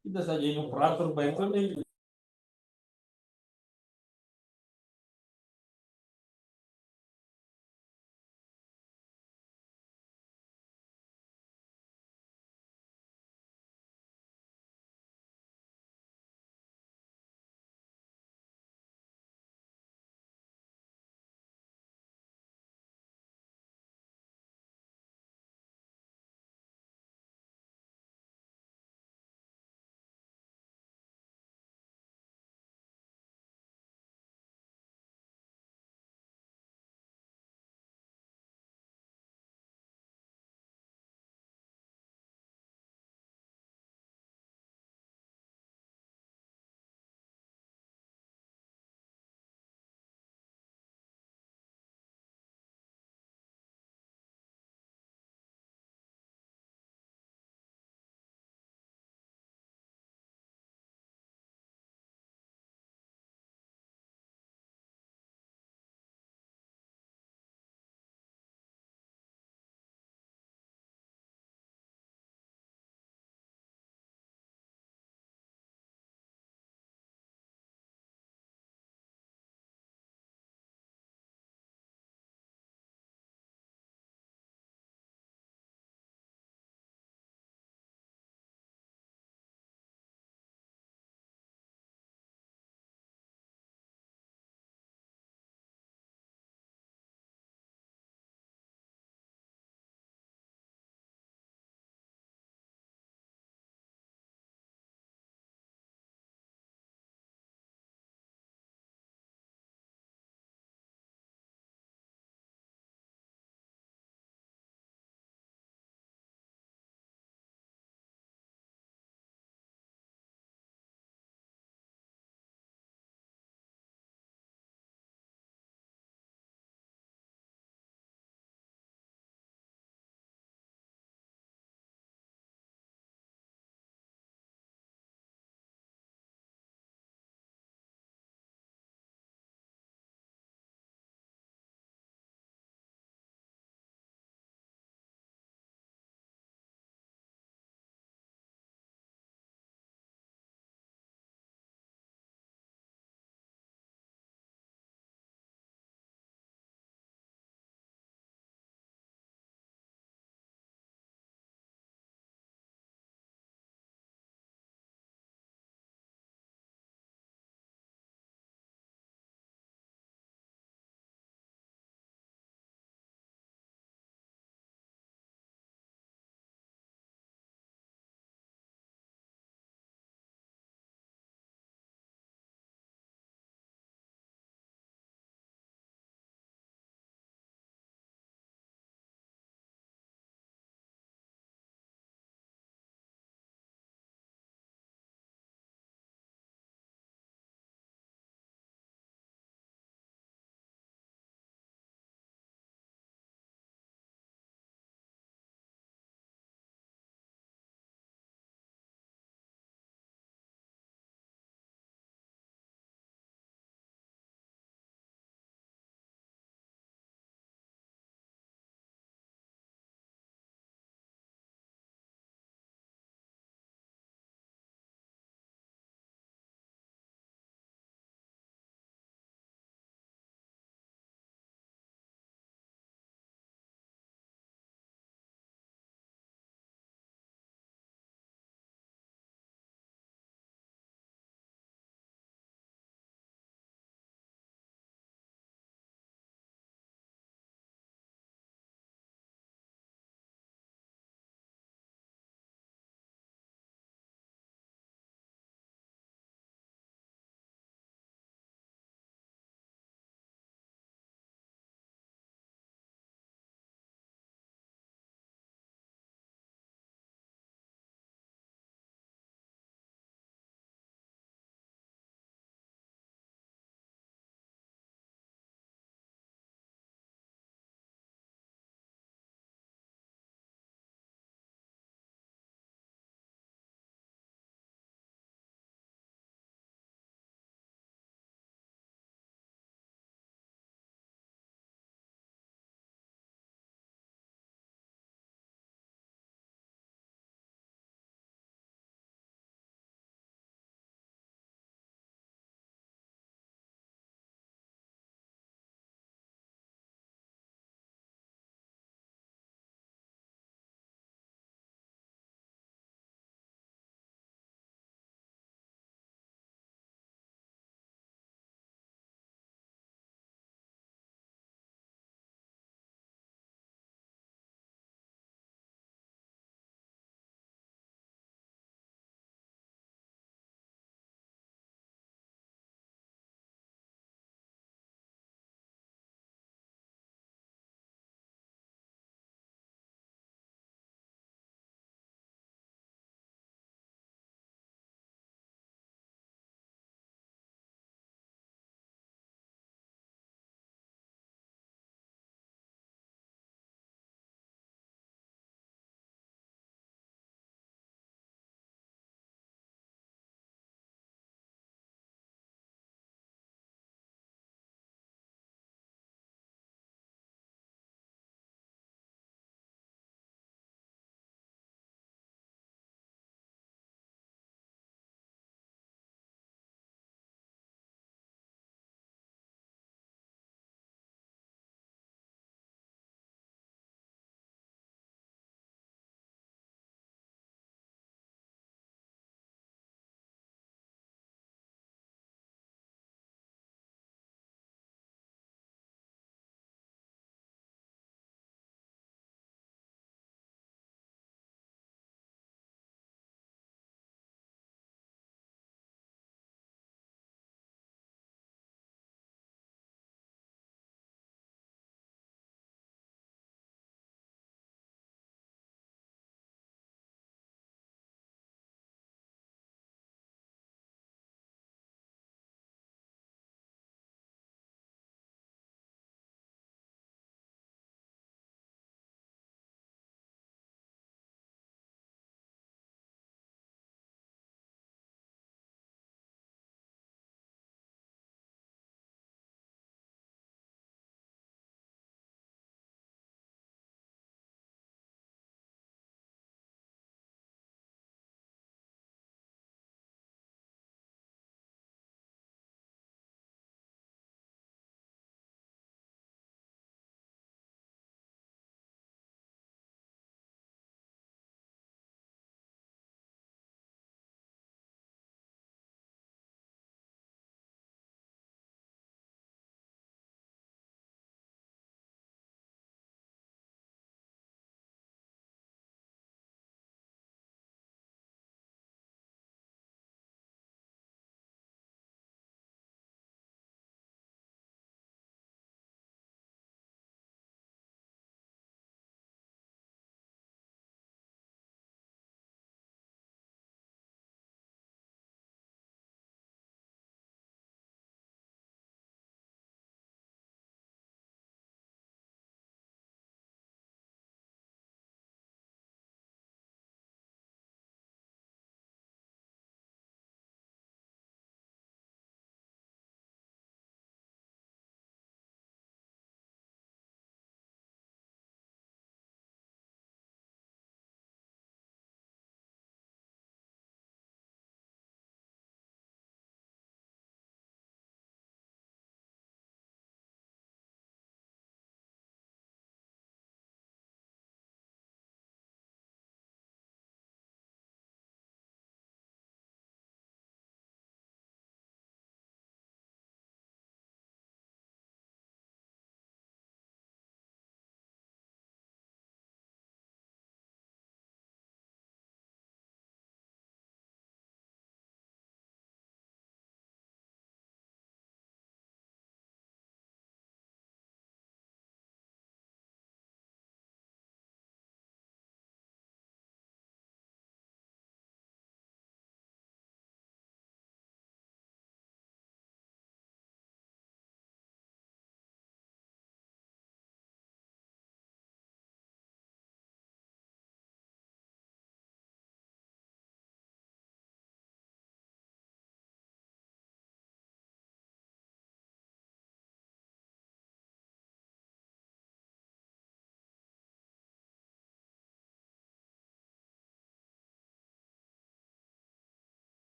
Kita saja yang operator baik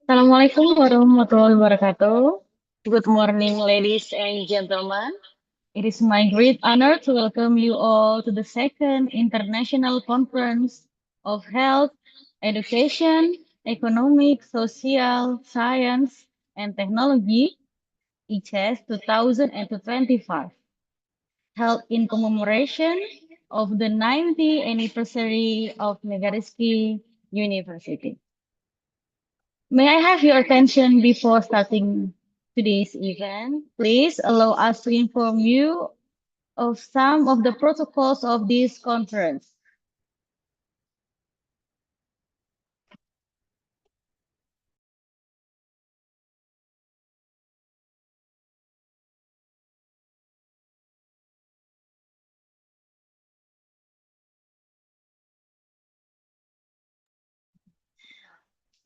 Assalamualaikum warahmatullahi wabarakatuh. Good morning, ladies and gentlemen. It is my great honor to welcome you all to the second International Conference of Health, Education, Economic, Social, Science, and Technology, ICHEST 2025, held in commemoration of the 90th anniversary of Megariski University. May I have your attention before starting today's event? Please allow us to inform you of some of the protocols of this conference.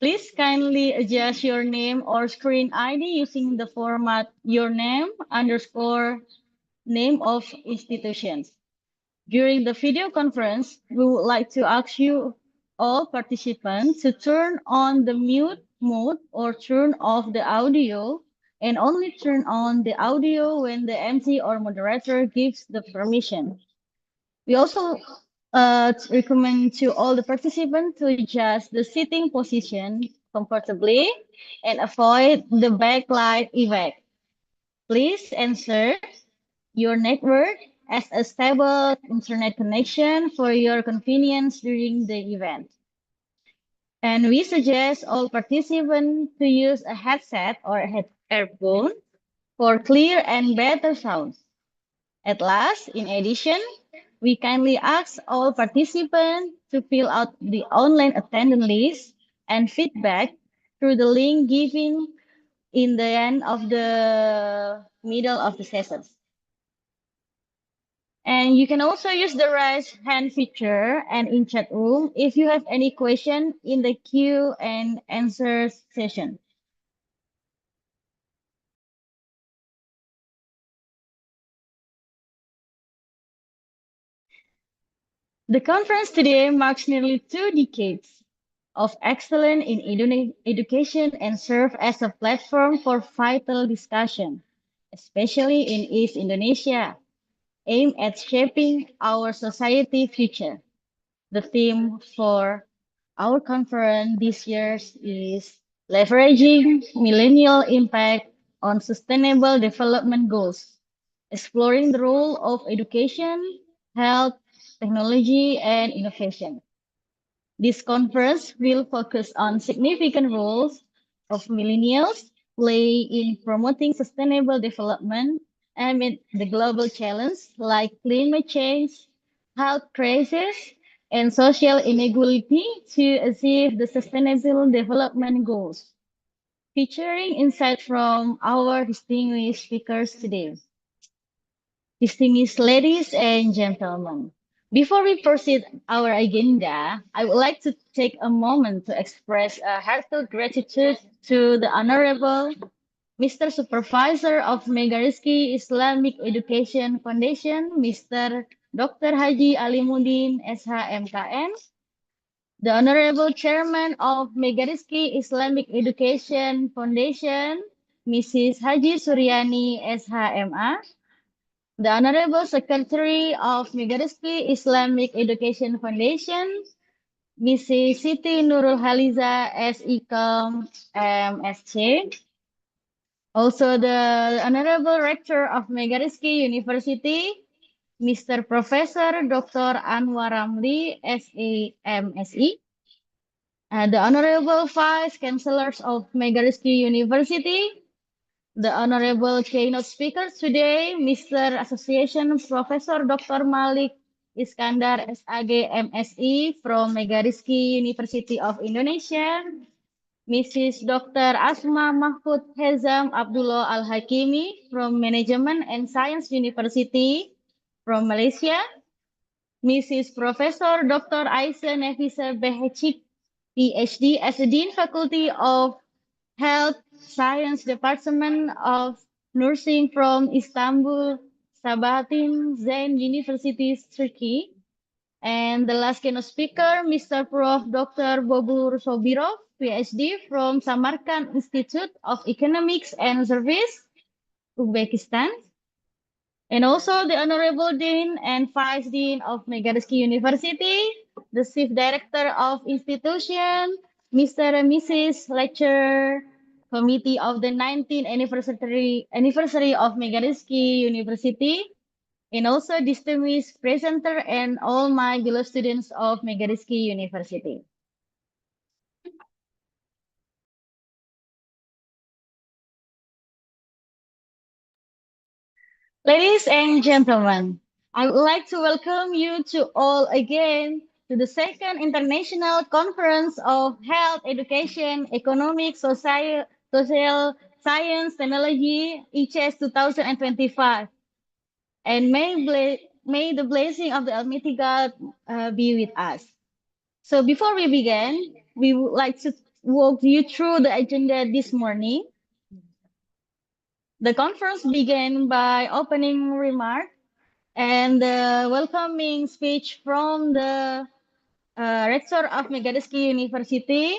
Please kindly adjust your name or screen ID using the format your name underscore name of institutions. During the video conference, we would like to ask you all participants to turn on the mute mode or turn off the audio and only turn on the audio when the MC or moderator gives the permission. We also recommend to all the participants to adjust the sitting position comfortably and avoid the backlight effect. Please ensure your network as a stable internet connection for your convenience during the event. And we suggest all participants to use a headset or a earphone for clear and better sound. At last, in addition, we kindly ask all participants to fill out the online attendance list and feedback through the link given in the end of the middle of the session. And you can also use the raise hand feature and in chat room if you have any question in the Q and answer session. The conference today marks nearly 2 decades of excellence in education and serve as a platform for vital discussion, especially in East Indonesia, aimed at shaping our society future. The theme for our conference this year is leveraging millennial impact on sustainable development goals, exploring the role of education, health, technology, and innovation. This conference will focus on significant roles of millennials play in promoting sustainable development amid the global challenge like climate change, health crisis, and social inequality to achieve the sustainable development goals. Featuring insight from our distinguished speakers today. Distinguished ladies and gentlemen, before we proceed our agenda, I would like to take a moment to express a heartfelt gratitude to the Honorable Mr. Supervisor of Megariski Islamic Education Foundation, Mr. Dr. Haji Alimuddin SHMKN, the Honorable Chairman of Megariski Islamic Education Foundation, Mrs. Haji Suryani SHMA, the Honorable Secretary of Megariski Islamic Education Foundation, Mrs. Siti Nurul Haliza SICOM MSC. Also, the Honorable Rector of Megariski University, Mr. Professor Dr. Anwar Ramli, SAMSE, the Honorable Vice Chancellors of Megariski University, the Honorable keynote speakers today, Mr. Association Professor Dr. Malik Iskandar, SAG, MSE from Megariski University of Indonesia, Mrs. Dr. Asma Mahfud Hezam Abdullah Al-Hakimi from Management and Science University from Malaysia, Mrs. Professor Dr. Aisa Nefisa Behechik, PhD as the Dean Faculty of Health Science Department of Nursing from Istanbul, Sabahattin Zain University, Turkey. And the last keynote speaker, Mr. Prof. Dr. Bobur Sobirov, PhD from Samarkand Institute of Economics and Service, Uzbekistan. And also the Honorable Dean and Vice Dean of Megariski University, the Chief Director of Institution, Mr. and Mrs. Lecturer Committee of the 19th anniversary of Megariski University, and also distinguished presenter and all my beloved students of Megariski University. Ladies and gentlemen, I would like to welcome you to all again to the second International Conference of Health Education, Economic, Social Science, Technology, ICHEST 2025. And may the blessing of the Almighty God be with us. So before we begin, we would like to walk you through the agenda this morning. The conference began by opening remarks and the welcoming speech from the Rector of Megariski University,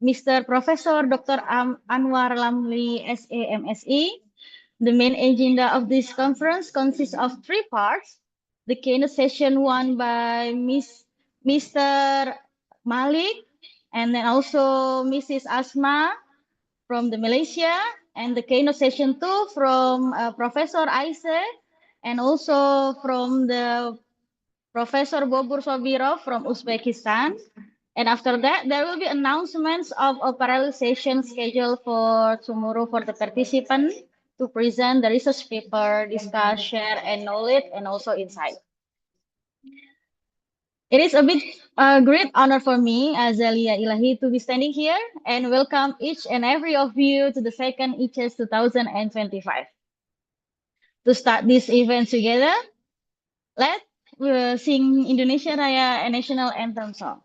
Mr. Professor Dr. Anwar Lamli, SAMSE. The main agenda of this conference consists of three parts. The keynote session one by Mr. Malik, and then also Mrs. Asma from the Malaysia, and the keynote session two from Professor Aise, and also from the Professor Bobur Sobirov from Uzbekistan. And after that, there will be announcements of a parallel session scheduled for tomorrow for the participant to present the research paper, discuss, share, and knowledge, and also insight. It is a big, great honor for me as Alia Ilahi to be standing here and welcome each and every of you to the second ICHEST 2025. To start this event together, let's sing Indonesia Raya, a national anthem song.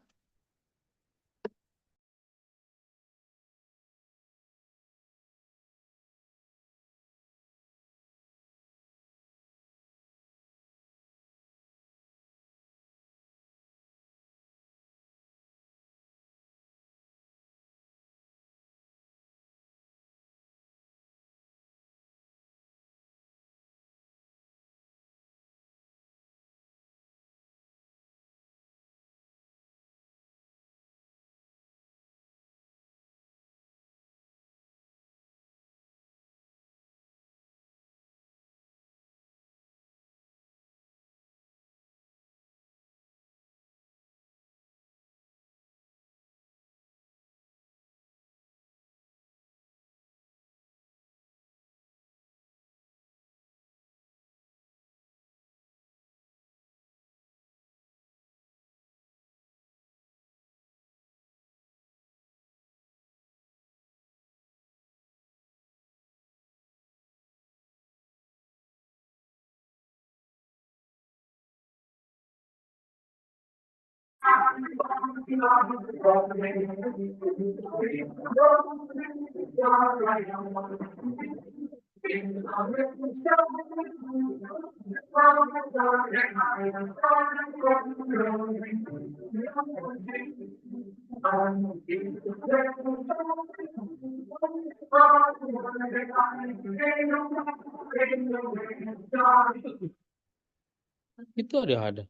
Itu ada.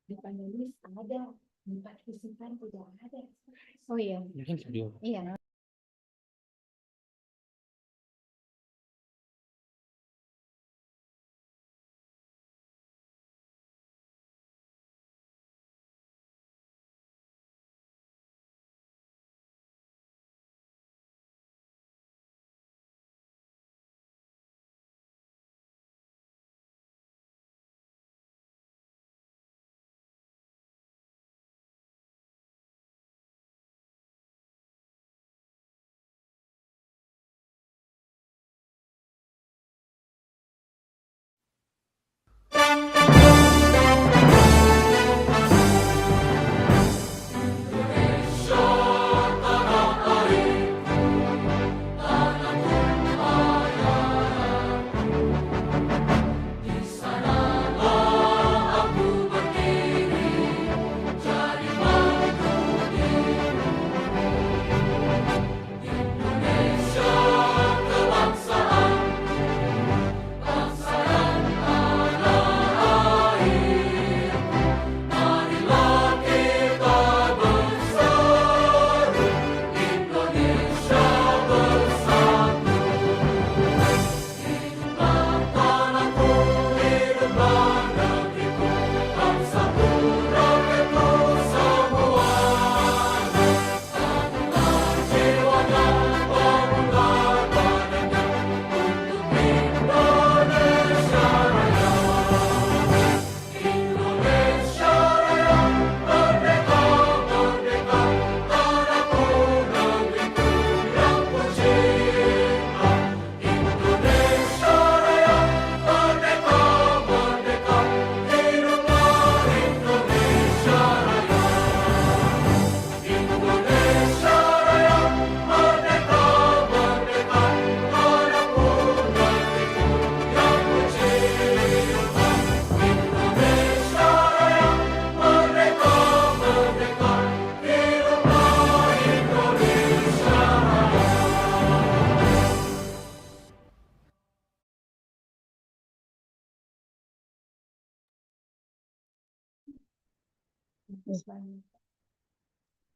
Di panelis ada, di partisipan tidak ada. Oh iya. Iya.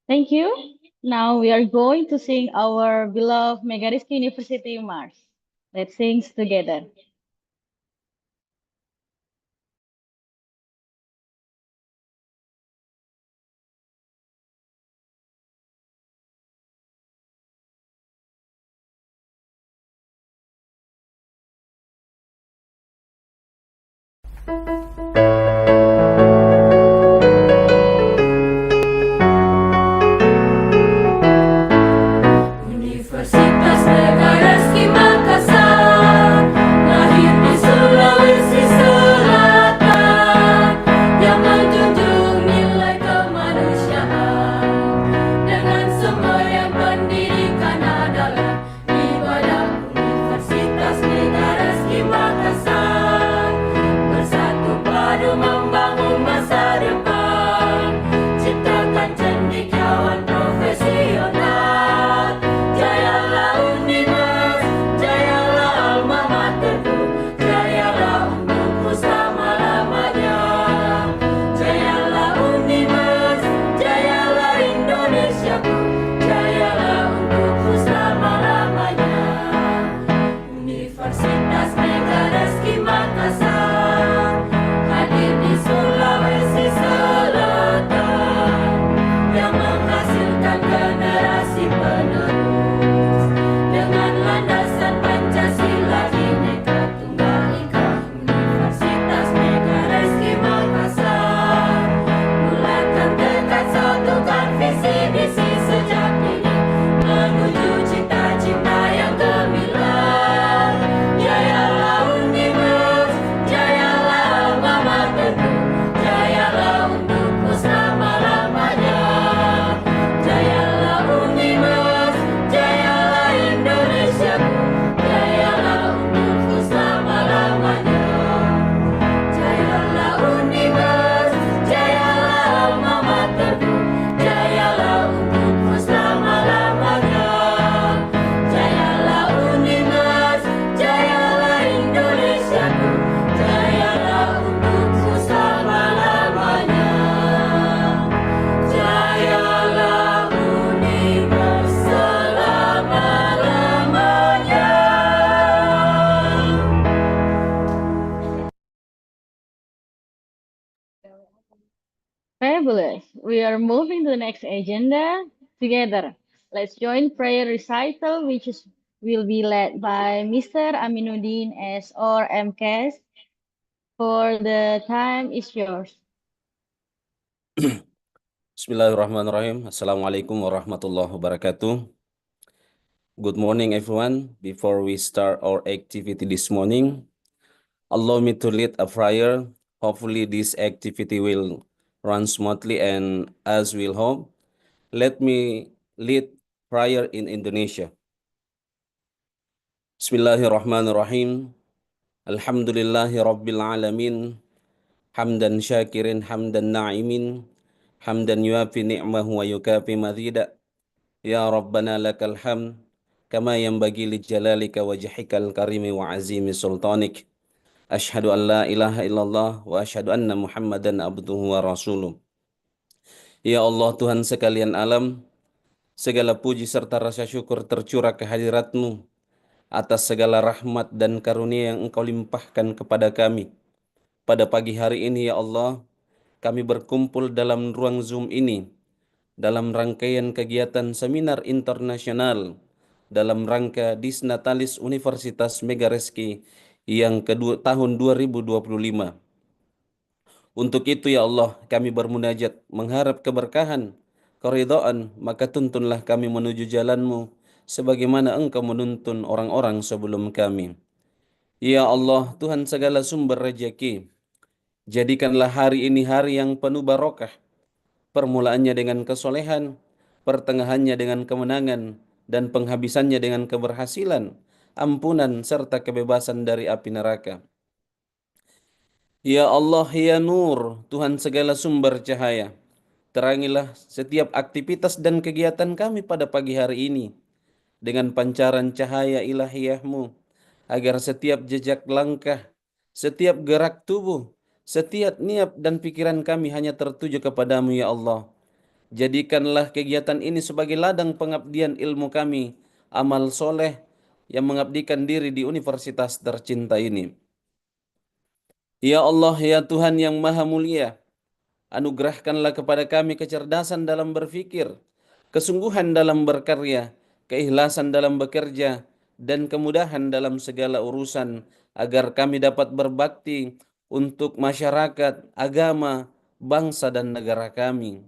Thank you. Now we are going to sing our beloved Megariski University March. Let's sing together. Universitas Negara Makassar, lahir di Sulawesi Selatan, yang menjunjung nilai kemanusiaan dengan semboyan pendidikan adalah ibadah. Universitas Negara Makassar bersatu padu membangun masa depan, ciptakan cendekiawan profesional. Jayalah Unimas, jayalah alma materku, jayalah untukku selama-lamanya. Jayalah Unimas, jayalah Indonesiaku, jayalah untukku selama-lamanya. Universitas Megareski Makassar hadir di Sulawesi Selatan, yang menghasilkan generasi penerus dengan landasan Pancasila Bhinneka Tunggal Ika. Universitas Megareski Makassar mulakan tekad, satukan visi misi sejak dini menuju cita-cita yang gemilang. Jayalah Unimas, jayalah alma materku, jayalah untukku selama-lamanya. Jayalah Unimas, jayalah Indonesiaku, jayalah untukku selama-lamanya. Jayalah Unimas, jayalah alma materku, jayalah untukku selama-lamanya. Jayalah Unimas, jayalah Indonesiaku, jayalah untukku selama-lamanya. Jayalah Unimas selama-lamanya. Fabulous. We are moving to the next agenda together. Let's join prayer recital, will be led by Mr. Aminuddin as or MCAS. For the time is yours. Bismillahirrahmanirrahim. Assalamualaikum warahmatullahi wabarakatuh. Good morning, everyone. Before we start our activity this morning, allow me to lead a prayer. Hopefully, this activity will run smoothly, and as we'll hope, let me lead prayer in Indonesia. Bismillahirrahmanirrahim. Alhamdulillahi rabbil alamin. Hamdan syakirin, hamdan na'imin. Hamdan yuafi ni'mahu wa yukafi mazida. Ya Rabbana lakal hamd kama yanbaghi li jalalika wajhikal karimi wa azimi sultanik. Asyhadu an la ilaha illallah wa asyhadu anna Muhammadan abduhu wa rasuluh. Ya Allah Tuhan sekalian alam, segala puji serta rasa syukur tercurah kehadirat-Mu atas segala rahmat dan karunia yang Engkau limpahkan kepada kami. Pada pagi hari ini ya Allah, kami berkumpul dalam ruang Zoom ini dalam rangkaian kegiatan seminar internasional dalam rangka Disnatalis Universitas Megareski yang kedua tahun 2025. Untuk itu ya Allah, kami bermunajat mengharap keberkahan, keridhaan, maka tuntunlah kami menuju jalan-Mu sebagaimana Engkau menuntun orang-orang sebelum kami. Ya Allah, Tuhan segala sumber rezeki, jadikanlah hari ini hari yang penuh barokah, permulaannya dengan kesolehan, pertengahannya dengan kemenangan, dan penghabisannya dengan keberhasilan, ampunan, serta kebebasan dari api neraka. Ya Allah, ya Nur, Tuhan segala sumber cahaya, terangilah setiap aktivitas dan kegiatan kami pada pagi hari ini dengan pancaran cahaya ilahiyah-Mu, agar setiap jejak langkah, setiap gerak tubuh, Setiap niat dan pikiran kami hanya tertuju kepadamu ya Allah. Jadikanlah kegiatan ini sebagai ladang pengabdian ilmu kami, amal soleh yang mengabdikan diri di universitas tercinta ini. Ya Allah, ya Tuhan yang maha mulia, anugerahkanlah kepada kami kecerdasan dalam berfikir, kesungguhan dalam berkarya, keikhlasan dalam bekerja, dan kemudahan dalam segala urusan, agar kami dapat berbakti untuk masyarakat, agama, bangsa, dan negara kami.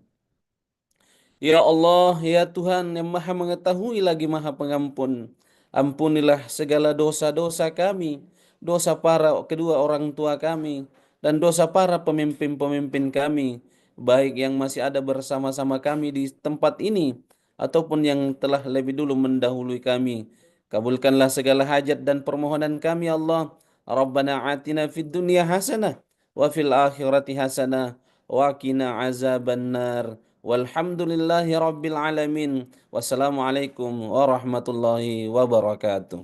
Ya Allah, ya Tuhan yang maha mengetahui lagi maha pengampun, ampunilah segala dosa-dosa kami, dosa para kedua orang tua kami, dan dosa para pemimpin-pemimpin kami, baik yang masih ada bersama-sama kami di tempat ini, ataupun yang telah lebih dulu mendahului kami. Kabulkanlah segala hajat dan permohonan kami, Allah. Rabbana atina fid dunya hasanah, wa fil akhirati hasanah, wa qina azabannar. Walhamdulillahi Rabbil Alamin. Wassalamualaikum warahmatullahi wabarakatuh.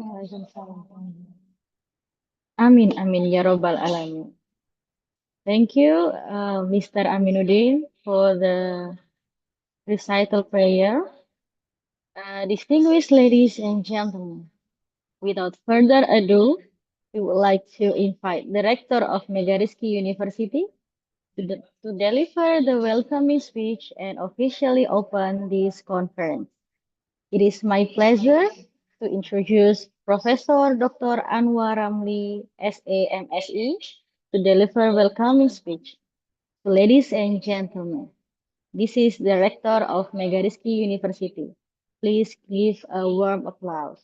Waalaikumsalam. Amin, amin, ya Robbal Alamin. Thank you, Mr. Aminuddin, for the recital prayer. Distinguished ladies and gentlemen, without further ado, we would like to invite the Rector of Megariski University to deliver the welcoming speech and officially open this conference. It is my pleasure to introduce Professor Dr. Anwar Ramli, SAMSE, to deliver welcoming speech. So, ladies and gentlemen, this is the Rector of Megariski University. Please give a warm applause.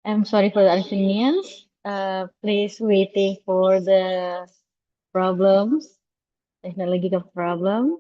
I'm sorry for the inconvenience. Please waiting for the problems, technological problem.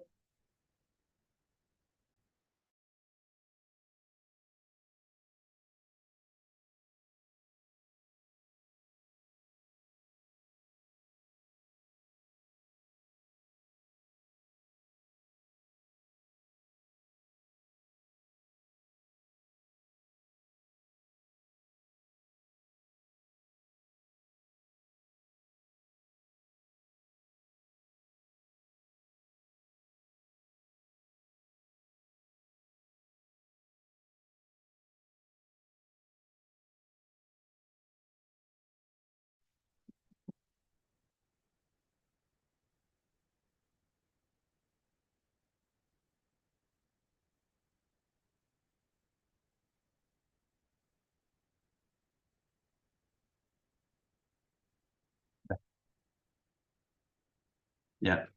Ya,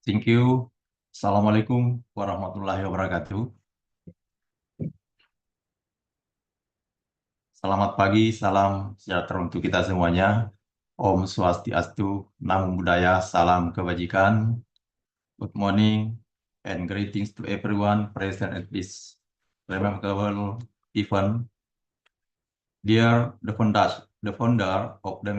thank you. Assalamualaikum warahmatullahi wabarakatuh. Selamat pagi, salam sejahtera untuk kita semuanya. Om Swastiastu, Namo Buddhaya, salam kebajikan. Good morning and greetings to everyone present at this remarkable event. Dear the founder of the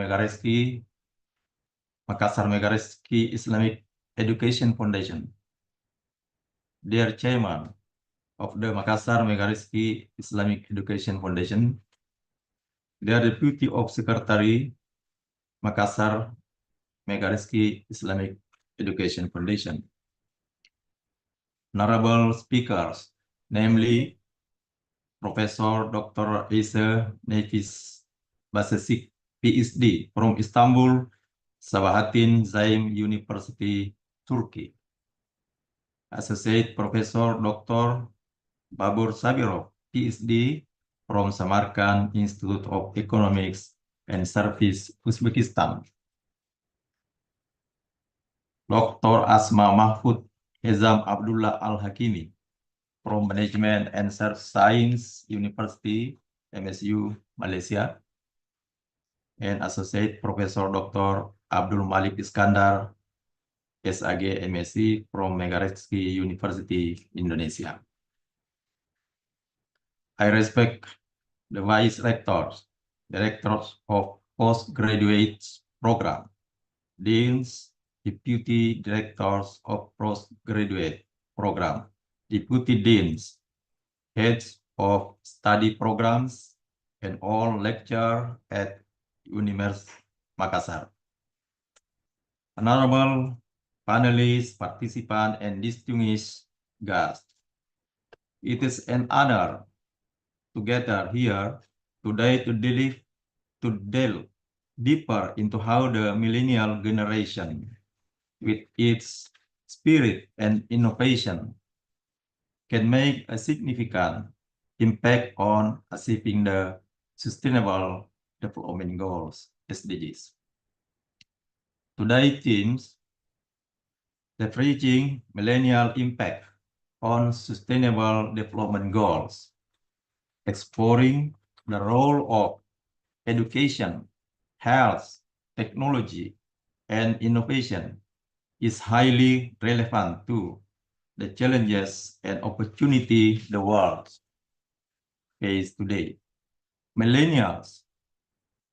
Makassar Megareski Islamic Education Foundation, dear chairman of the Makassar Megareski Islamic Education Foundation, dear deputy of secretary Makassar Megareski Islamic Education Foundation, honorable speakers, namely Professor Dr. Isa Nefis Basesik, PhD from Istanbul, Sabahattin Zaim University, Turkey. Associate Professor Dr. Babur Sabirov, PhD from Samarkand Institute of Economics and Service, Uzbekistan. Dr. Asma Mahfud Hezam Abdullah Al-Hakimi from Management and Science University, MSU, Malaysia. And Associate Professor Dr. Abdul Malik Iskandar, SAG MSc from Megareski University, Indonesia. I respect the Vice Rectors, Directors of Postgraduate Program, Deans, Deputy Directors of Postgraduate Program, Deputy Deans, Heads of Study Programs, and all lecturers at University Makassar. Honorable panelists, participants, and distinguished guests, it is an honor to gather here today to delve deeper into how the millennial generation, with its spirit and innovation, can make a significant impact on achieving the Sustainable Development Goals, SDGs. Today's themes, leveraging millennial impact on Sustainable Development Goals, exploring the role of education, health, technology, and innovation is highly relevant to the challenges and opportunity the world faces today. Millennials,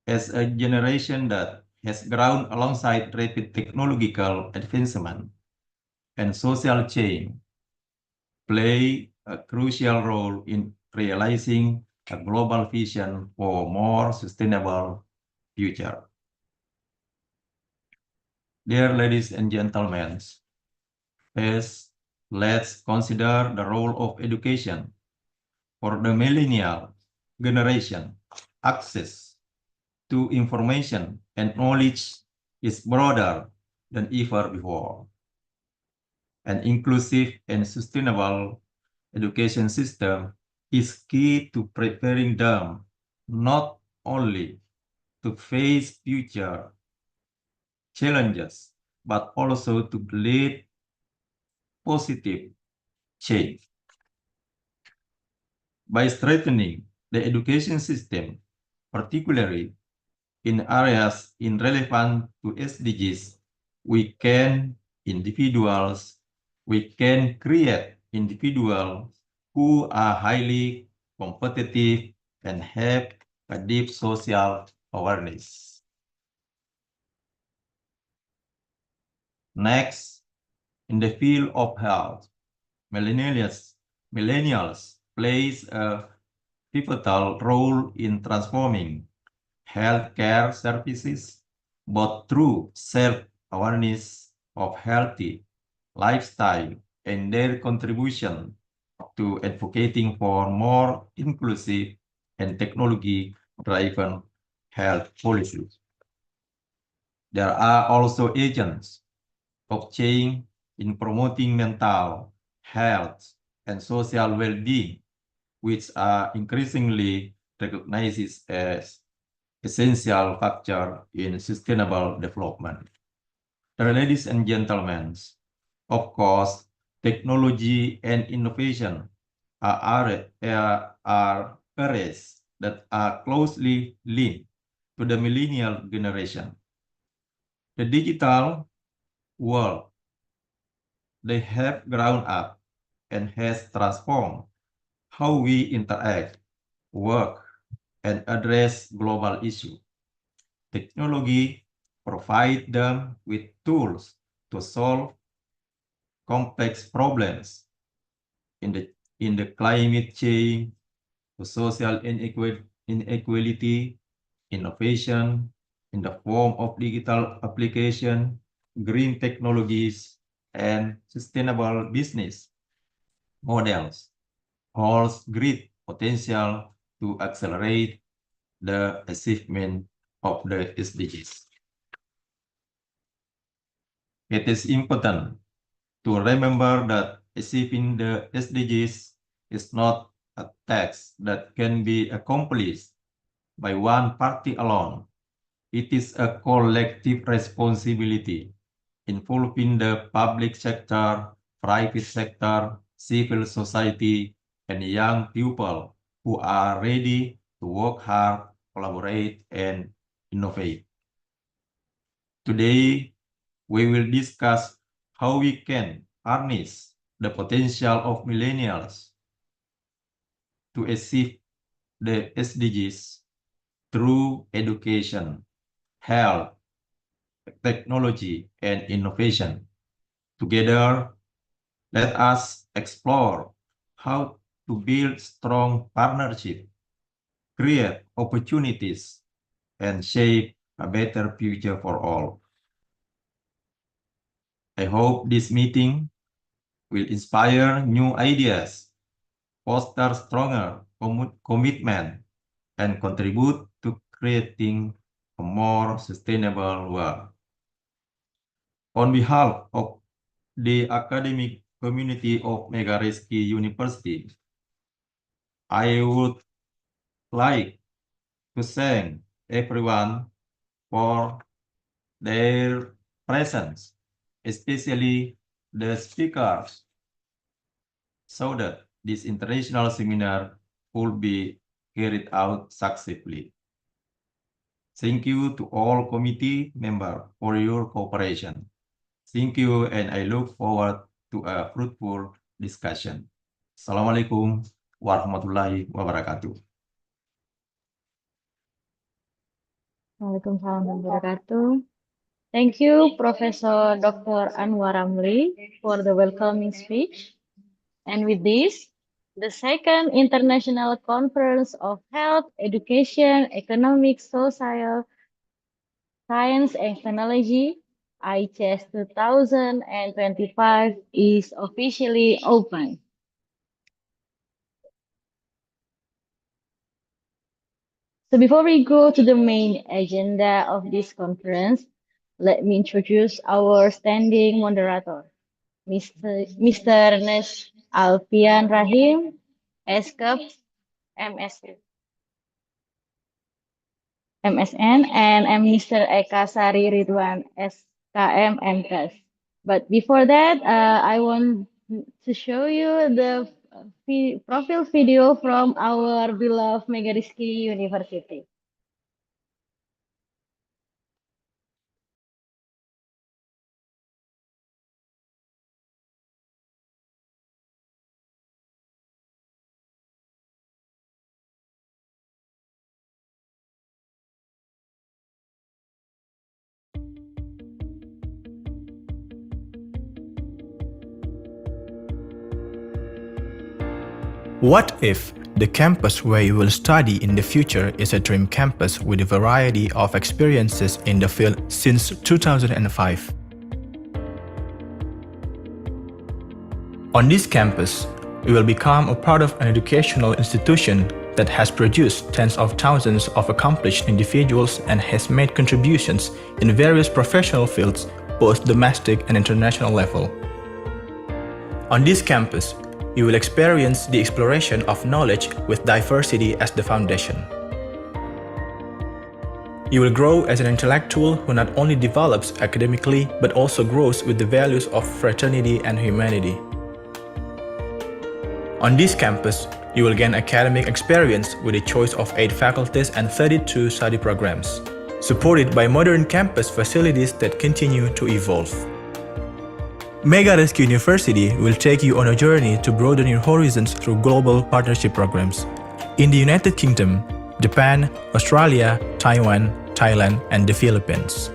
as a generation that has grown alongside rapid technological advancement and social change, play a crucial role in realizing a global vision for a more sustainable future. Dear ladies and gentlemen, first, let's consider the role of education for the millennial generation. Access to information and knowledge is broader than ever before. An inclusive and sustainable education system is key to preparing them not only to face future challenges, but also to lead positive change. By strengthening the education system, particularly in areas relevant to SDGs, we can create individuals who are highly competitive and have a deep social awareness. Next, in the field of health, millennials plays a pivotal role in transforming healthcare services, both through self-awareness of healthy lifestyle and their contribution to advocating for more inclusive and technology-driven health policies. There are also agents of change in promoting mental health and social well-being, which are increasingly recognized as essential factor in sustainable development. Ladies and gentlemen, of course, technology and innovation are areas that are closely linked to the millennial generation. The digital world they have grown up and has transformed how we interact, work, and address global issues. Technology provides them with tools to solve complex problems in the climate change, to social inequality, innovation in the form of digital application, green technologies, and sustainable business models holds great potential to accelerate the achievement of the SDGs. It is important to remember that achieving the SDGs is not a task that can be accomplished by one party alone. It is a collective responsibility involving the public sector, private sector, civil society, and young people who are ready to work hard, collaborate, and innovate. Today, we will discuss how we can harness the potential of millennials to achieve the SDGs through education, health, technology, and innovation. Together, let us explore how to build strong partnerships, create opportunities, and shape a better future for all. I hope this meeting will inspire new ideas, foster stronger commitment, and contribute to creating a more sustainable world. On behalf of the academic community of Megariski University, I would like to thank everyone for their presence, especially the speakers, so that this international seminar could be carried out successfully. Thank you to all committee members for your cooperation. Thank you, and I look forward to a fruitful discussion. Assalamualaikum warahmatullahi wabarakatuh. Waalaikumsalam warahmatullahi wabarakatuh. Thank you, Professor Dr. Anwar Ramli, for the welcoming speech. And with this, the second International Conference of Health, Education, Economics, Social Science, and Technology, ICHEST 2025, is officially open. So before we go to the main agenda of this conference, let me introduce our standing moderator, Mr. Nes Alfian Rahim, SCAP, MSN, and Mr. Eka Sari Ridwan, SKM, MKes. But before that, I want to show you the profile video from our beloved Megariski University. What if the campus where you will study in the future is a dream campus with a variety of experiences in the field since 2005? On this campus, you will become a part of an educational institution that has produced tens of thousands of accomplished individuals and has made contributions in various professional fields, both domestic and international level. On this campus, you will experience the exploration of knowledge with diversity as the foundation. You will grow as an intellectual who not only develops academically but also grows with the values of fraternity and humanity. On this campus, you will gain academic experience with a choice of 8 faculties and 32 study programs, supported by modern campus facilities that continue to evolve. Mega Rescue University will take you on a journey to broaden your horizons through global partnership programs in the United Kingdom, Japan, Australia, Taiwan, Thailand, and the Philippines.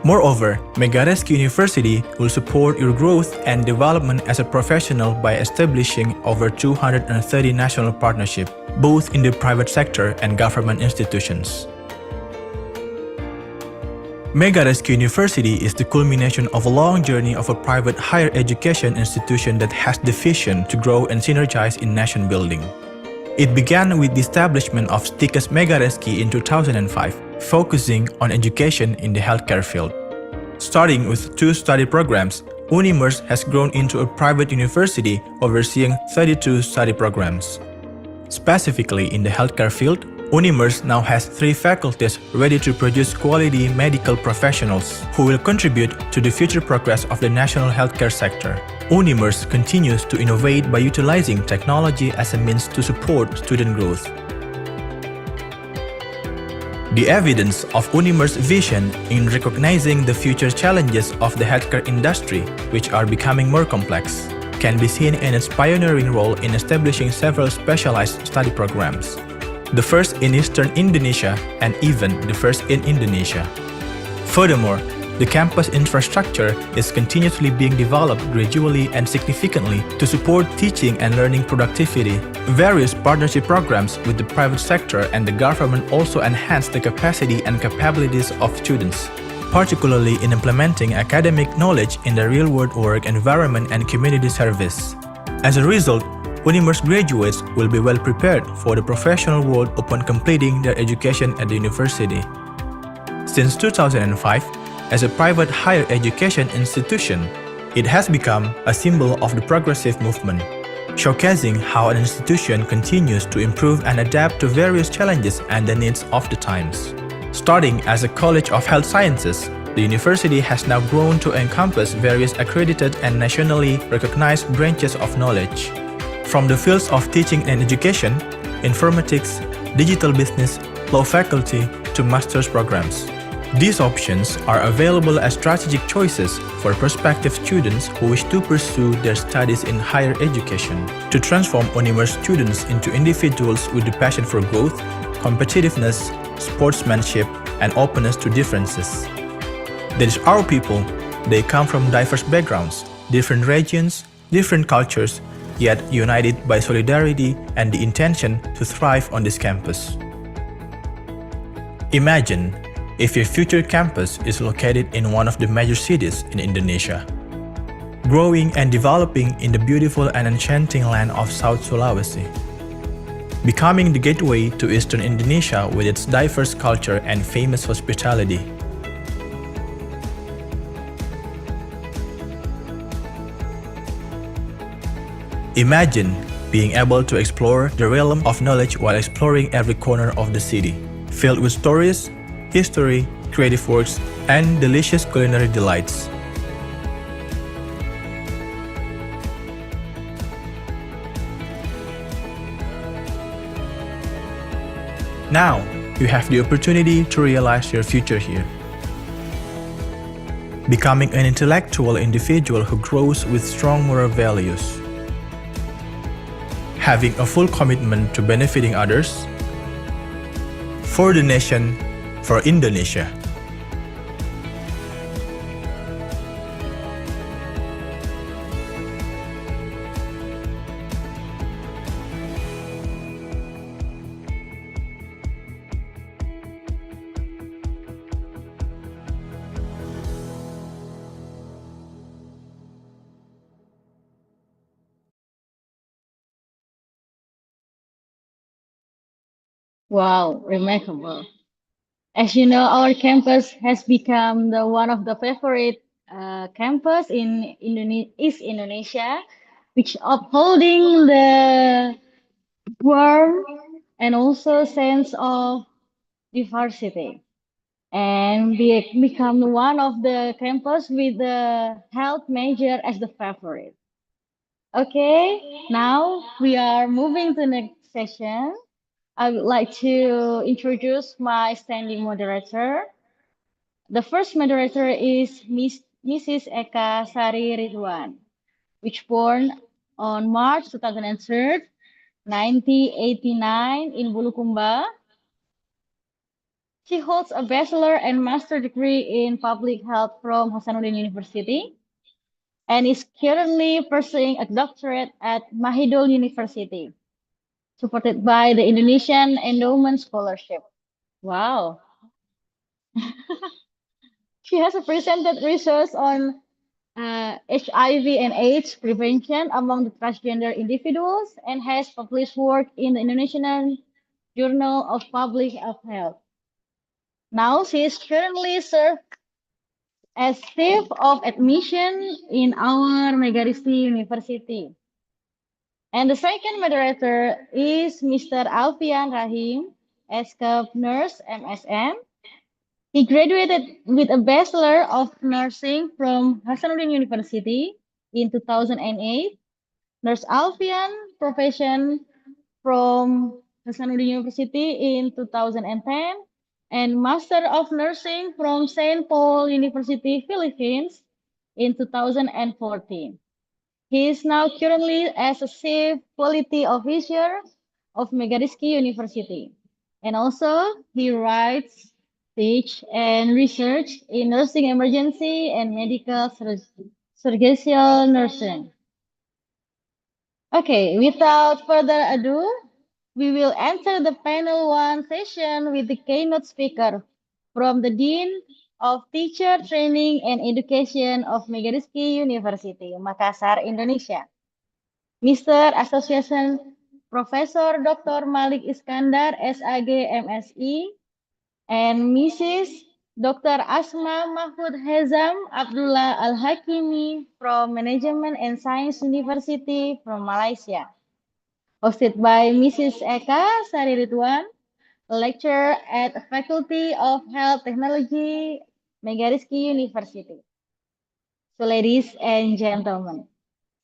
Moreover, Mega Rescue University will support your growth and development as a professional by establishing over 230 national partnerships, both in the private sector and government institutions. Mega Rescue University is the culmination of a long journey of a private higher education institution that has the vision to grow and synergize in nation building. It began with the establishment of ICHEST Mega Rescue in 2005, focusing on education in the healthcare field. Starting with 2 study programs, UNIMERS has grown into a private university overseeing 32 study programs. Specifically in the healthcare field, UNIMERS now has 3 faculties ready to produce quality medical professionals who will contribute to the future progress of the national healthcare sector. UNIMERS continues to innovate by utilizing technology as a means to support student growth. The evidence of UNIMERS' vision in recognizing the future challenges of the healthcare industry, which are becoming more complex, can be seen in its pioneering role in establishing several specialized study programs, the first in Eastern Indonesia and even the first in Indonesia. Furthermore, the campus infrastructure is continuously being developed gradually and significantly to support teaching and learning productivity. Various partnership programs with the private sector and the government also enhance the capacity and capabilities of students, particularly in implementing academic knowledge in the real-world work environment and community service. As a result, UNIMERS graduates will be well prepared for the professional world upon completing their education at the university. Since 2005, as a private higher education institution, it has become a symbol of the progressive movement, showcasing how an institution continues to improve and adapt to various challenges and the needs of the times. Starting as a College of Health Sciences, the university has now grown to encompass various accredited and nationally recognized branches of knowledge, from the fields of teaching and education, informatics, digital business, law faculty, to master's programs. These options are available as strategic choices for prospective students who wish to pursue their studies in higher education, to transform UNIMERS students into individuals with the passion for growth, competitiveness, sportsmanship, and openness to differences. That is our people. They come from diverse backgrounds, different regions, different cultures, yet united by solidarity and the intention to thrive on this campus. Imagine if your future campus is located in one of the major cities in Indonesia, growing and developing in the beautiful and enchanting land of South Sulawesi, becoming the gateway to Eastern Indonesia with its diverse culture and famous hospitality. Imagine being able to explore the realm of knowledge while exploring every corner of the city, filled with stories, history, creative works, and delicious culinary delights. Now, you have the opportunity to realize your future here. Becoming an intellectual individual who grows with strong moral values. Having a full commitment to benefiting others, for the nation, for Indonesia. Wow, remarkable. As you know, our campus has become one of the favorite campus in East Indonesia, which upholding the warm and also sense of diversity and become one of the campus with the health major as the favorite. Okay, now we are moving to the next session. I would like to introduce my standing moderator. The first moderator is Mrs. Eka Sari Ridwan, which born on March 2003, 1989 in Bulukumba. She holds a bachelor and master degree in public health from Hasanuddin University and is currently pursuing a doctorate at Mahidol University, supported by the Indonesian Endowment Scholarship. Wow. She has presented research on HIV and AIDS prevention among the transgender individuals and has published work in the Indonesian Journal of Public Health. Now she is currently served as chief of admission in our Megaristi University. And the second moderator is Mr. Alfian Rahim, SCAP Nurse MSN. He graduated with a Bachelor of Nursing from Hasanuddin University in 2008, Nurse Alfian profession from Hasanuddin University in 2010, and Master of Nursing from St. Paul University, Philippines in 2014. He is now currently as a Chief Quality Officer of Megariski University. And also, he writes, teach, and research in nursing emergency and medical surgical nursing. Okay, without further ado, we will enter the panel one session with the keynote speaker from the Dean of Teacher Training and Education of Megariski University, Makassar, Indonesia. Mr. Association Professor Dr. Malik Iskandar, SAG MSI, and Mrs. Dr. Asma Mahfud Hezam Abdullah Al-Hakimi from Management and Science University from Malaysia. Hosted by Mrs. Eka Sari Ridwan, lecturer at Faculty of Health Technology, Megariski University. So ladies and gentlemen,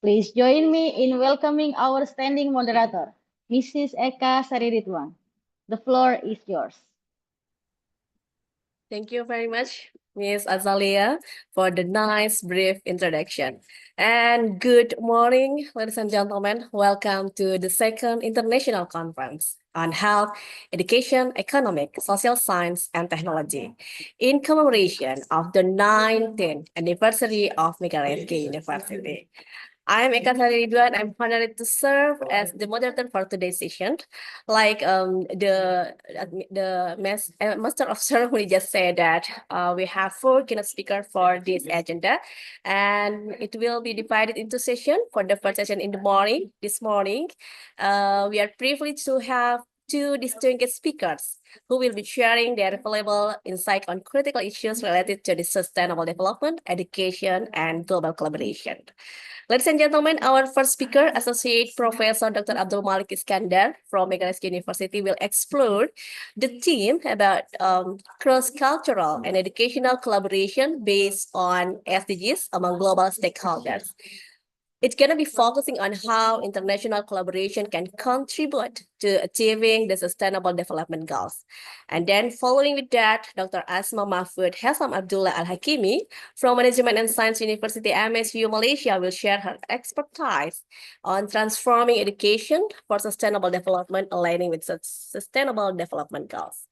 please join me in welcoming our standing moderator, Mrs. Eka Sari Ridwan. The floor is yours. Thank you very much, Ms. Azalia, for the nice, brief introduction. And good morning, ladies and gentlemen. Welcome to the second International Conference on Health, Education, Economic, Social Science, and Technology in commemoration of the 19th anniversary of Megariski University. I'm Eka Sari Ridwan. I'm honored to serve as the moderator for today's session. Like the master of ceremony just said that we have 4 keynote speakers for this agenda, and it will be divided into sessions. For the first session in the morning, this morning, we are privileged to have 2 distinguished speakers who will be sharing their valuable insight on critical issues related to the sustainable development, education, and global collaboration. Ladies and gentlemen, our first speaker, Associate Professor Dr. Abdul Malik Iskandar from Megariski University, will explore the theme about cross-cultural and educational collaboration based on SDGs among global stakeholders. It's going to be focusing on how international collaboration can contribute to achieving the Sustainable Development Goals. And then following with that, Dr. Asma Mahfud Hesam Abdullah Al-Hakimi from Management and Science University MSU Malaysia will share her expertise on transforming education for sustainable development, aligning with Sustainable Development Goals.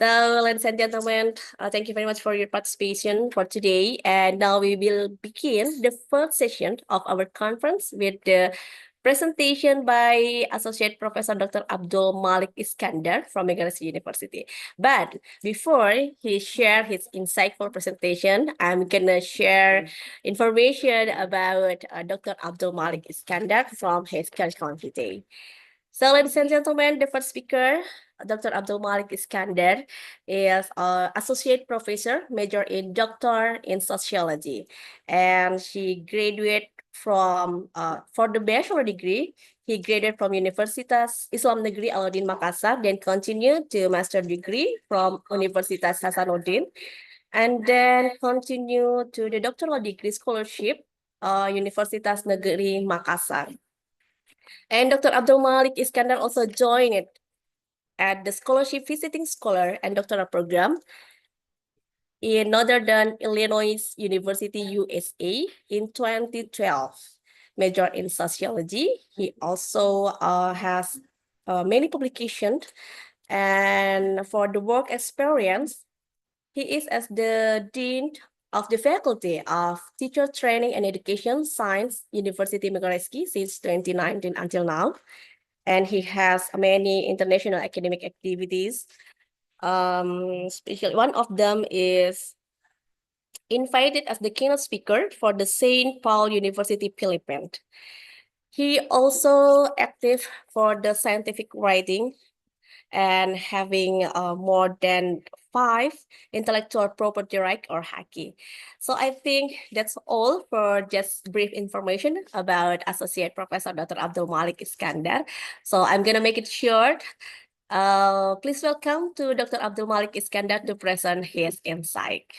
So, ladies and gentlemen, thank you very much for your participation for today. And now we will begin the first session of our conference with the presentation by Associate Professor Dr. Abdul Malik Iskandar from Megariski University. But before he shares his insightful presentation, I'm gonna share information about Dr. Abdul Malik Iskandar from his curriculum today. So, ladies and gentlemen, the first speaker, Dr. Abdul Malik Iskandar, is an associate professor, major in doctor in sociology, and she graduated for the bachelor degree, he graduated from Universitas Islam Negeri Alauddin Makassar, then continued to master degree from Universitas Hasanuddin, and then continue to the doctoral degree scholarship, Universitas Negeri Makassar. And Dr. Abdul Malik Iskandar also joined it at the scholarship visiting scholar and doctoral program in Northern Illinois University, USA in 2012. Major in sociology. He also has many publications, and for the work experience, he is as the Dean of the Faculty of Teacher Training and Education Science, University Megariski since 2019 until now. And he has many international academic activities. Especially one of them is invited as the keynote speaker for the St. Paul University, Philippines. He also active for the scientific writing and having more than 5 intellectual property right or haki. So I think that's all for just brief information about Associate Professor Dr. Abdul Malik Iskandar. So I'm gonna make it short. Please welcome to Dr. Abdul Malik Iskandar to present his insight.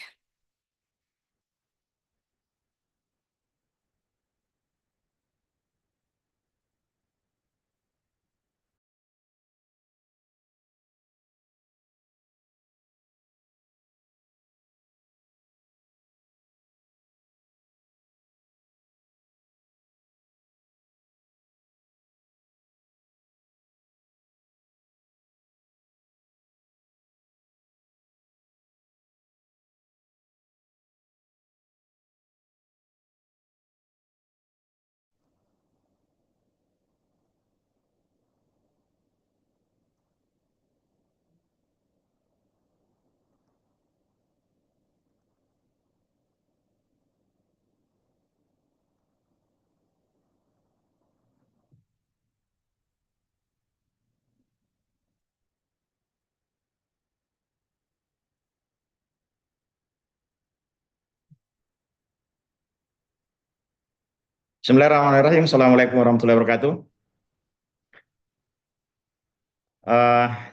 Bismillahirrahmanirrahim. Assalamualaikum warahmatullahi wabarakatuh.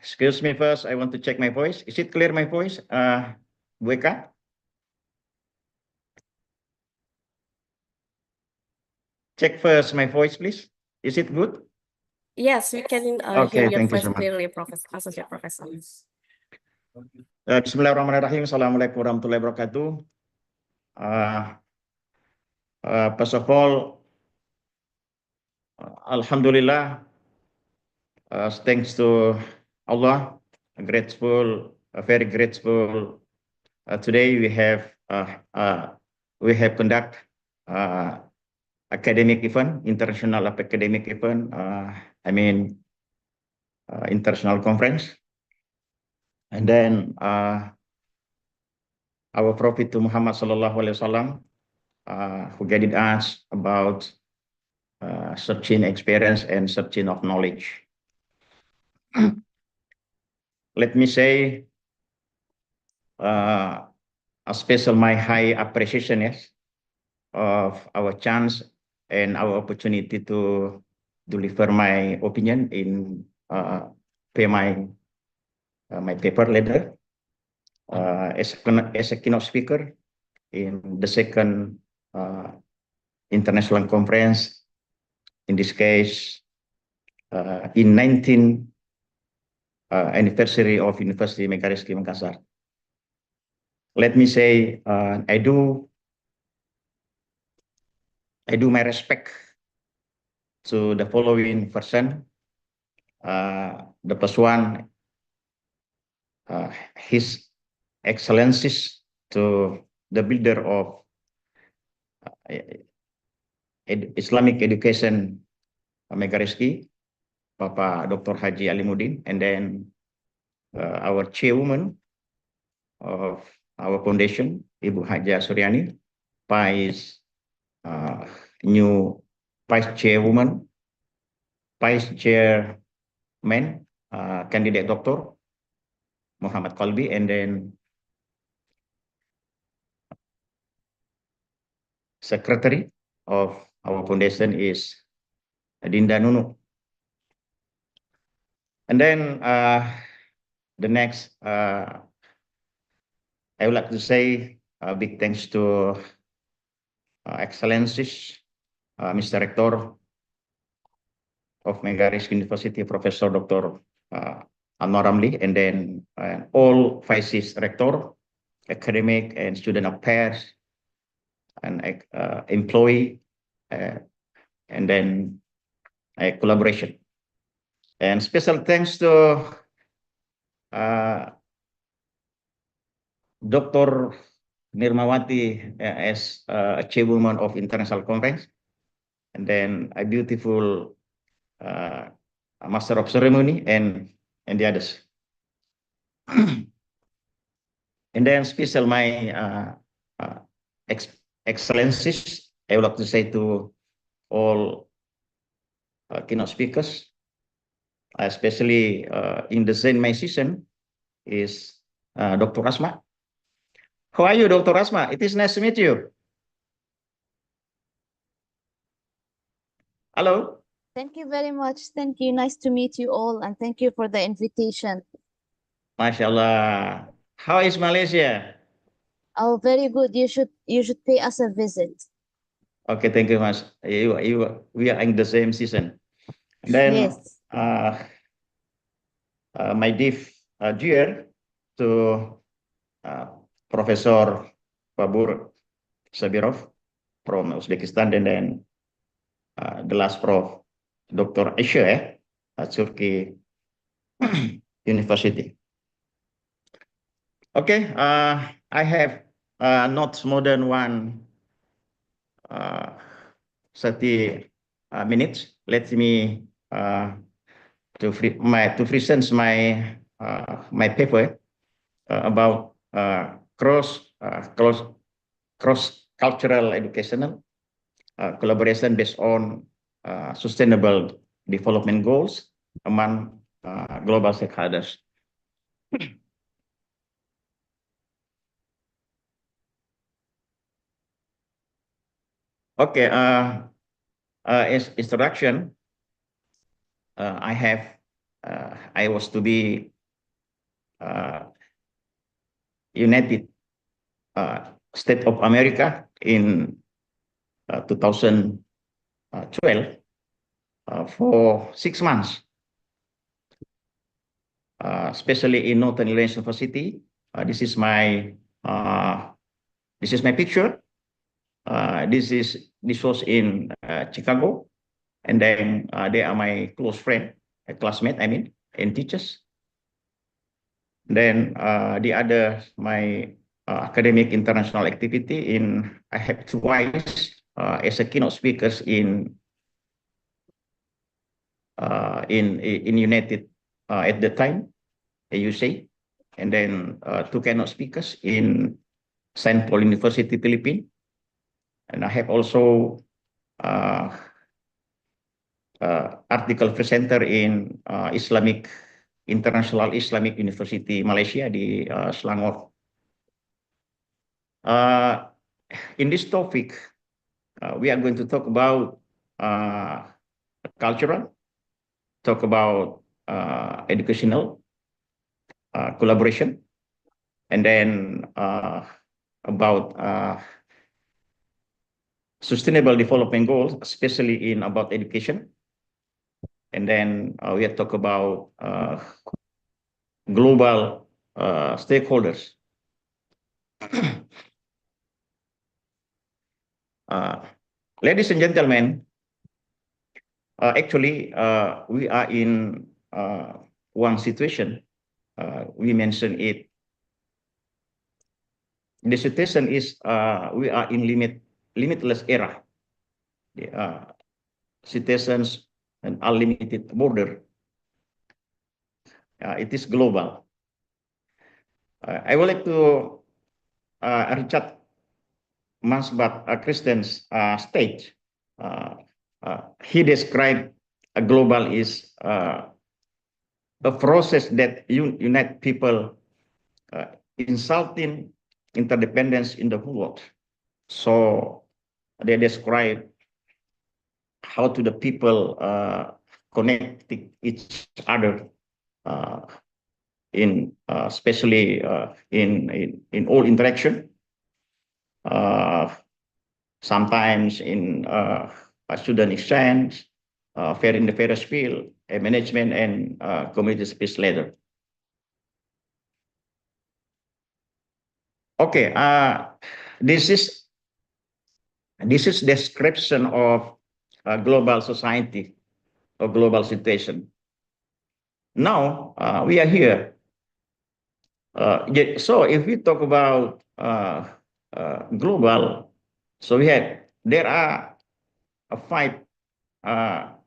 Excuse me first, I want to check my voice. Is it clear, my voice, Bu Eka? Check first my voice, please. Is it good? Yes, we can Okay, hear your thank you voice so much. clearly, Associate Professor. Bismillahirrahmanirrahim. Assalamualaikum warahmatullahi wabarakatuh. First of all, Alhamdulillah, thanks to Allah, grateful, very grateful. Today we have conduct academic event, international academic event. International conference, and then our Prophet Muhammad Sallallahu Alaihi Wasallam, who guided us about searching experience and searching of knowledge. Let me say, a special my high appreciation of our chance and our opportunity to deliver my opinion in my paper later as a keynote speaker in the second international conference. In this case, in 19th anniversary of University Megariski Makassar. Let me say, I do my respect to the following person. The first one, His Excellencies to the builder of Islamic education Megariski, Bapak Dr. Haji Alimuddin, and then our chairwoman of our foundation, Ibu Haja Suryani, new vice chairwoman, vice chairman, candidate Dr. Muhammad Qalbi, and then secretary of our foundation is Dinda Nunu. And then the next, I would like to say a big thanks to Excellencies, Mr. Rector of Megaris University, Professor Dr. Anwar Ramli, and then all vice rector, academic and student affairs, and employee, and then collaboration. And special thanks to Dr. Nirmawati as a chairwoman of International Conference, and then a beautiful master of ceremony and the others. And then special my excellencies, I would like to say to all keynote speakers, especially in the Zen May season, is Dr. Asma. How are you, Dr. Asma? It is nice to meet you. Hello. Thank you very much. Thank you. Nice to meet you all, and thank you for the invitation. MashaAllah. How is Malaysia? Oh, very good. You should pay us a visit. Okay, thank you much. We are in the same season. Then Yes. My dear to Professor Babur Sabirov from Uzbekistan, and then the last Prof. Dr. Aisha at Turkey University. Okay, I have not more than 30 minutes. Let me to present my paper about cross cultural educational collaboration based on sustainable development goals among global stakeholders. Okay, as introduction, I was to be United States of America in 2012 for 6 months, especially in Northern Illinois University. This is my picture. This was in Chicago, and then they are my close friend, a classmate, I mean, and teachers. Then the other, my academic international activity I have twice as a keynote speakers in United at the time, USA, and then 2 keynote speakers in St. Paul University, Philippines. And I have also article presenter in International Islamic University Malaysia di Selangor. In this topic, we are going to talk about cultural, talk about educational collaboration, and then about sustainable development goals, especially in about education. And then we have talked about global stakeholders. Ladies and gentlemen, actually, we are in one situation. We mentioned it. The situation is we are in limitless era. Citizens and unlimited border. It is global. I would like to Richard Mansbach, Christian's state. He described a global is a process that unite people, insulting interdependence in the whole world. So they describe how to the people connect each other in especially in all interaction. Sometimes in student exchange, fair in the fairest field, management and community space later. Okay, this is description of global society or global situation. Now we are here. So if we talk about global, so there are 5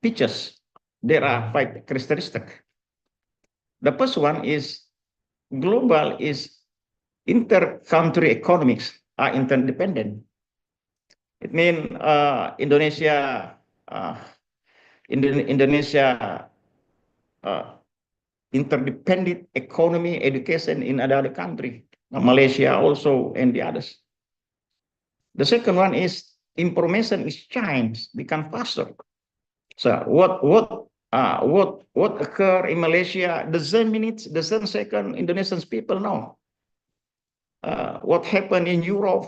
features. There are 5 characteristics. The first one is global is inter-country economics are interdependent. It means Indonesia interdependent economy, education in other country, Malaysia also and the others. The second one is information exchange become faster. So what occur in Malaysia the same minutes, the same second Indonesian people know. What happened in Europe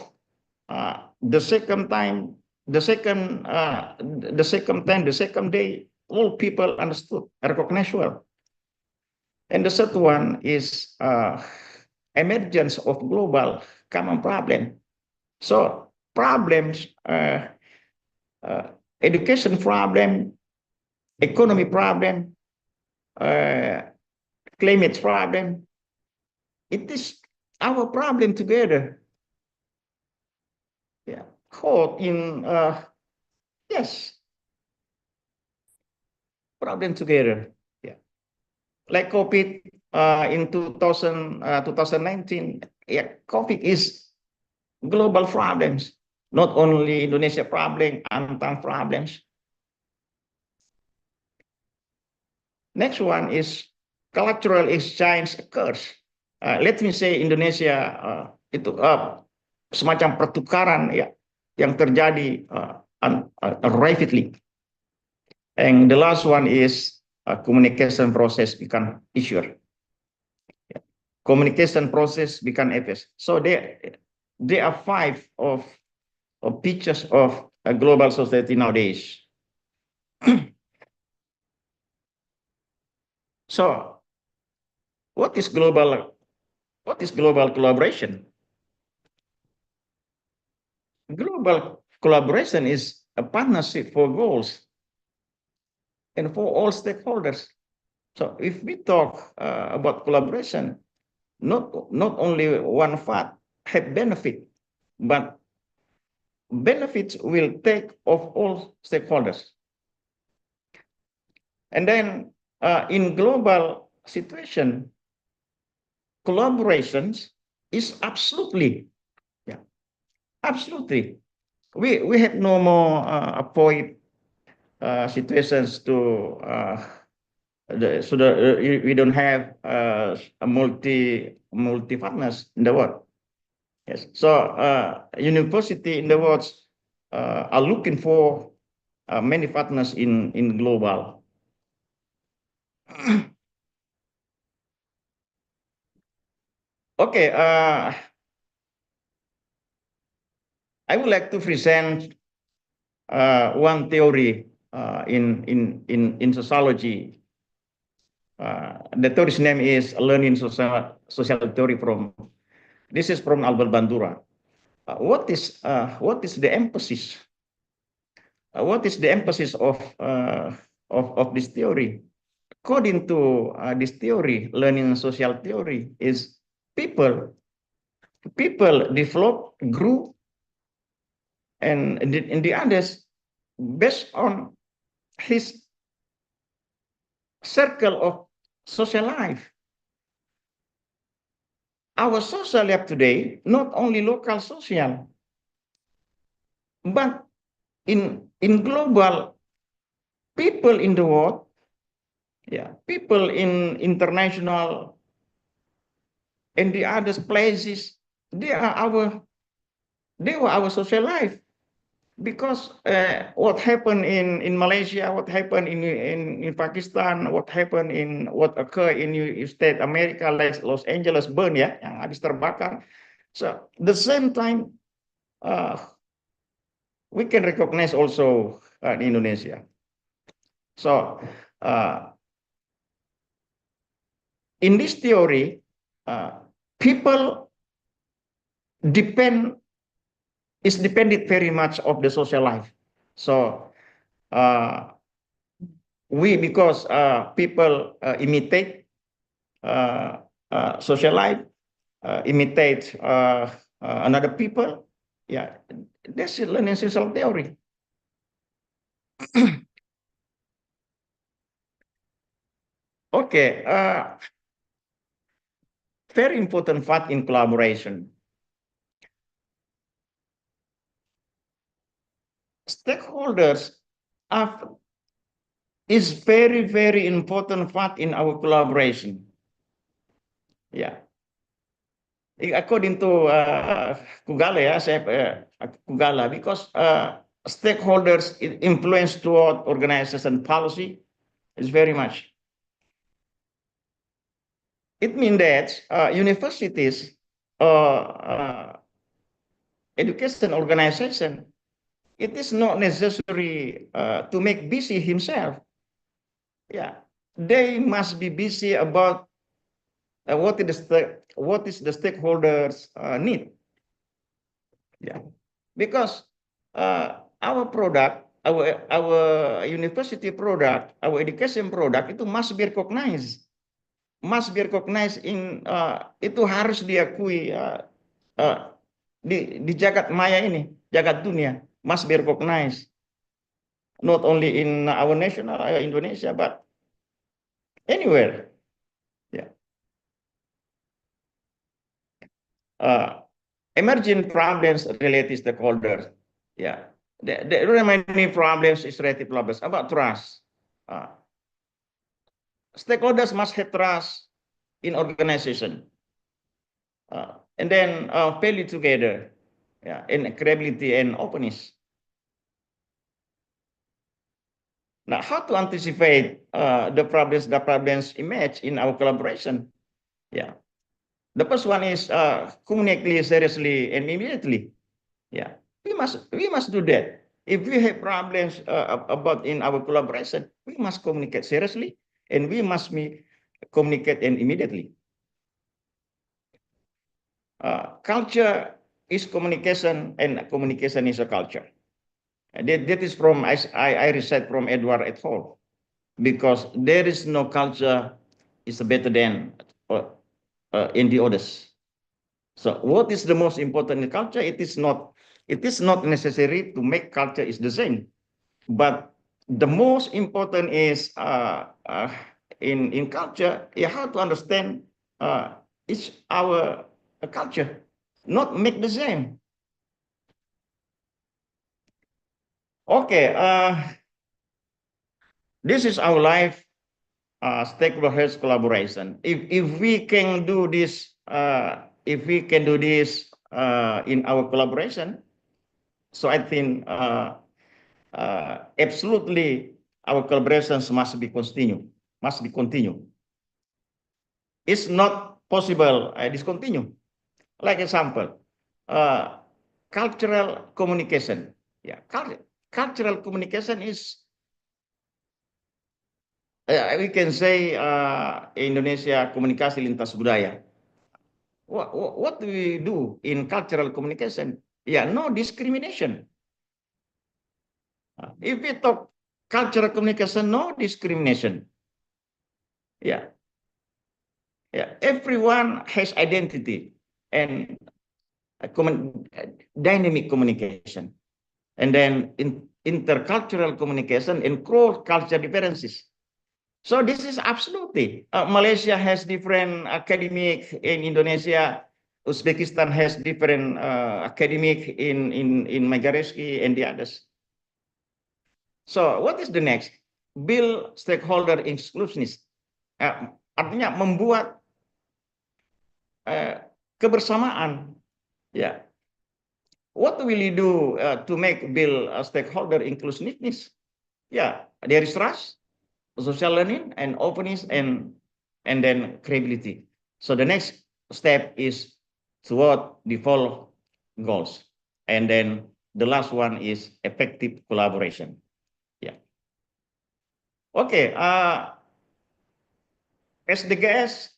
the second day, all people understood, recognized well. And the third one is emergence of global common problem. So problems, education problem, economy problem, climate problem. It is our problem together. Yeah, caught in yes, problem together. Yeah, like COVID in 2019. Yeah, COVID is global problems, not only Indonesia problem, Antam problems. Next one is cultural exchange occurs. Let me say Indonesia itu semacam pertukaran ya yang terjadi rapidly. And the last one is communication process become easier. Yeah. Communication process become efficient. So there are 5 of features of a global society nowadays. So what is global collaboration? Global collaboration is a partnership for goals and for all stakeholders. So if we talk about collaboration, not only one part have benefit, but benefits will take of all stakeholders. And then in global situation, collaborations is absolutely, yeah, absolutely. We have no more avoid situations to we don't have a multi partners in the world. Yes. So university in the world are looking for many partners in global. Okay. I would like to present one theory in sociology. The theory's name is learning social theory from. This is from Albert Bandura. What is the emphasis? What is the emphasis of this theory? According to this theory, learning social theory is people develop, grew, and in the others based on his circle of social life. Our social life today, not only local social, but in global, people in the world, yeah, people in international and the other places, they were our social life. because what happened in Malaysia, what happened in Pakistan, what happened in what occurred in State America, like Los Angeles burn ya, yang habis terbakar. So the same time, we can recognize also in Indonesia. So in this theory, people depended very much of the social life. So because people imitate social life, imitate another people, yeah, that's learning social theory. Okay, very important fact in collaboration. Stakeholders is very, very important fact in our collaboration. Yeah. According to Kugala, ya, Kugala, because stakeholders influence toward organization policy is very much. It means that universities education organization, it is not necessary to make busy himself. Yeah, they must be busy about what is the stakeholders need. Yeah, because our product, our university product, our education product itu must be recognized, in itu harus diakui di jagat maya ini, jagat dunia, must be recognized, not only in our national Indonesia but anywhere. Yeah. Emerging problems related to stakeholders. Yeah, there are many problems is related problems about trust. Stakeholders must have trust in organization, and then value together, yeah, in credibility and openness. Now, how to anticipate the problems emerge in our collaboration? Yeah, the first one is communicate seriously and immediately. Yeah, we must do that. If we have problems about in our collaboration, we must communicate seriously and we must communicate and immediately. Culture is communication and communication is a culture. That is from I research from Edward et al. Because there is no culture is better than in the others. So what is the most important in culture? It is not necessary to make culture is the same, but the most important is in culture, you have to understand it's our culture, not make the same. Okay, this is our life stakeholders collaboration. If we can do this, in our collaboration, so I think absolutely our collaborations must be continued. It's not possible discontinue. Like example, cultural communication. Yeah, cultural communication is we can say Indonesia komunikasi lintas budaya. What do we do in cultural communication? Yeah, no discrimination. If we talk cultural communication, no discrimination. Yeah. Everyone has identity and dynamic communication, and then intercultural communication and cross-cultural differences. So this is absolutely Malaysia has different academic in Indonesia. Uzbekistan has different academic in Magareski and the others. So what is the next? Build stakeholder inclusiveness. Artinya membuat kebersamaan. Ya. what will you do to build a stakeholder inclusiveness? Yeah, there is trust, social learning, and openness, and then credibility. So the next step is toward default goals, and then the last one is effective collaboration. Yeah. Okay. As the guest,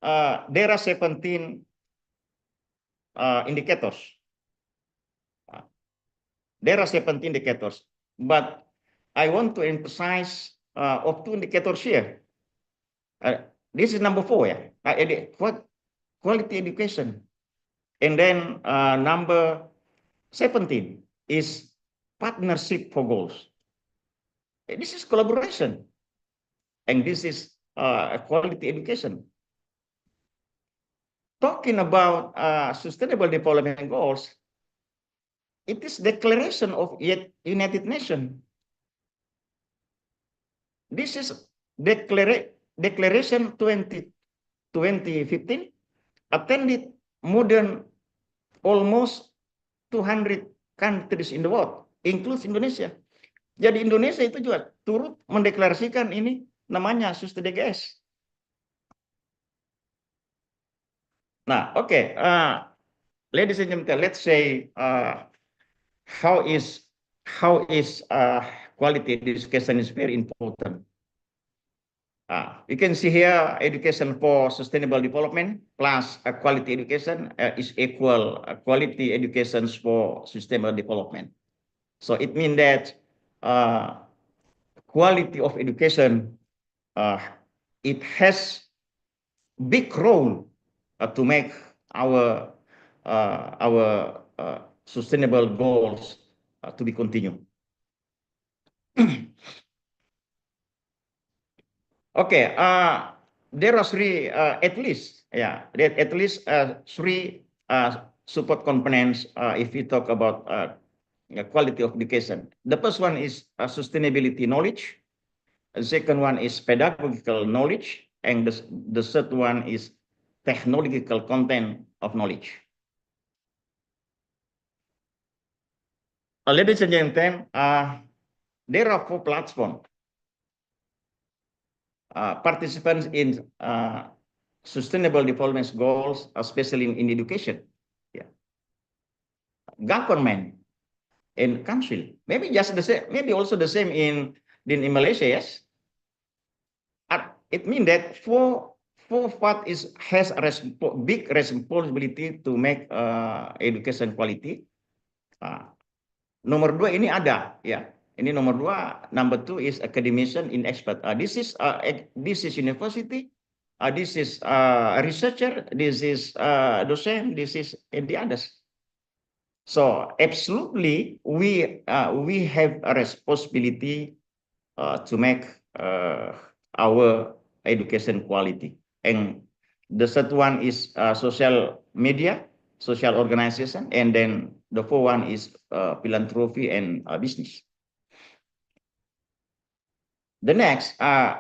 there are 17 indicators. There are 17 indicators, but I want to emphasize of 2 indicators here. This is number 4, yeah. Quality education. And then number 17 is partnership for goals. This is collaboration, and this is quality education. Talking about sustainable development goals, it is declaration of United Nations. This is declaration 2015, attended more than almost 200 countries in the world, includes Indonesia. Jadi Indonesia itu juga turut mendeklarasikan ini namanya SUSTDGS. Nah, okay, ladies and gentlemen, let's say how is quality education is very important. You can see here education for sustainable development plus quality education is equal quality education for sustainable development. So it means that quality of education it has big role to make our sustainable goals to be continued. Okay, there are 3 at least three support components if we talk about quality of education. The first one is sustainability knowledge. The second one is pedagogical knowledge, and the third one is technological content of knowledge. Ladies and gentlemen, there are 4 platforms. Participants in sustainable development goals, especially in education. Yeah. Government and council. Maybe just the same, maybe also the same in Malaysia, yes. It means that four part has a big responsibility to make education quality. Nomor 2 ini ada, ya. Ini nomor 2. Number 2 is academician in expert. This is university. This is researcher. This is docent. This is the others. So absolutely, we have a responsibility to make our education quality. And the third one is social media, social organization, and then the 4th one is philanthropy and business. The next,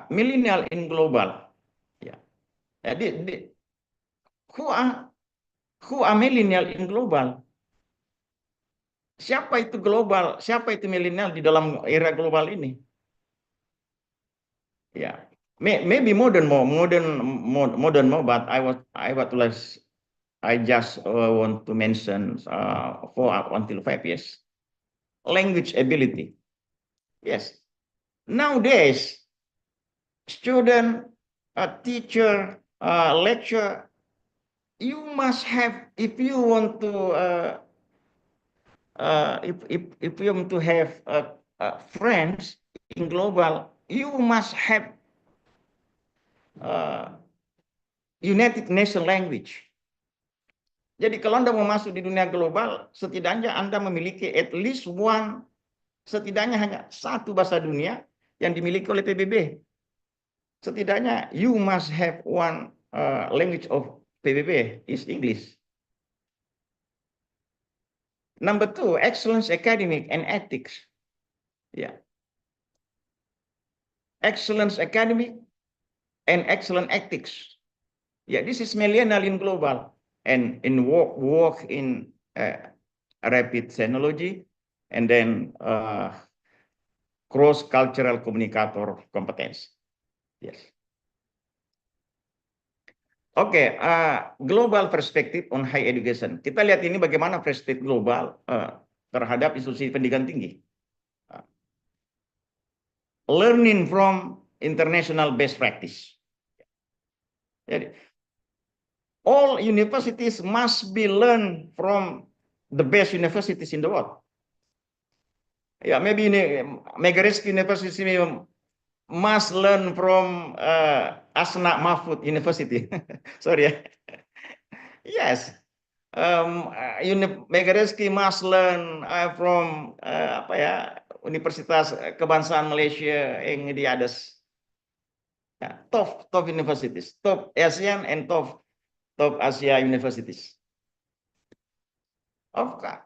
millennial in global. Yeah. Who are millennial in global? Siapa itu global? Siapa itu millennial di dalam era global ini? Yeah, maybe modern more, but I just want to mention 4 until 5 years. Language ability. Yes. Nowadays, student, teacher, lecturer, you must have, if you want to if you want to have friends in global, you must have United Nations language. Jadi kalau Anda mau masuk di dunia global, setidaknya Anda memiliki at least one, setidaknya hanya 1 bahasa dunia yang dimiliki oleh PBB. Setidaknya you must have one language of PBB is English. Number 2, excellence academic and ethics. Yeah. Excellence academic and excellent ethics. Yeah, this is millennial in global and in work in rapid technology, and then cross-cultural communicator competence. Yes. Oke, global perspektif on high education. Kita lihat ini bagaimana perspektif global terhadap institusi pendidikan tinggi. Learning from international best practice. Jadi, all universities must be learned from the best universities in the world. Yeah, maybe Megaresky University must learn from Asna Mahfud University. Sorry. Yes. Megaresky must learn from Universitas Kebangsaan Malaysia yang di ADES. Top universities, top ASEAN and top Asia universities. Okay.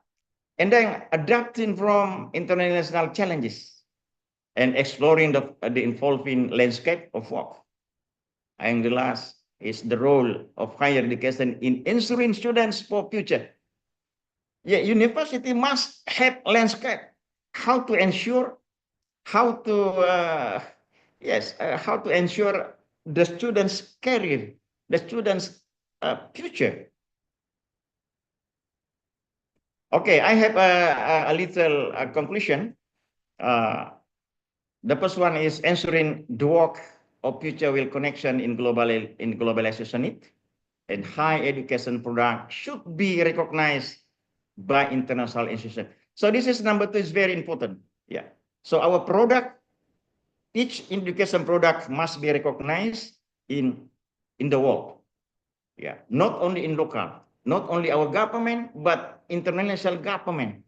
And then adapting from international challenges and exploring the evolving landscape of work. And the last is the role of higher education in ensuring students for future. Yeah, university must have landscape, how to ensure, how to ensure the students' career, the students' future. Okay, I have a little conclusion. The first one is ensuring the work of future will connection in globalization need, and high education product should be recognized by international institutions. So this is number 2 is very important. Yeah. So our product, each education product must be recognized in the world. Yeah. Not only in local, not only our government, but international government.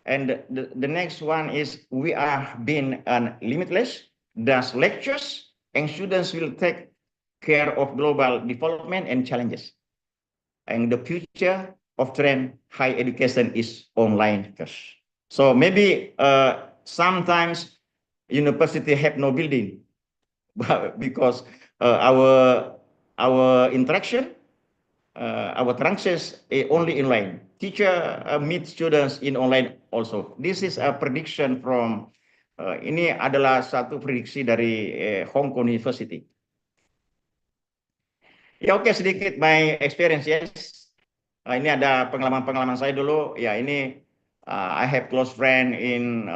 And the next one is we are being limitless. Thus lectures and students will take care of global development and challenges. And the future of trend high education is online. So maybe sometimes university have no building, but because our interaction, our transcripts only online. Teacher meet students in online also. This is a prediction from ini adalah satu prediksi dari Hong Kong University. Ya oke, sedikit my experience, yes. Ini ada pengalaman saya dulu. Ya ini I have close friend in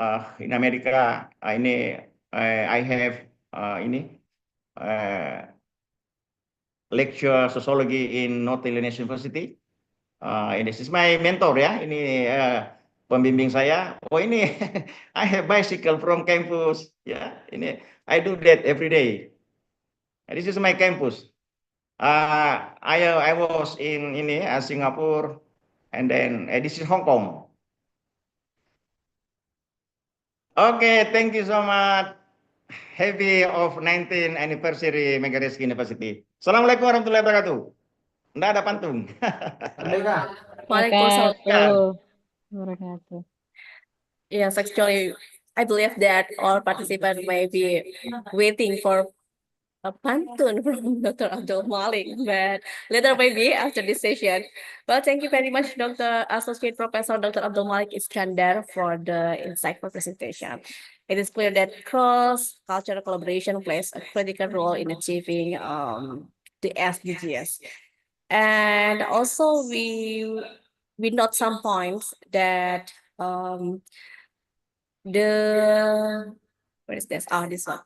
America. Ini I have lecture sociology in North Illinois University. This is my mentor ya. Ini pembimbing saya. Oh ini I have bicycle from campus. Ya ini I do that every day. This is my campus. I was in Singapore, and then this is Hong Kong. Okay, thank you so much. Happy of 19th anniversary Megaresky University. Assalamualaikum warahmatullahi wabarakatuh. Nggak ada pantun. Waalaikumsalam. Wabarakatuh. Yes, actually, I believe that all participants may be waiting for a pantun from Dr. Abdul Malik, but later maybe after this session. Well, thank you very much, Dr. Associate Professor Dr. Abdul Malik Iskandar, for the insightful presentation. It is clear that cross-cultural collaboration plays a critical role in achieving the SDGs. And also we note some points that what is this? This one.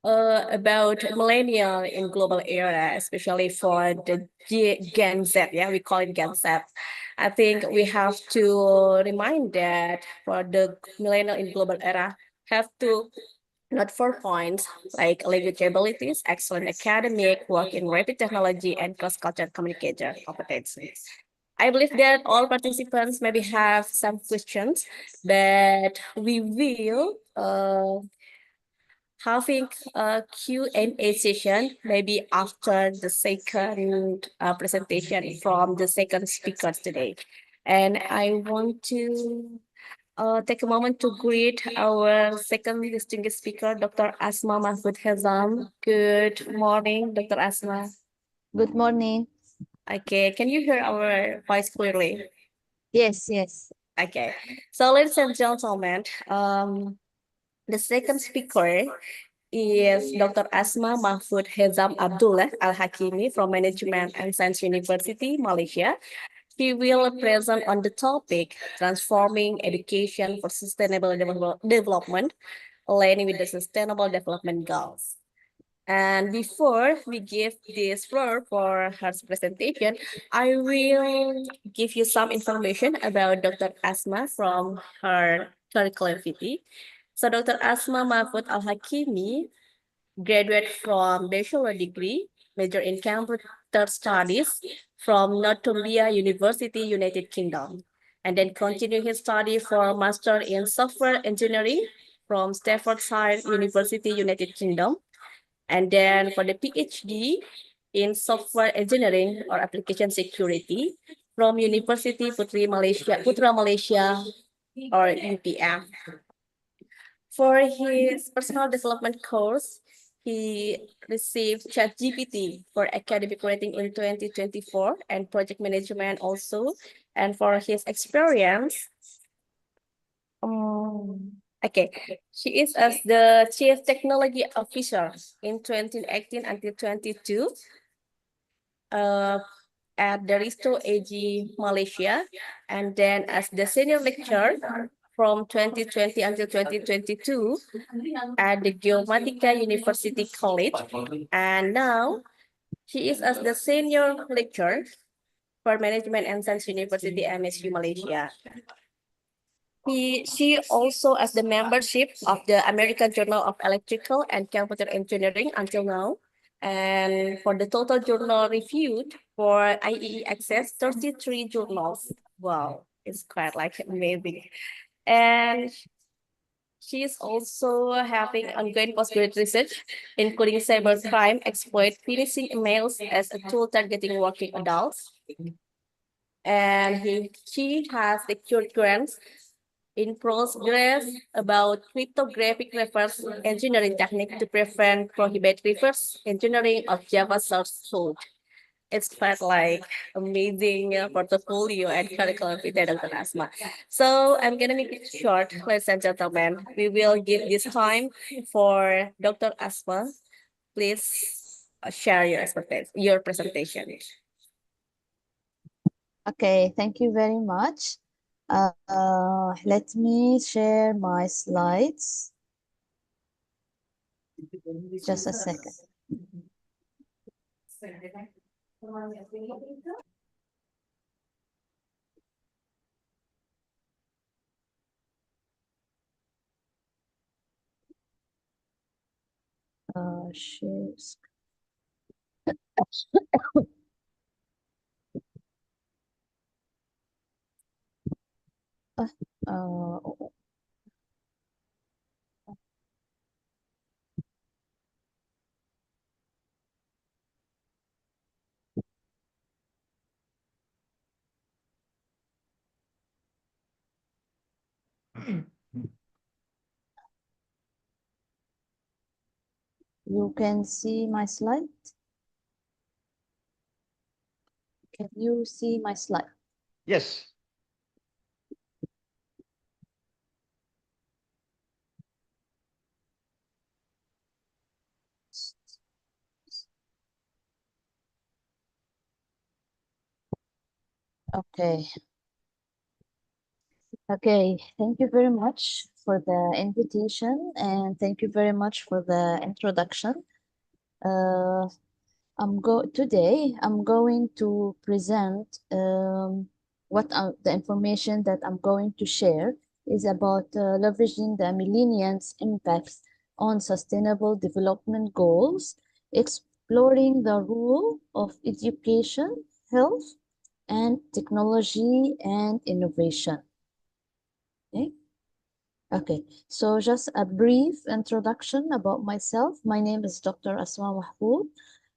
About millennial in global era, especially for the Gen Z, yeah, we call it Gen Z. I think we have to remind that for the millennial in global era, have to note 4 points like language abilities, excellent academic, work in rapid technology, and cross-cultural communication competencies. I believe that all participants maybe have some questions that we will having a Q&A session maybe after the second presentation from the second speaker today. And I want to take a moment to greet our second distinguished speaker, Dr. Asma Mahfud Hazam. Good morning, Dr. Asma. Good morning. Okay, can you hear our voice clearly? Yes, yes. Okay, so ladies and gentlemen, the second speaker is Dr. Asma Mahfud Hezam Abdullah Al-Hakimi from Management and Science University, Malaysia. He will present on the topic Transforming Education for Sustainable Development, aligning with the Sustainable Development Goals. And before we give this floor for her presentation, I will give you some information about Dr. Asma from her curriculum vitae. So Dr. Asma Mahfud Al-Hakimi graduated from bachelor degree, major in computer studies from Northumbria University, United Kingdom, and then continued his study for master in software engineering from Staffordshire University, United Kingdom, and then for the PhD in software engineering or application security from University Putra Malaysia or UPM. For his personal development course, he received ChatGPT for academic rating in 2024 and project management also. And for his experience, okay, she is as the Chief Technology Officer in 2018 until 22 at the Risto AG Malaysia, and then as the senior lecturer from 2020 until 2022 at the Geomatica University College, and now she is as the senior lecturer for Management and Science University MSU Malaysia. She also has the membership of the American Journal of Electrical and Computer Engineering until now. And for the total journal reviewed for ICHEST, 33 journals. Wow, it's quite like amazing. And she is also having ongoing postgraduate research, including cybercrime, exploit, finishing emails as a tool targeting working adults. And she has secured grants in progress about cryptographic reverse engineering technique to prevent prohibit reverse engineering of Java source code. It's quite like amazing portfolio and curriculum with Dr. Asma. So I'm gonna make it short, ladies and gentlemen. We will give this time for Dr. Asma. Please share your presentation. Okay, thank you very much. Let me share my slides. Just a second. Share You can see my slide? Can you see my slide? Yes. Okay. Okay, thank you very much for the invitation and thank you very much for the introduction. Today I'm going to present the information that I'm going to share is about leveraging the millennium's impacts on sustainable development goals, exploring the role of education, health, and technology and innovation. Okay. Okay, so just a brief introduction about myself. My name is Dr. Asma Mahfoud,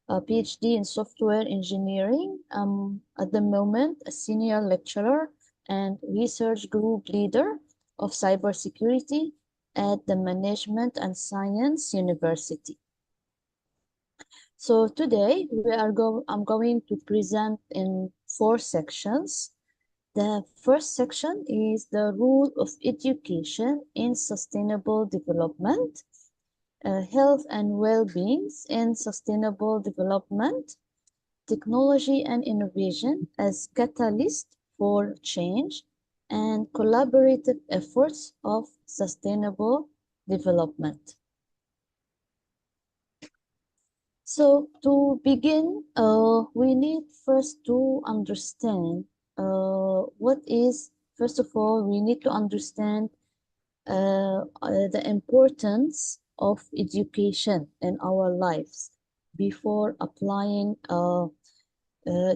a PhD in software engineering. I'm at the moment a senior lecturer and research group leader of cybersecurity at the Management and Science University. So today I'm going to present in 4 sections. the first section is the role of education in sustainable development, health and well-being in sustainable development, technology and innovation as catalyst for change, and collaborative efforts of sustainable development. So to begin, we need first to understand first of all, we need to understand the importance of education in our lives before applying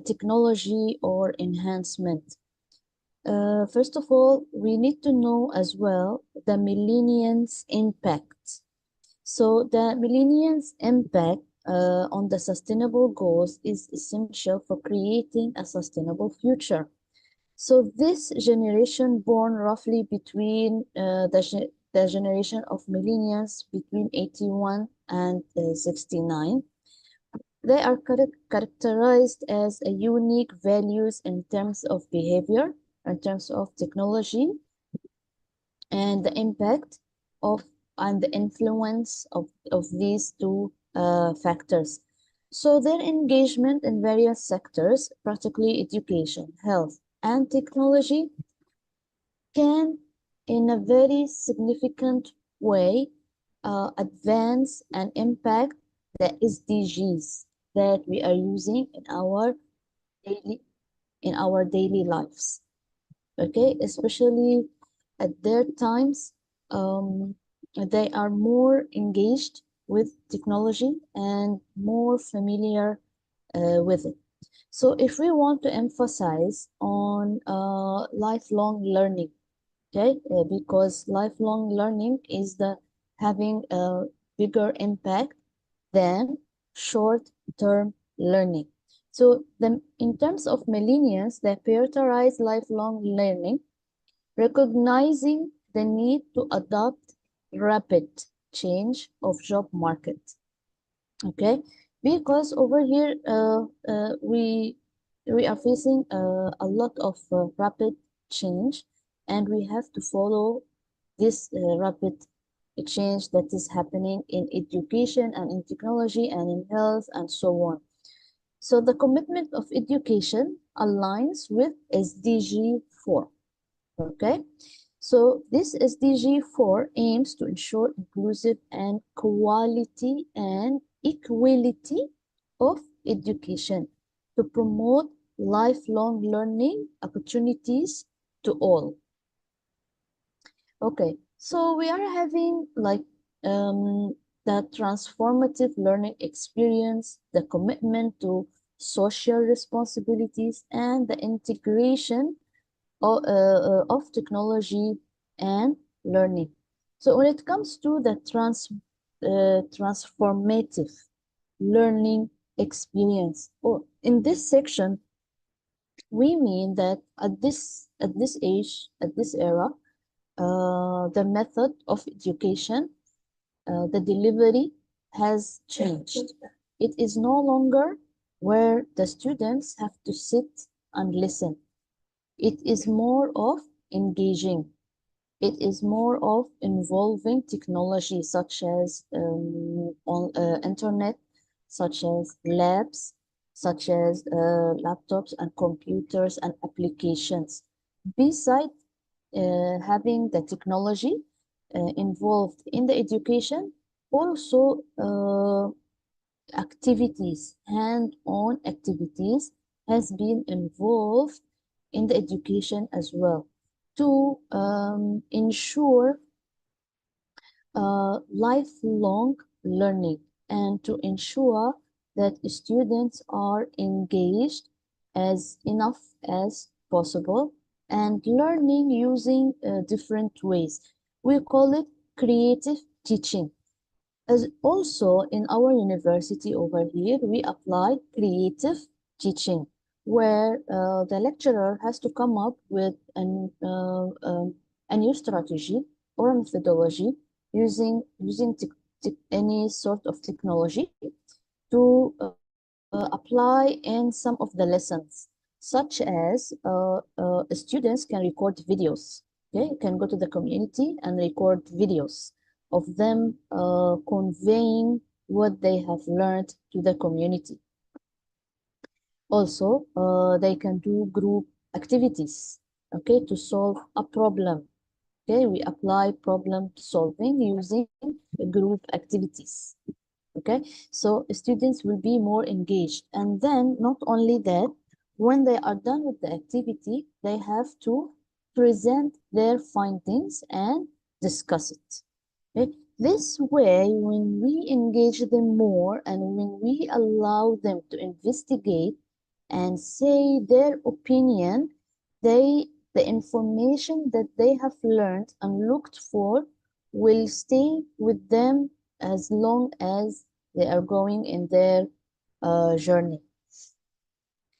technology or enhancement. First of all, we need to know as well the millennium's impact. So the millennium's impact on the sustainable goals is essential for creating a sustainable future. So this generation born roughly between the generation of millennials between 81 and 69, they are characterized as a unique values in terms of behavior, in terms of technology, and the impact of and the influence of these two factors. So their engagement in various sectors, particularly education, health, and technology, can in a very significant way advance and impact the SDGs that we are using in our daily lives. Okay, especially at their times, they are more engaged with technology and more familiar with it. So if we want to emphasize on lifelong learning, okay, because lifelong learning is having a bigger impact than short-term learning. So in terms of millennials, they prioritize lifelong learning, recognizing the need to adopt rapid change of job market. Okay, because over here we are facing a lot of rapid change, and we have to follow this rapid change that is happening in education and in technology and in health and so on. So the commitment of education aligns with SDG 4. Okay, so this SDG 4 aims to ensure inclusive and quality and equality of education to promote lifelong learning opportunities to all. Okay, so we are having like the transformative learning experience, the commitment to social responsibilities, and the integration of technology and learning. So when it comes to the transformative learning experience, or in this section, we mean that at this age, at this era, the method of education, the delivery has changed. It is no longer where the students have to sit and listen. It is more of engaging. It is more of involving technology such as internet, such as labs, such as laptops and computers and applications. Besides having the technology involved in the education, also activities, hand-on activities has been involved in the education as well to ensure lifelong learning and to ensure that students are engaged as enough as possible and learning using different ways. We call it creative teaching. As also in our university over here, we apply creative teaching, where the lecturer has to come up with a new strategy or a methodology using any sort of technology to apply in some of the lessons. such as students can record videos. Okay, can go to the community and record videos of them conveying what they have learned to the community. Also, they can do group activities, okay, to solve a problem. Okay, we apply problem solving using group activities. Okay, so students will be more engaged. And then not only that, when they are done with the activity, they have to present their findings and discuss it. Okay? This way, when we engage them more and when we allow them to investigate and say their opinion, the information that they have learned and looked for will stay with them as long as they are going in their journey.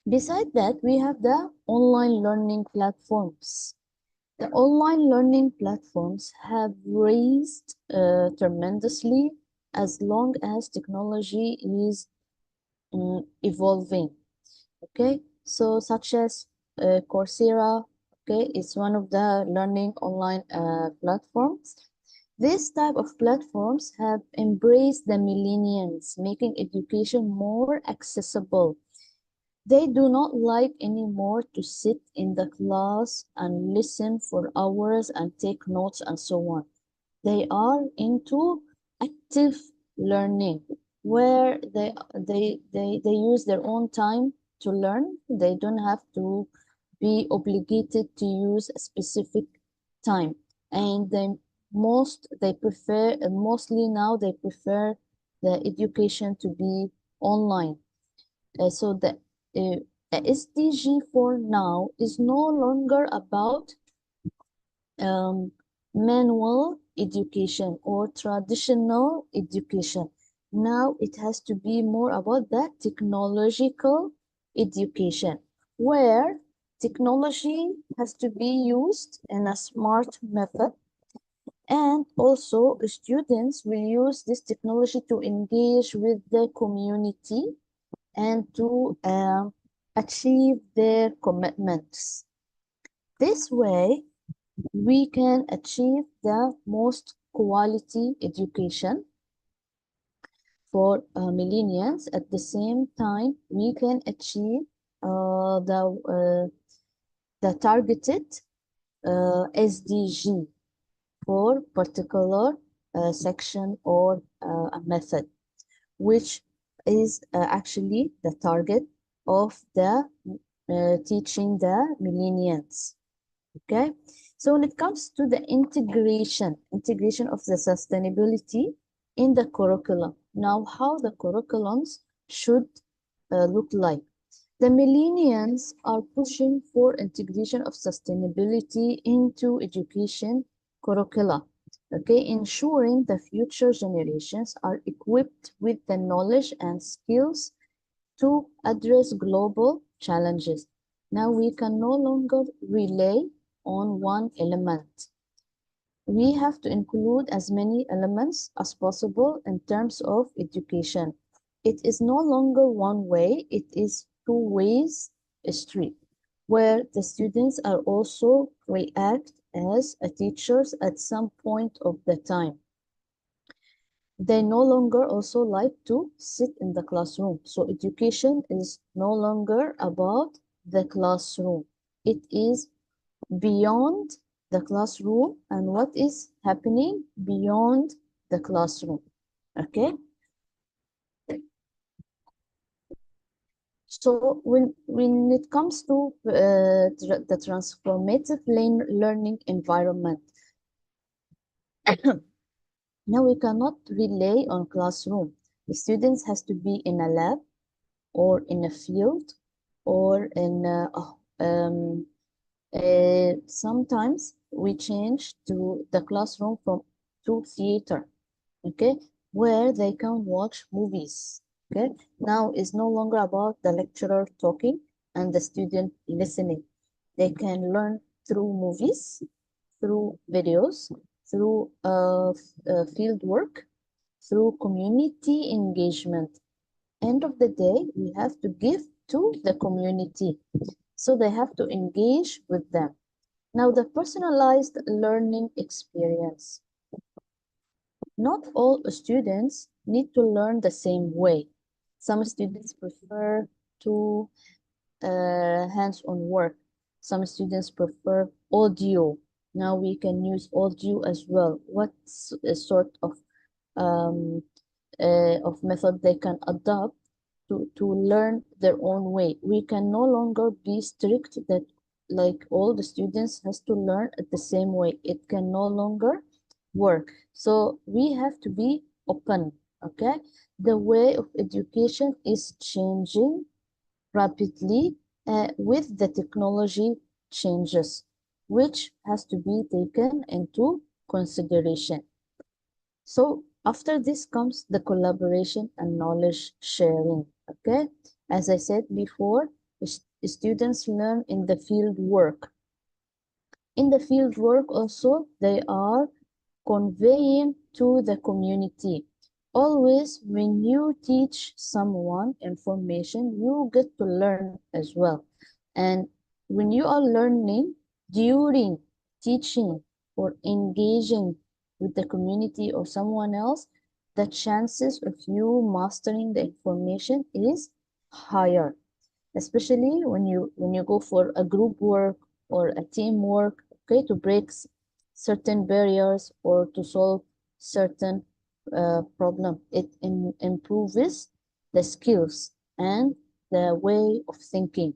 Besides that, we have the online learning platforms. The online learning platforms have raised tremendously as long as technology is evolving. Okay, so such as Coursera, okay, is one of the learning online platforms. This type of platforms have embraced the millennials, making education more accessible. They do not like anymore to sit in the class and listen for hours and take notes and so on. They are into active learning where they use their own time to learn. They don't have to be obligated to use a specific time. And mostly now they prefer the education to be online. So the SDG for now is no longer about manual education or traditional education. Now it has to be more about the technological education, where technology has to be used in a smart method. And also students will use this technology to engage with the community and to achieve their commitments. This way, we can achieve the most quality education for millennials. At the same time, we can achieve the targeted SDG for particular section or a method, which is actually the target of the teaching the millennials. Okay, so when it comes to the integration of the sustainability in the curriculum, now how the curriculums should look like. The millennials are pushing for integration of sustainability into education curricula, okay, ensuring the future generations are equipped with the knowledge and skills to address global challenges. Now we can no longer rely on one element. We have to include as many elements as possible in terms of education. It is no longer one way, it is two ways street, where the students are also react as teachers at some point of the time. They no longer also like to sit in the classroom. So education is no longer about the classroom. It is beyond the classroom and what is happening beyond the classroom. Okay. So when it comes to the transformative learning environment, now we cannot rely on classroom. The students has to be in a lab or in a field or in sometimes we change to the classroom to theater, okay, where they can watch movies. Okay, now it's no longer about the lecturer talking and the student listening. They can learn through movies, through videos, through field work, through community engagement. End of the day, we have to give to the community. So they have to engage with them. Now, the personalized learning experience. Not all students need to learn the same way. Some students prefer to hands-on work. Some students prefer audio. Now we can use audio as well. What sort of method they can adopt to learn their own way. We can no longer be strict that like all the students has to learn at the same way. It can no longer work. So we have to be open, okay? The way of education is changing rapidly with the technology changes, which has to be taken into consideration. So after this comes the collaboration and knowledge sharing, okay? As I said before, students learn in the field work. In the field work also, they are conveying to the community. Always when you teach someone information, you get to learn as well. And when you are learning during teaching or engaging with the community or someone else, the chances of you mastering the information is higher, especially when you go for a group work or a team work, okay, to break certain barriers or to solve certain problem. It improves the skills and the way of thinking.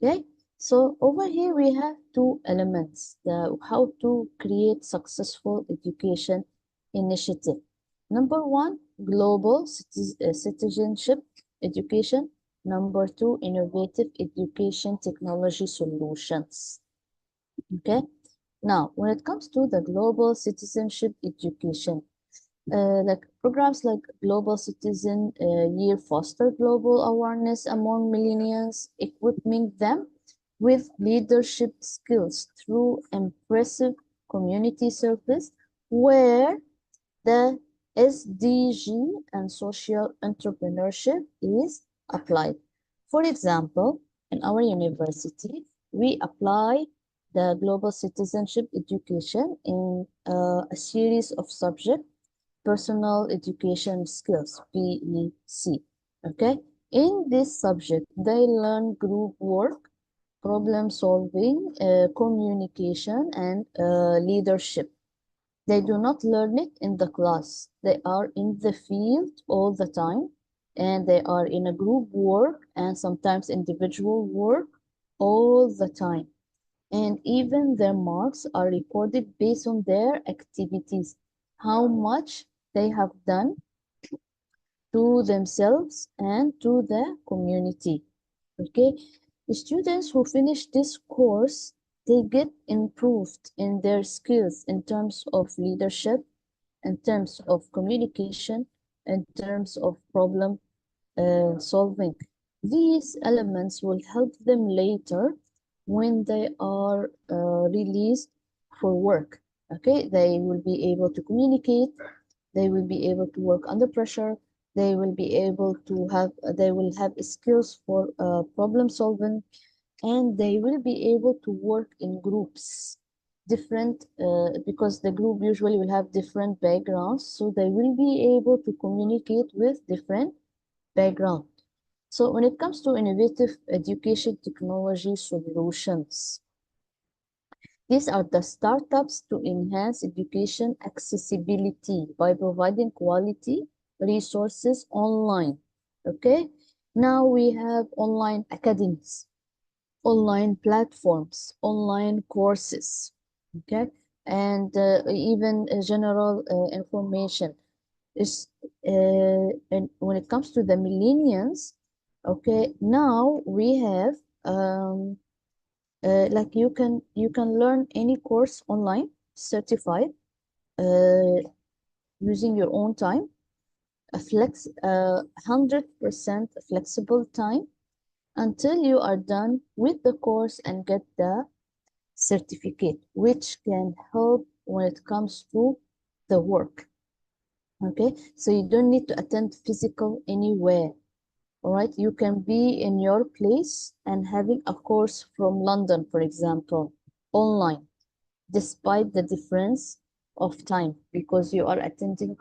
Okay, so over here we have two elements, how to create successful education initiative. Number one, global citizenship education. Number two, innovative education technology solutions. Okay, now when it comes to the global citizenship education, like programs like Global Citizen Year foster global awareness among millennials, equipping them with leadership skills through impressive community service where the SDG and social entrepreneurship is applied. For example, in our university, we apply the global citizenship education in a series of subjects, personal education skills, PEC. Okay, in this subject, they learn group work, problem solving, communication, and leadership. They do not learn it in the class. They are in the field all the time, and they are in a group work and sometimes individual work all the time. And even their marks are recorded based on their activities, how much they have done to themselves and to the community. Okay, the students who finish this course, they get improved in their skills in terms of leadership, in terms of communication, in terms of problem solving. These elements will help them later when they are released for work. Okay, they will be able to communicate, they will be able to work under pressure, they will be able to have, they will have skills for problem solving, and they will be able to work in groups, different, because the group usually will have different backgrounds, so they will be able to communicate with different background. So when it comes to innovative education technology solutions, these are the startups to enhance education accessibility by providing quality resources online. Okay, now we have online academies, online platforms, online courses, okay, and even general information. Is and when it comes to the millennials, okay, now we have like you can learn any course online, certified, using your own time, a 100% flexible time until you are done with the course and get the certificate, which can help when it comes to the work. Okay, so you don't need to attend physical anywhere. All right, you can be in your place and having a course from London, for example, online, despite the difference of time, because you are attending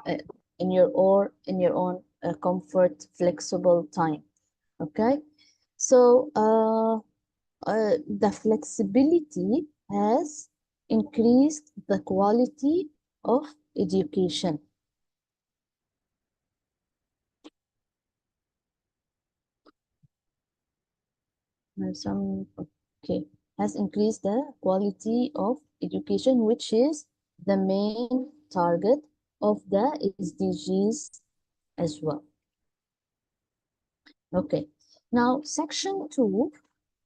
in your own comfort, flexible time. Okay, so the flexibility has increased the quality of education. Has increased the quality of education, which is the main target of the SDGs as well. Okay, now section 2,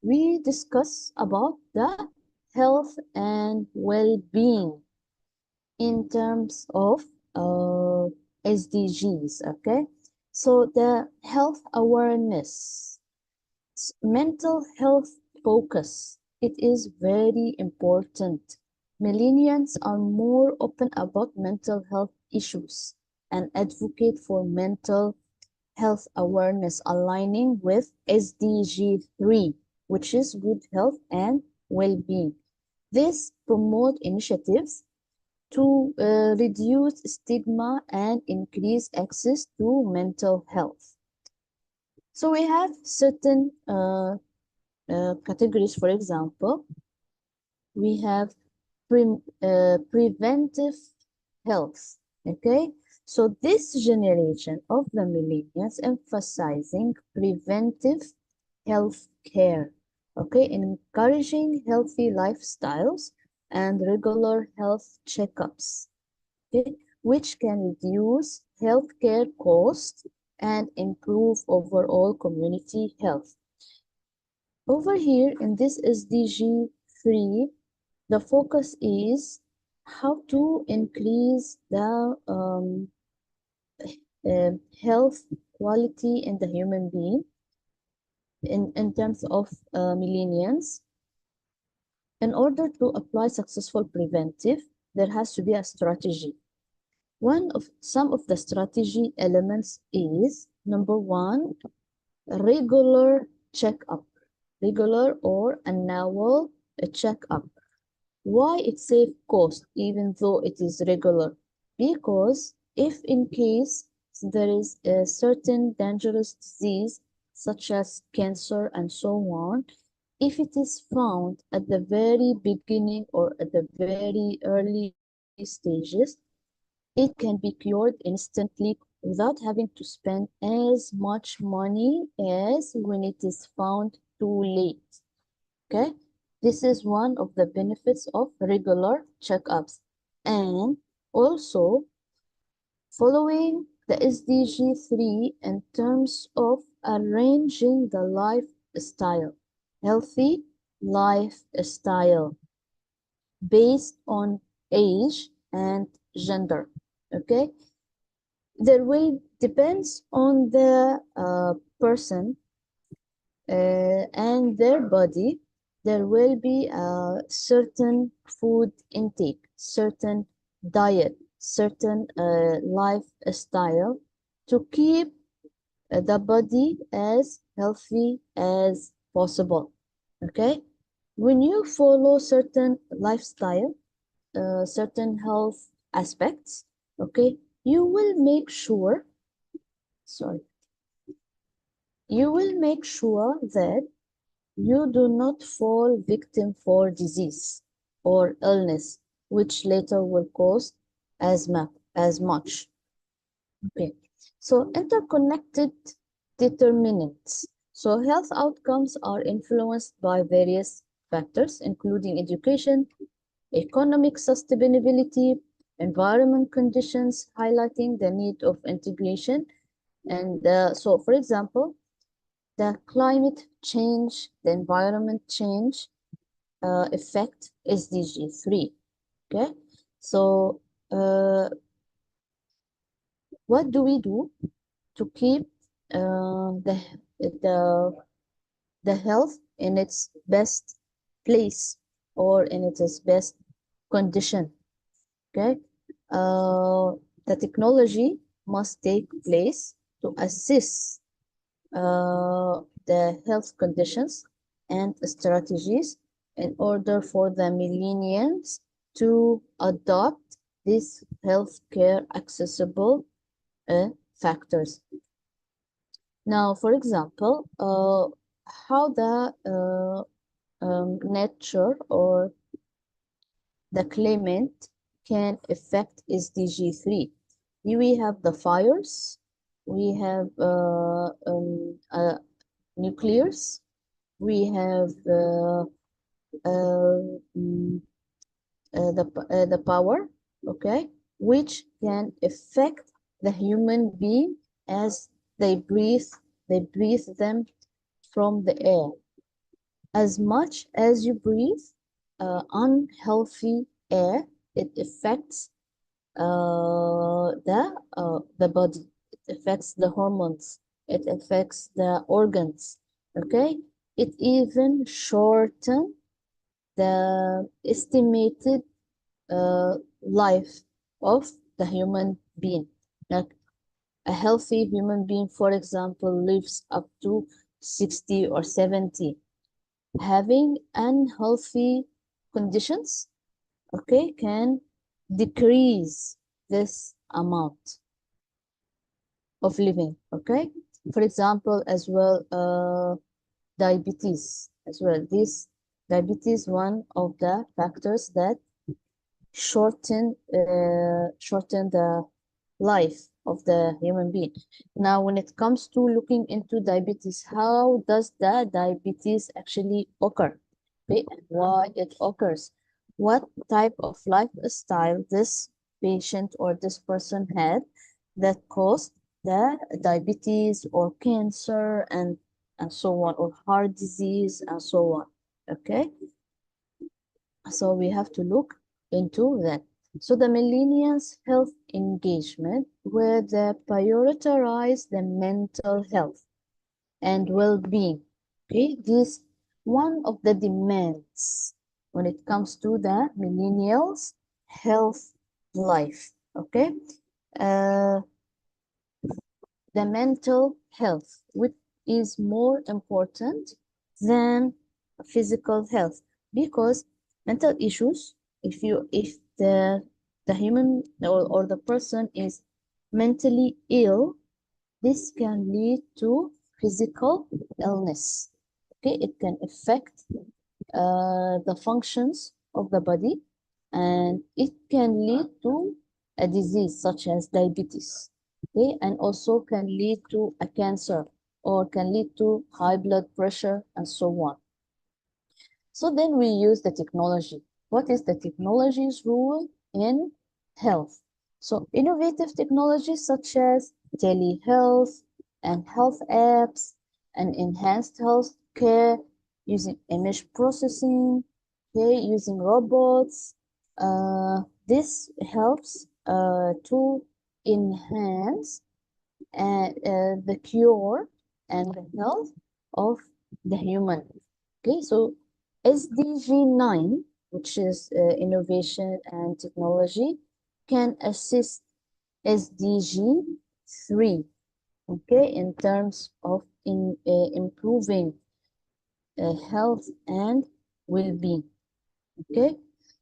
we discuss about the health and well-being in terms of SDGs. Okay, so the health awareness, mental health focus, it is very important. Millennials are more open about mental health issues and advocate for mental health awareness, aligning with SDG 3, which is good health and well-being. This promote initiatives to reduce stigma and increase access to mental health. So we have certain categories. For example, we have preventive health. Okay, so this generation of the millennials emphasizing preventive health care, okay, encouraging healthy lifestyles and regular health checkups, okay, which can reduce healthcare costs and improve overall community health. Over here in this SDG 3, the focus is how to increase the health quality in the human being in terms of millennials. In order to apply successful preventive, there has to be a strategy. Some of the strategy elements is, number one, regular checkup, regular or annual checkup. Why it save cost even though it is regular? Because if in case there is a certain dangerous disease such as cancer and so on, if it is found at the very beginning or at the very early stages, it can be cured instantly without having to spend as much money as when it is found too late. Okay, this is one of the benefits of regular checkups. And also, following the SDG 3 in terms of arranging the lifestyle, healthy lifestyle based on age and gender. Okay, there will depends on the person and their body. There will be a certain food intake, certain diet, certain lifestyle to keep the body as healthy as possible. Okay, when you follow certain lifestyle, certain health aspects, okay, you will make sure, you will make sure that you do not fall victim for disease or illness, which later will cause as much. Okay, so interconnected determinants. So health outcomes are influenced by various factors, including education, economic sustainability, environment conditions, highlighting the need of integration. And so, for example, the climate change, the environment change effect SDG 3. Okay, so what do we do to keep the health in its best place or in its best condition? Okay, the technology must take place to assist the health conditions and strategies in order for the millennials to adopt these healthcare accessible factors. Now, for example, how the nature or the climate can affect SDG 3. Here we have the fires, we have nuclears, we have the power, okay, which can affect the human being as they breathe them from the air. As much as you breathe unhealthy air, it affects the body, it affects the hormones, it affects the organs, okay? It even shorten the estimated life of the human being. Like a healthy human being, for example, lives up to 60 or 70. Having unhealthy conditions, okay, can decrease this amount of living, okay? For example, as well, diabetes as well. This diabetes, one of the factors that shorten the life of the human being. Now, when it comes to looking into diabetes, how does the diabetes actually occur? Okay, and why it occurs? What type of lifestyle this patient or this person had that caused the diabetes or cancer and so on, or heart disease and so on, okay? So we have to look into that. So the millennials' health engagement, where they prioritize the mental health and well-being. Okay, this one of the demands when it comes to the millennials' health life. Okay, the mental health, which is more important than physical health, because mental issues, if the human or the person is mentally ill, this can lead to physical illness. Okay, it can affect the functions of the body, and it can lead to a disease such as diabetes. Okay, and also can lead to a cancer or can lead to high blood pressure and so on. So then we use the technology. What is the technology's role in health? So innovative technologies such as telehealth and health apps and enhanced health care using image processing, okay, using robots. This helps to enhance the cure and the health of the human. Okay, so SDG 9, which is innovation and technology, can assist SDG 3, okay, in terms of improving health and well-being. Okay,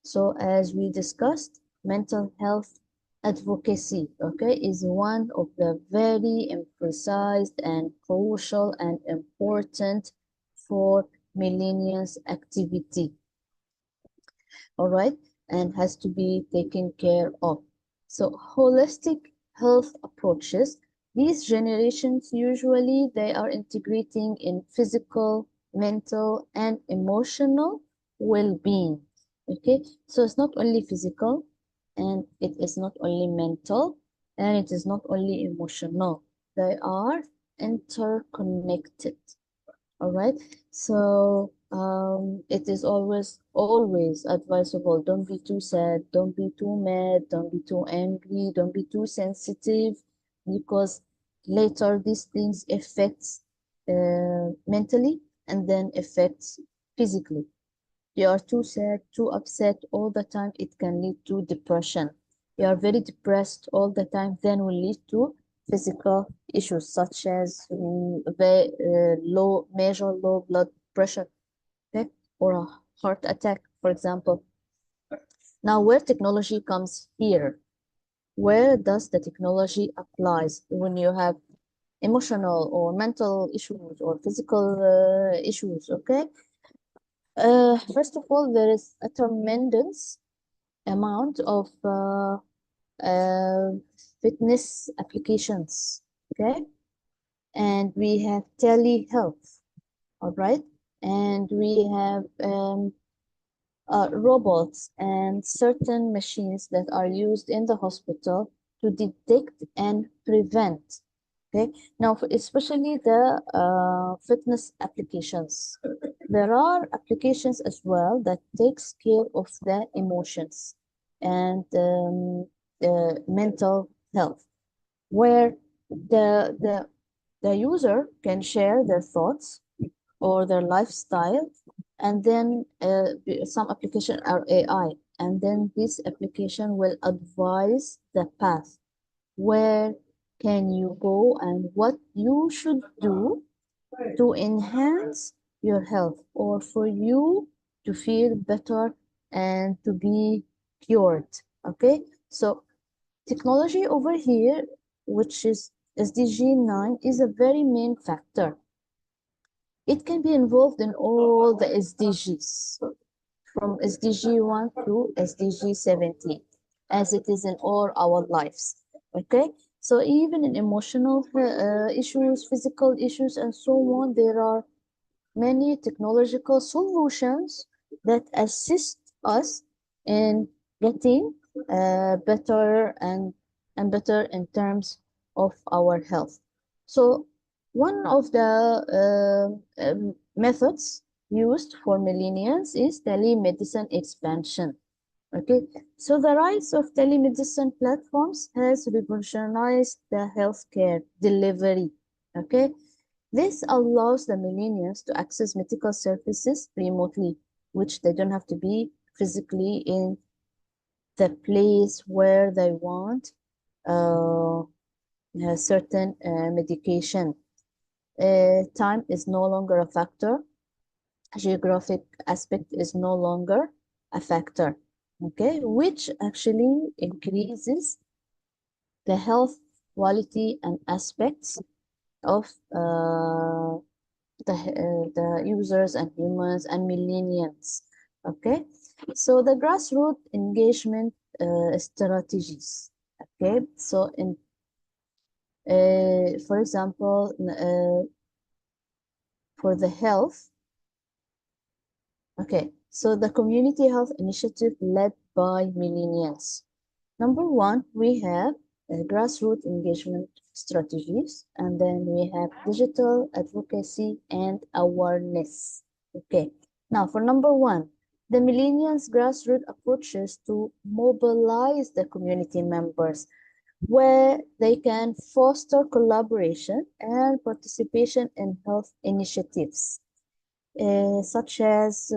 so as we discussed, mental health advocacy, okay, is one of the very emphasized and crucial and important for millennials activity, all right, and has to be taken care of. So holistic health approaches, these generations usually they are integrating in physical, mental, and emotional well-being. Okay, so it's not only physical, and it is not only mental, and it is not only emotional. They are interconnected. All right, so it is always advisable, don't be too sad, don't be too mad, don't be too angry, don't be too sensitive, because later these things affects mentally and then affects physically. You are too sad, too upset all the time, it can lead to depression. You are very depressed all the time, then will lead to physical issues such as major low blood pressure, okay, or a heart attack, for example. Now, where technology comes here, where does the technology applies when you have emotional or mental issues or physical issues, okay? First of all, there is a tremendous amount of fitness applications, okay? And we have telehealth, all right? And we have robots and certain machines that are used in the hospital to detect and prevent. Okay, now especially the fitness applications. There are applications as well that takes care of the emotions and mental health, where the user can share their thoughts or their lifestyle, and then some application are AI, and then this application will advise the path where can you go and what you should do to enhance your health or for you to feel better and to be cured. Okay, so technology over here, which is SDG 9, is a very main factor. It can be involved in all the SDGs, from SDG 1 to SDG 17, as it is in all our lives. Okay, so even in emotional issues, physical issues, and so on, there are many technological solutions that assist us in getting better and better in terms of our health. So one of the methods used for millennials is telemedicine expansion. Okay, so the rise of telemedicine platforms has revolutionized the healthcare delivery. Okay, this allows the millennials to access medical services remotely, which they don't have to be physically in the place where they want a certain medication. Time is no longer a factor. Geographic aspect is no longer a factor, okay, which actually increases the health quality and aspects of the users and humans and millennials. Okay, so the grassroots engagement strategies. Okay, so in for example, for the health. Okay, so the community health initiative led by millennials. Number one, we have grassroots engagement strategies, and then we have digital advocacy and awareness. Okay, now for number one, the millennials grassroots approaches to mobilize the community members, where they can foster collaboration and participation in health initiatives, such as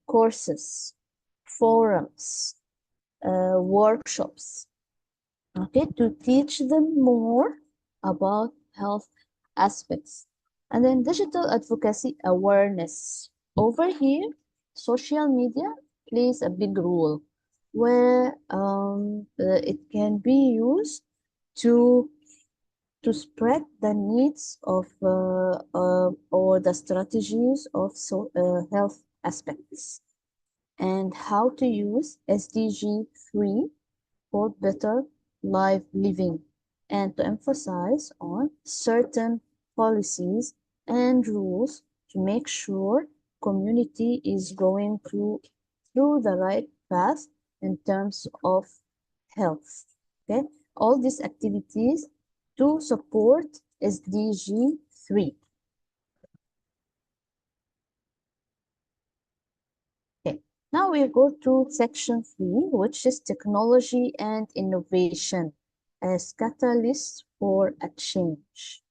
courses, forums, workshops, okay, to teach them more about health aspects. And then digital advocacy awareness. Over here, social media plays a big role, where it can be used to spread the needs of or the strategies of health aspects, and how to use SDG 3 for better life living, and to emphasize on certain policies and rules to make sure community is going through the right path in terms of health. Okay, all these activities to support SDG 3. Okay, now we go to section 3, which is technology and innovation as catalysts for a change.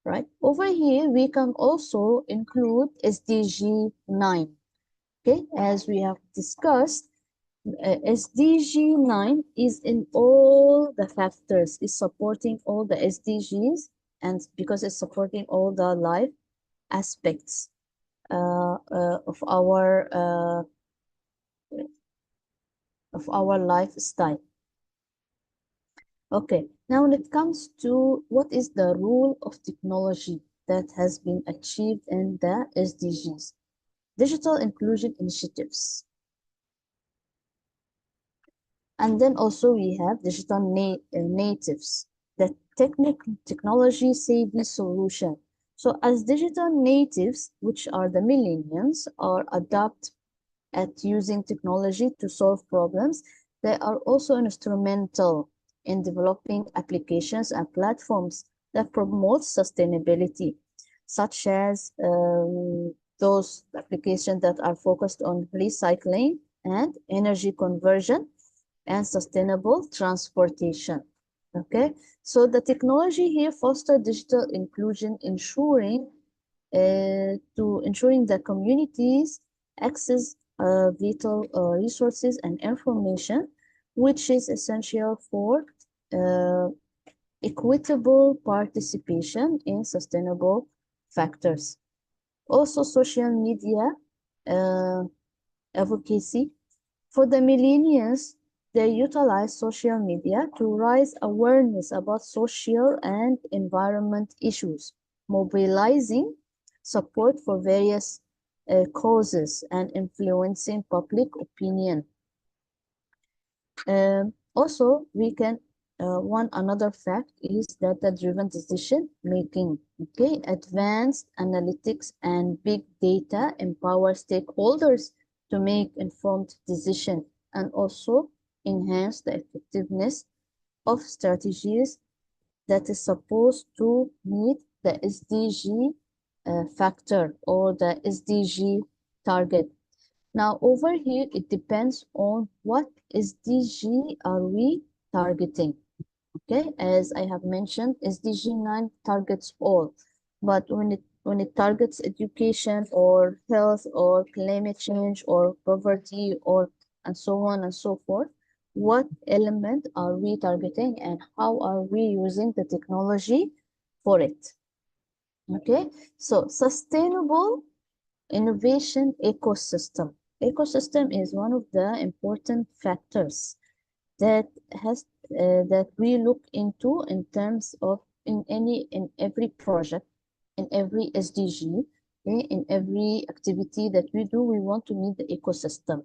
Right, over here we can also include SDG 9. Okay, as we have discussed, SDG 9 is in all the factors, is supporting all the SDGs, and because it's supporting all the life aspects of our lifestyle. Okay, now when it comes to what is the role of technology that has been achieved in the SDGs, digital inclusion initiatives. And then also we have digital natives, the technology savvy solution. So as digital natives, which are the millennials, are adept at using technology to solve problems, they are also instrumental in developing applications and platforms that promote sustainability, such as those applications that are focused on recycling and energy conversion and sustainable transportation. Okay, so the technology here fosters digital inclusion, ensuring that communities access vital resources and information, which is essential for equitable participation in sustainable factors. Also, social media advocacy. For the millennials, they utilize social media to raise awareness about social and environment issues, mobilizing support for various causes and influencing public opinion. Also, we can one another fact is data-driven decision making. Okay, advanced analytics and big data empower stakeholders to make informed decision and also enhance the effectiveness of strategies that is supposed to meet the SDG factor or the SDG target. Now over here, it depends on what SDG are we targeting. Okay, as I have mentioned, SDG 9 targets all, but when it targets education or health or climate change or poverty or and so on and so forth, what element are we targeting and how are we using the technology for it? Okay, so sustainable innovation ecosystem. Ecosystem is one of the important factors that we look into in terms of in every project, in every SDG, okay, in every activity that we do, we want to meet the ecosystem.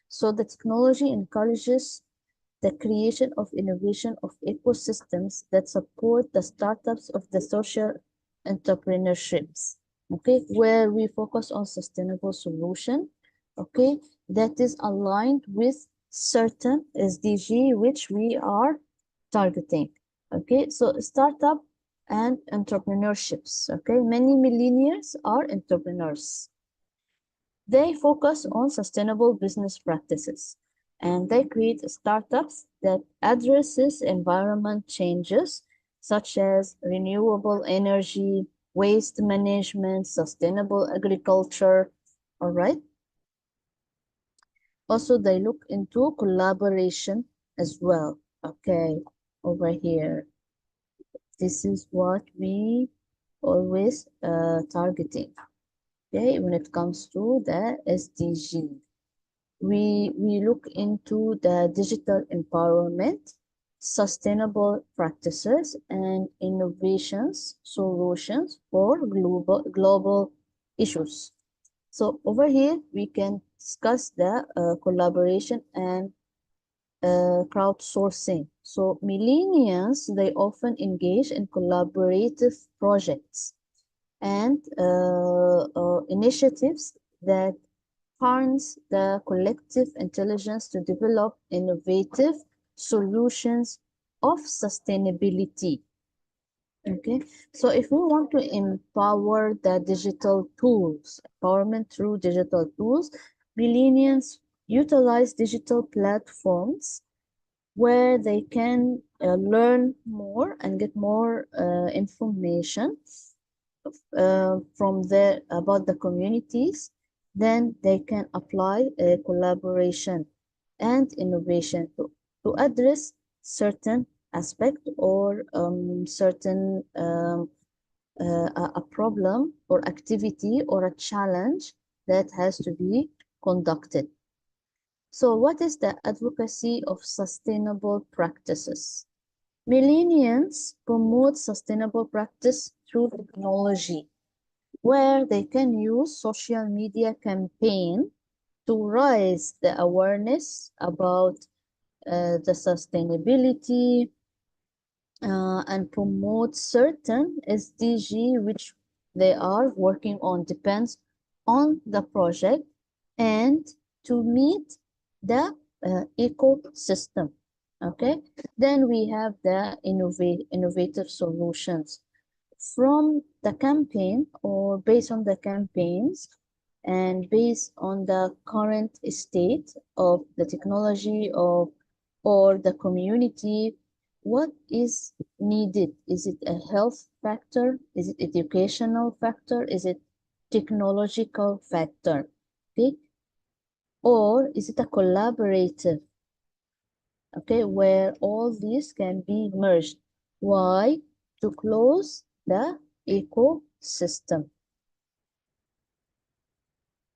So the technology encourages the creation of innovation of ecosystems that support the startups of the social entrepreneurships, okay, where we focus on sustainable solution, okay, that is aligned with certain SDG which we are targeting. Okay, so startup and entrepreneurships. Okay, many millennials are entrepreneurs. They focus on sustainable business practices and they create startups that addresses environment changes such as renewable energy, waste management, sustainable agriculture. All right. Also, they look into collaboration as well. Okay, over here. This is what we always targeting. Okay, when it comes to the SDG. We look into the digital empowerment, sustainable practices, and innovations solutions for global issues. So over here, we can discuss the collaboration and crowdsourcing. So millennials, they often engage in collaborative projects and initiatives that harness the collective intelligence to develop innovative solutions of sustainability. Okay, so if we want to empower the digital tools, empowerment through digital tools, millennials utilize digital platforms where they can learn more and get more information from about the communities. Then they can apply a collaboration and innovation to address certain aspect or certain a problem or activity or a challenge that has to be conducted. So what is the advocacy of sustainable practices? Millennials promote sustainable practice through technology, where they can use social media campaign to raise the awareness about the sustainability and promote certain SDG which they are working on, depends on the project, and to meet the ecosystem. Okay, then we have the innovative solutions from the campaign or based on the campaigns and based on the current state of the technology of or the community. What is needed? Is it a health factor? Is it educational factor? Is it technological factor? Okay, or is it a collaborative? Okay, where all these can be merged. Why? To close the ecosystem.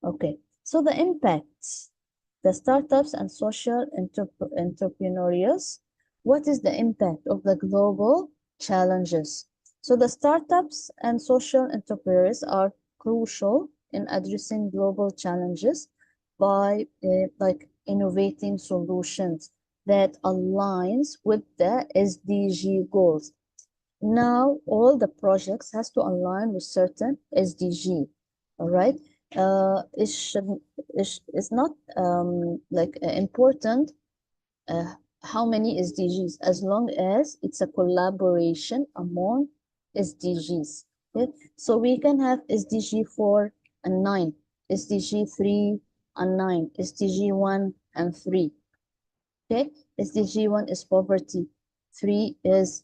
Okay, so the impacts, the startups and social entrepreneurs. What is the impact of the global challenges? So the startups and social entrepreneurs are crucial in addressing global challenges by like innovating solutions that aligns with the SDG goals. Now all the projects has to align with certain SDG, all right? It's not like important how many SDGs, as long as it's a collaboration among SDGs. Okay, so we can have SDG 4 and 9, SDG 3 and 9, SDG 1 and 3. Okay, SDG 1 is poverty, 3 is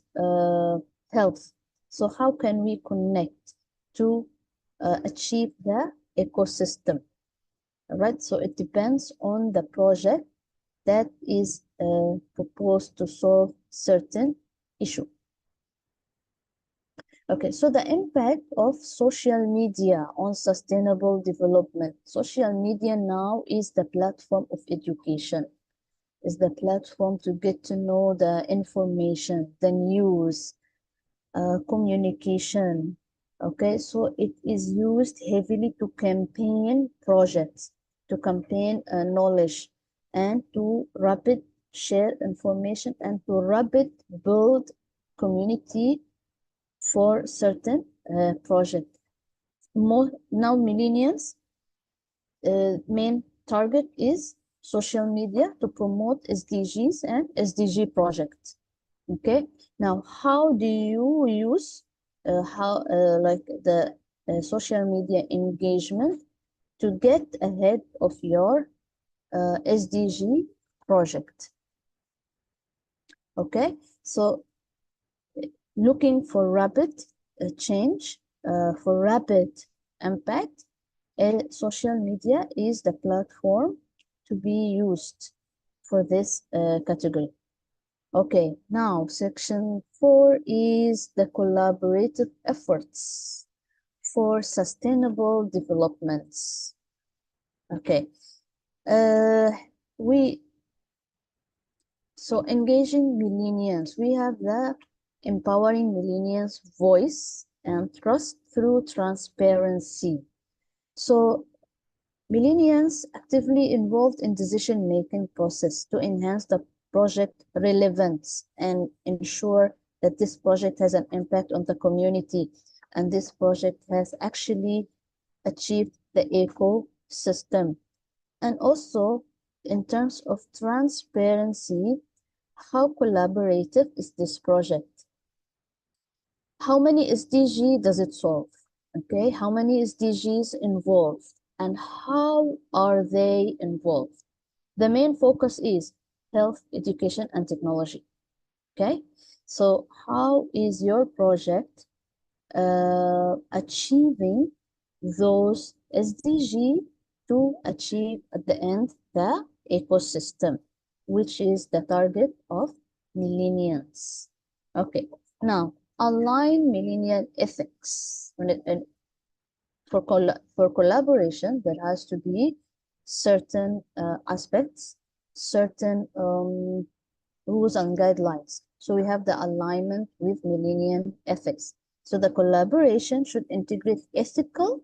health. So how can we connect to achieve the ecosystem? All right, so it depends on the project that is proposed to solve certain issue. Okay, so the impact of social media on sustainable development. Social media now is the platform of education, is the platform to get to know the information, the news, communication. Okay, so it is used heavily to campaign projects, to campaign knowledge, and to rapid share information, and to rapid build community for certain project. Now millennials main target is social media to promote SDGs and SDG projects. Okay, now how do you use like the social media engagement to get ahead of your SDG project? Okay, so looking for rapid change, for rapid impact, social media is the platform to be used for this category. Okay, now section 4 is the collaborative efforts for sustainable developments. Okay, so engaging millennials, we have the empowering millennials voice and trust through transparency. So millennials actively involved in decision-making process to enhance the project relevance and ensure that this project has an impact on the community and this project has actually achieved the ecosystem. And also in terms of transparency, how collaborative is this project? How many SDG does it solve? Okay, how many SDGs involved and how are they involved? The main focus is health, education, and technology. Okay, so how is your project achieving those SDG to achieve at the end the ecosystem? which is the target of millennials. Okay, now align millennial ethics. For collaboration, there has to be certain aspects, certain rules and guidelines. So we have the alignment with millennial ethics. So the collaboration should integrate ethical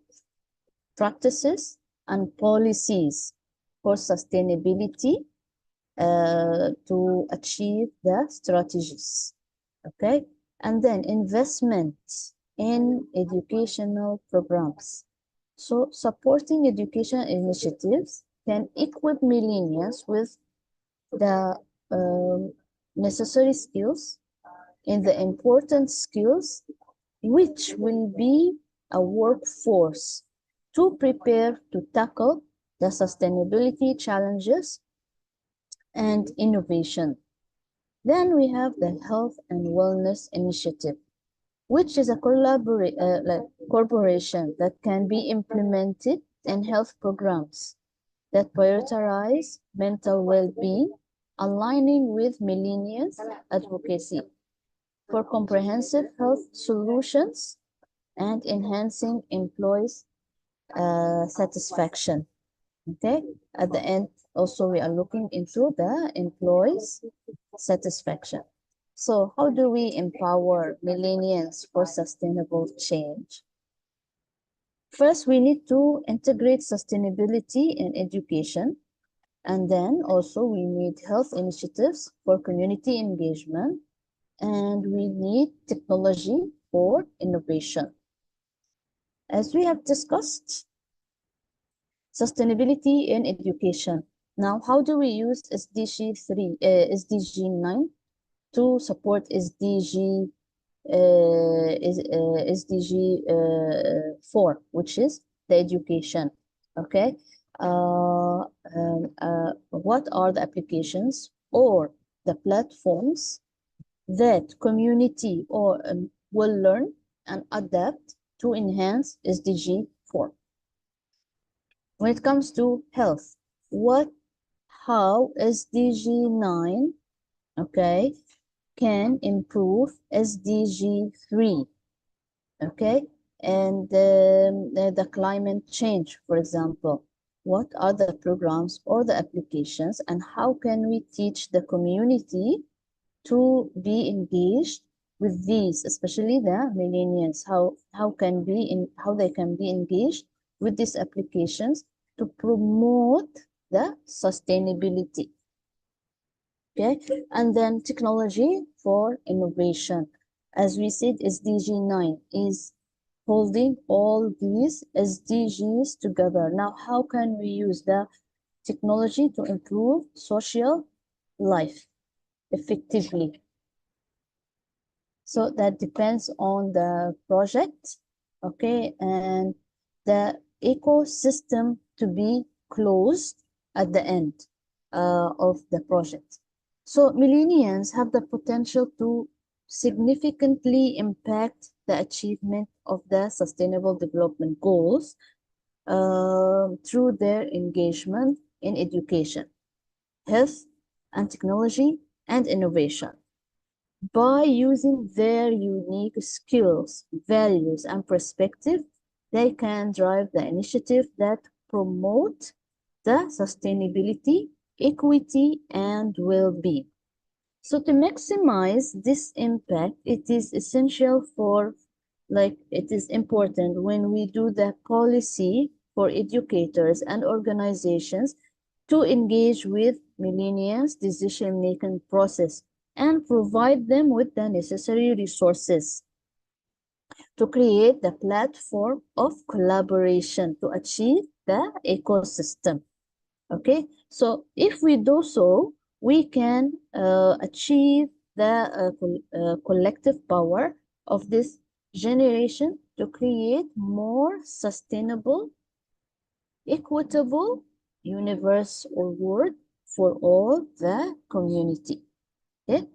practices and policies for sustainability to achieve the strategies. Okay, and then investment in educational programs. So supporting education initiatives can equip millennials with the necessary skills and the important skills which will be a workforce to prepare to tackle the sustainability challenges and innovation. Then we have the Health and Wellness Initiative, which is a corporation that can be implemented in health programs that prioritize mental well-being, aligning with millennials' advocacy for comprehensive health solutions and enhancing employees' satisfaction. Okay, at the end, also we are looking into the employees' satisfaction. So how do we empower millennials for sustainable change? First, we need to integrate sustainability in education. And then also we need health initiatives for community engagement. And we need technology for innovation. As we have discussed, sustainability in education. Now, how do we use SDG 9 to support SDG 4, which is the education? Okay, what are the applications or the platforms that community or will learn and adapt to enhance SDG 4? When it comes to health, how SDG 9, okay, can improve SDG 3, okay, and the climate change, for example. What are the programs or the applications, and how can we teach the community to be engaged with these, especially the millennials? How they can be engaged with these applications to promote the sustainability. Okay, and then technology for innovation. As we said, SDG 9 is holding all these SDGs together. Now, how can we use the technology to improve social life effectively? So that depends on the project, okay, and the ecosystem to be closed at the end of the project. So millennials have the potential to significantly impact the achievement of the Sustainable Development Goals through their engagement in education, health, and technology and innovation. By using their unique skills, values, and perspective, they can drive the initiative that promote the sustainability, equity, and well-being. So to maximize this impact, it is essential it is important when we do the policy for educators and organizations to engage with millennials' decision-making process and provide them with the necessary resources to create the platform of collaboration to achieve the ecosystem. Okay, so if we do so, we can achieve the collective power of this generation to create more sustainable, equitable universe or world for all the community. Okay,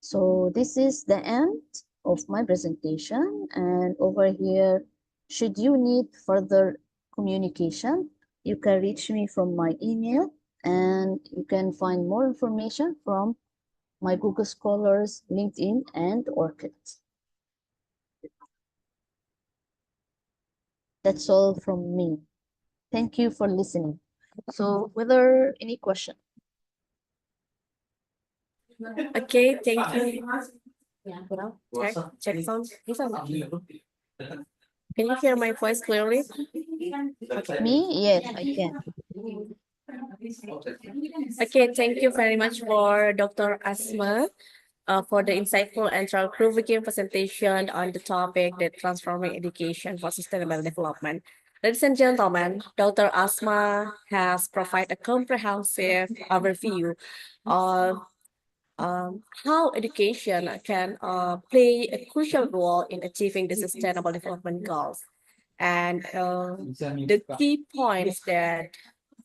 so this is the end of my presentation, and over here, should you need further communication, you can reach me from my email and you can find more information from my Google Scholars, LinkedIn, and ORCID. That's all from me. Thank you for listening. So, whether any question? Okay, thank you. Check sound. Can you hear my voice clearly? Me? Yes, I can. Okay, thank you very much for Dr. Asma for the insightful and thought-provoking presentation on the topic that transforming education for sustainable development. Ladies and gentlemen, Dr. Asma has provided a comprehensive overview of how education can play a crucial role in achieving the sustainable development goals. And the key points that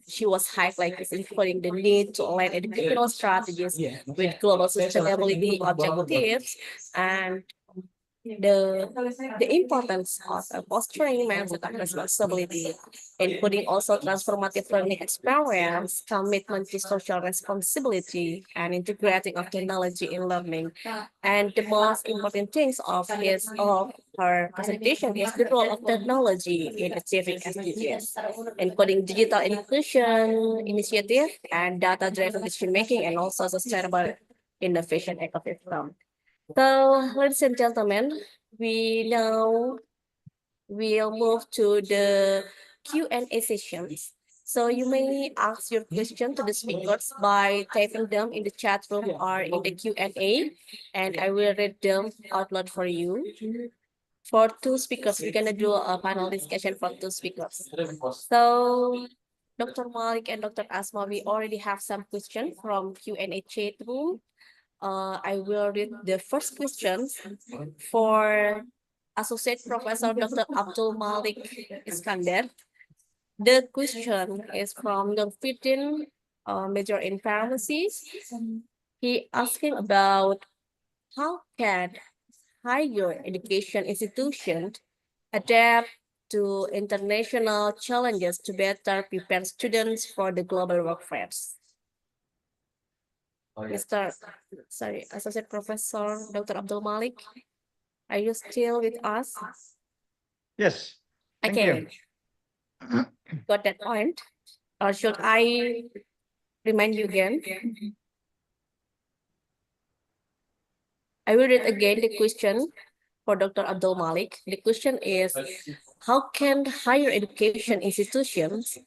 she was highlighting is including the need to align educational strategies with global sustainability objectives and the importance of fostering mindset of responsibility, including also transformative learning experience, commitment to social responsibility, and integrating of technology in learning. And the most important things of her presentation is the role of technology in achieving SDGs, including digital inclusion initiative and data-driven decision making, and also sustainable innovation ecosystem. So, ladies and gentlemen, we now will move to the Q&A sessions. So you may ask your question to the speakers by typing them in the chat room or in the Q&A, and I will read them out loud for you. For two speakers, we're gonna do a panel discussion for two speakers. So, Dr. Malik and Dr. Asma, we already have some questions from Q&A chat room. I will read the first question for Associate Professor Dr. Abdul Malik Iskandar. The question is from Nur Fitin, major in pharmacy. He asking about how can higher education institutions adapt to international challenges to better prepare students for the global workforce. Associate Professor Dr. Abdul Malik, are you still with us? Yes. Thank Okay. you. Got that point? Or should I remind you again? I will read again the question for Dr. Abdul Malik. The question is, how can higher education institutions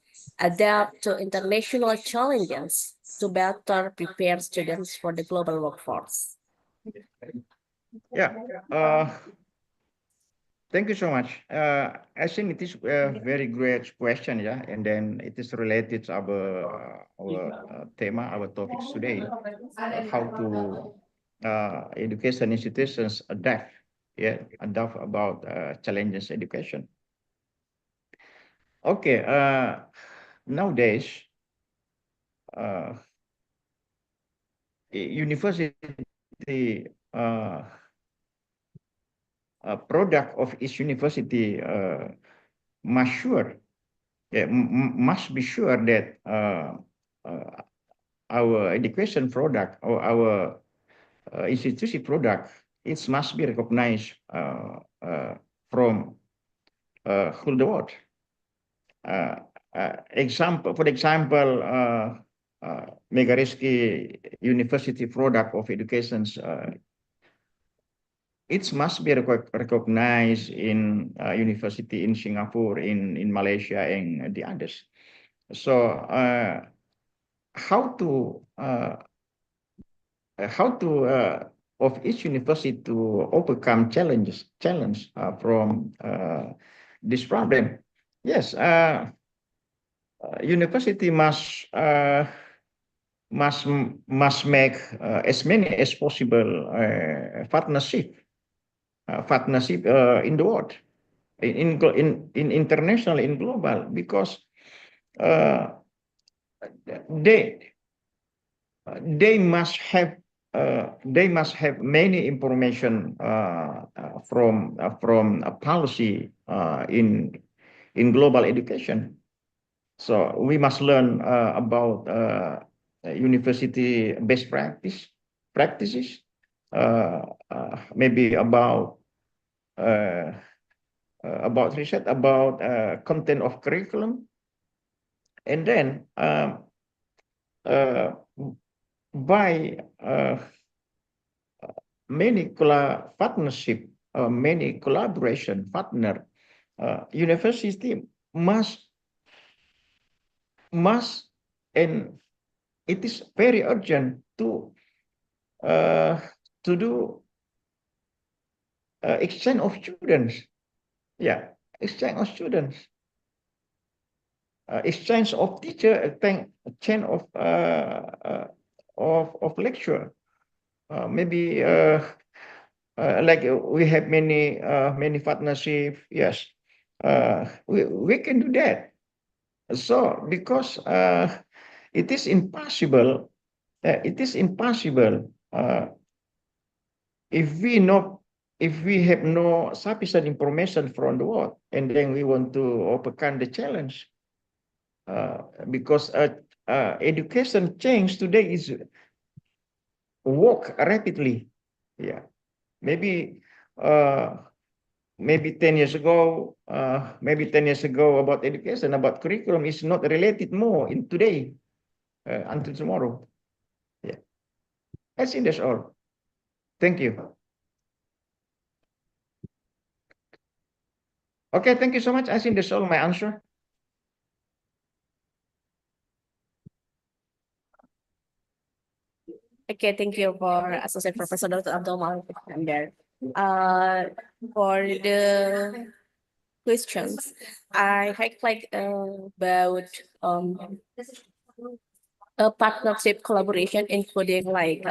adapt to international challenges to better prepare students for the global workforce? Yeah. Thank you so much. I think it is a very great question, yeah, and then it is related to our theme, our topics today, how to education institutions adapt, adapt about challenges education. Okay, nowadays, university product of each university must be sure that our education product or our institution product, it must be recognized from whole the world. For example, Megariski University product of education, it must be recognized in university in Singapore, in Malaysia, and the others. So how to of each university to overcome challenge from this problem? Yes, university must make as many as possible partnership in the world, in international, in global, because they must have many information from a policy in global education. So we must learn about university best practices, maybe about research about content of curriculum, and then by many partnership, many collaboration partner, university must and it is very urgent to do exchange of students. Yeah, exchange of students, exchange of teacher, exchange of lecture. Maybe like we have many partnership. Yes, we can do that. So because it is impossible. It is impossible if we have no sufficient information from the world, and then we want to overcome the challenge. Because education change today is work rapidly. Yeah, maybe 10 years ago, about education, about curriculum is not related more in today until tomorrow. Yeah, I think that's all. Thank you. Okay, thank you so much. I think that's all my answer. Okay, thank you for Associate Professor Dr. Abdul Malik Iskandar. For the questions, I like about a partnership collaboration, including like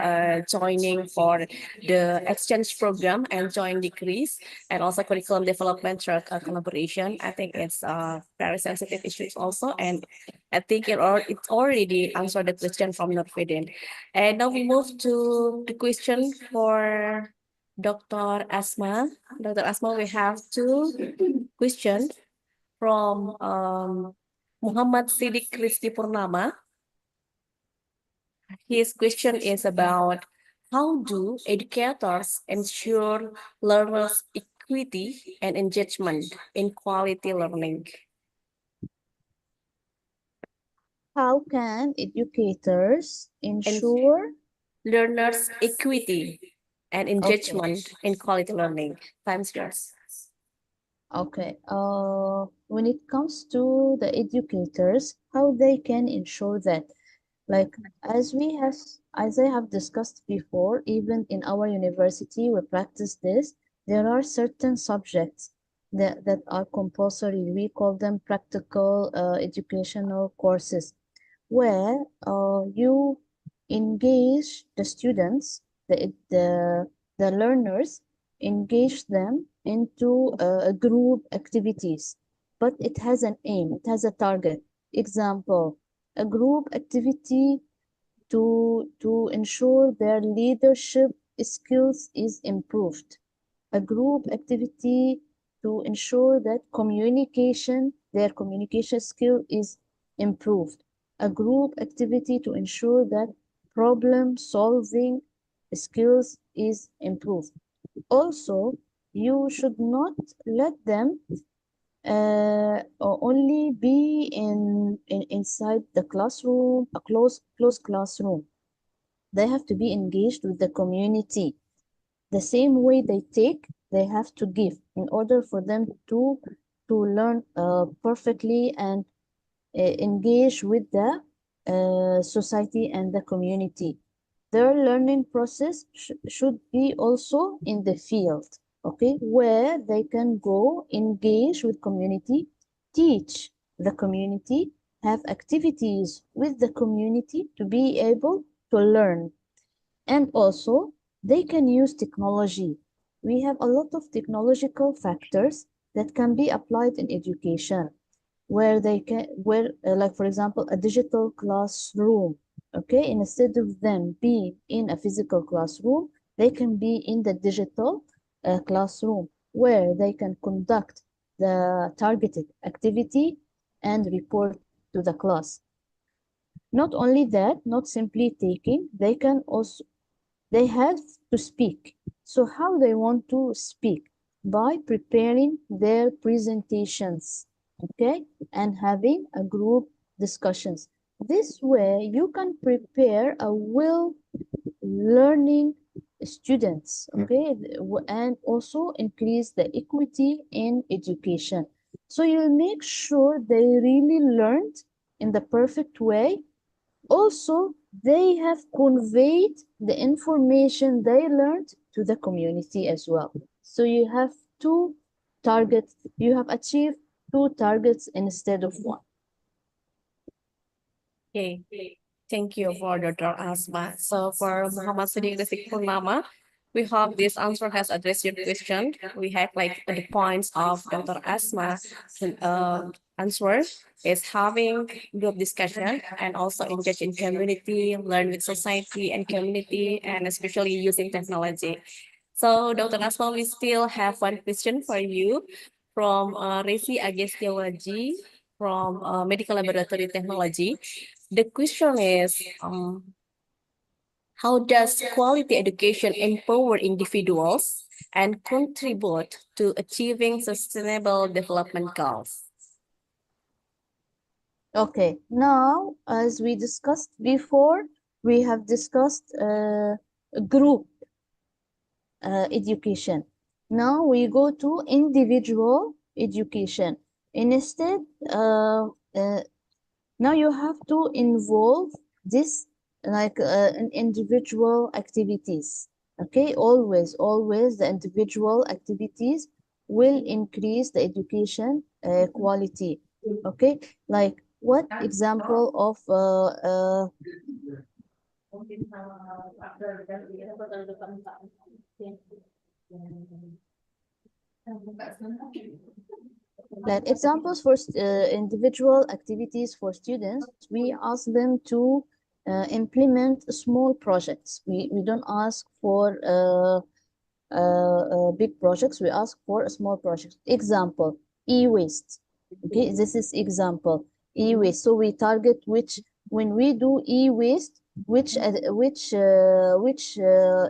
joining for the exchange program and joint degrees, and also curriculum development through collaboration. I think it's very sensitive issues also, and I think it already answered the question from Nurfidin. And now we move to the question for Dr. Asma. Dr. Asma, we have two questions from Muhammad Siddiq Rizky Purnama. His question is about how do educators ensure learners' equity and engagement in quality learning? How can educators ensure learners' equity and engagement in quality learning? Time's yours. Okay. When it comes to the educators, how they can ensure that, like as I have discussed before, even in our university we practice this. There are certain subjects that are compulsory. We call them practical educational courses, where you engage the students, the learners, engage them into group activities, but it has an aim, it has a target. Example, a group activity to ensure their leadership skills is improved. A group activity to ensure that their communication skill is improved. A group activity to ensure that problem solving skills is improved. Also, you should not let them only be inside the classroom, a closed classroom. They have to be engaged with the community. The same way they take, they have to give in order for them to learn perfectly and engage with the society and the community. Their learning process should be also in the field, okay, where they can go engage with community, teach the community, have activities with the community to be able to learn. And also they can use technology. We have a lot of technological factors that can be applied in education, where like for example a digital classroom. Okay, instead of them being in a physical classroom, they can be in the digital classroom, where they can conduct the targeted activity and report to the class. Not only that, not simply taking, they have to speak. So how they want to speak? By preparing their presentations, okay, and having a group discussions. This way you can prepare a well learning students, okay, and also increase the equity in education. So you'll make sure they really learned in the perfect way. Also, they have conveyed the information they learned to the community as well. So you have two targets, you have achieved two targets instead of one. Okay, thank you for Dr. Asma. So for Muhammad Siddiq Rafiq Purnama, we hope this answer has addressed your question. We have like the points of Dr. Asma's answer is having group discussion and also engage in community, learn with society and community, and especially using technology. So Dr. Asma, we still have one question for you from Resi Agestiawaji from Medical Laboratory Technology. The question is, how does quality education empower individuals and contribute to achieving sustainable development goals? Okay, now as we discussed before, we have discussed group education. Now we go to individual education. Instead, now you have to involve this like in individual activities. Okay, always the individual activities will increase the education quality. Okay, like what example of like examples for individual activities for students, we ask them to implement small projects. We don't ask for big projects, we ask for a small project. Example, e-waste. Okay, this is example, e-waste. So we target when we do e-waste, which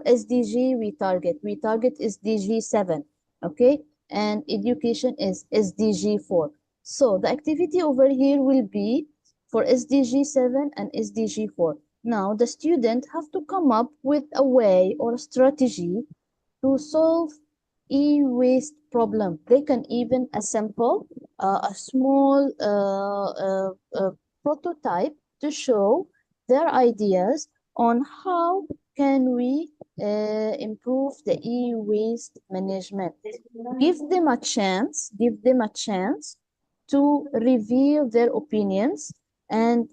SDG we target. We target SDG 7, okay, and education is SDG 4. So the activity over here will be for SDG 7 and SDG 4. Now the student have to come up with a way or a strategy to solve e-waste problem. They can even assemble a small prototype to show their ideas on how can we improve the e-waste management. Give them a chance to reveal their opinions and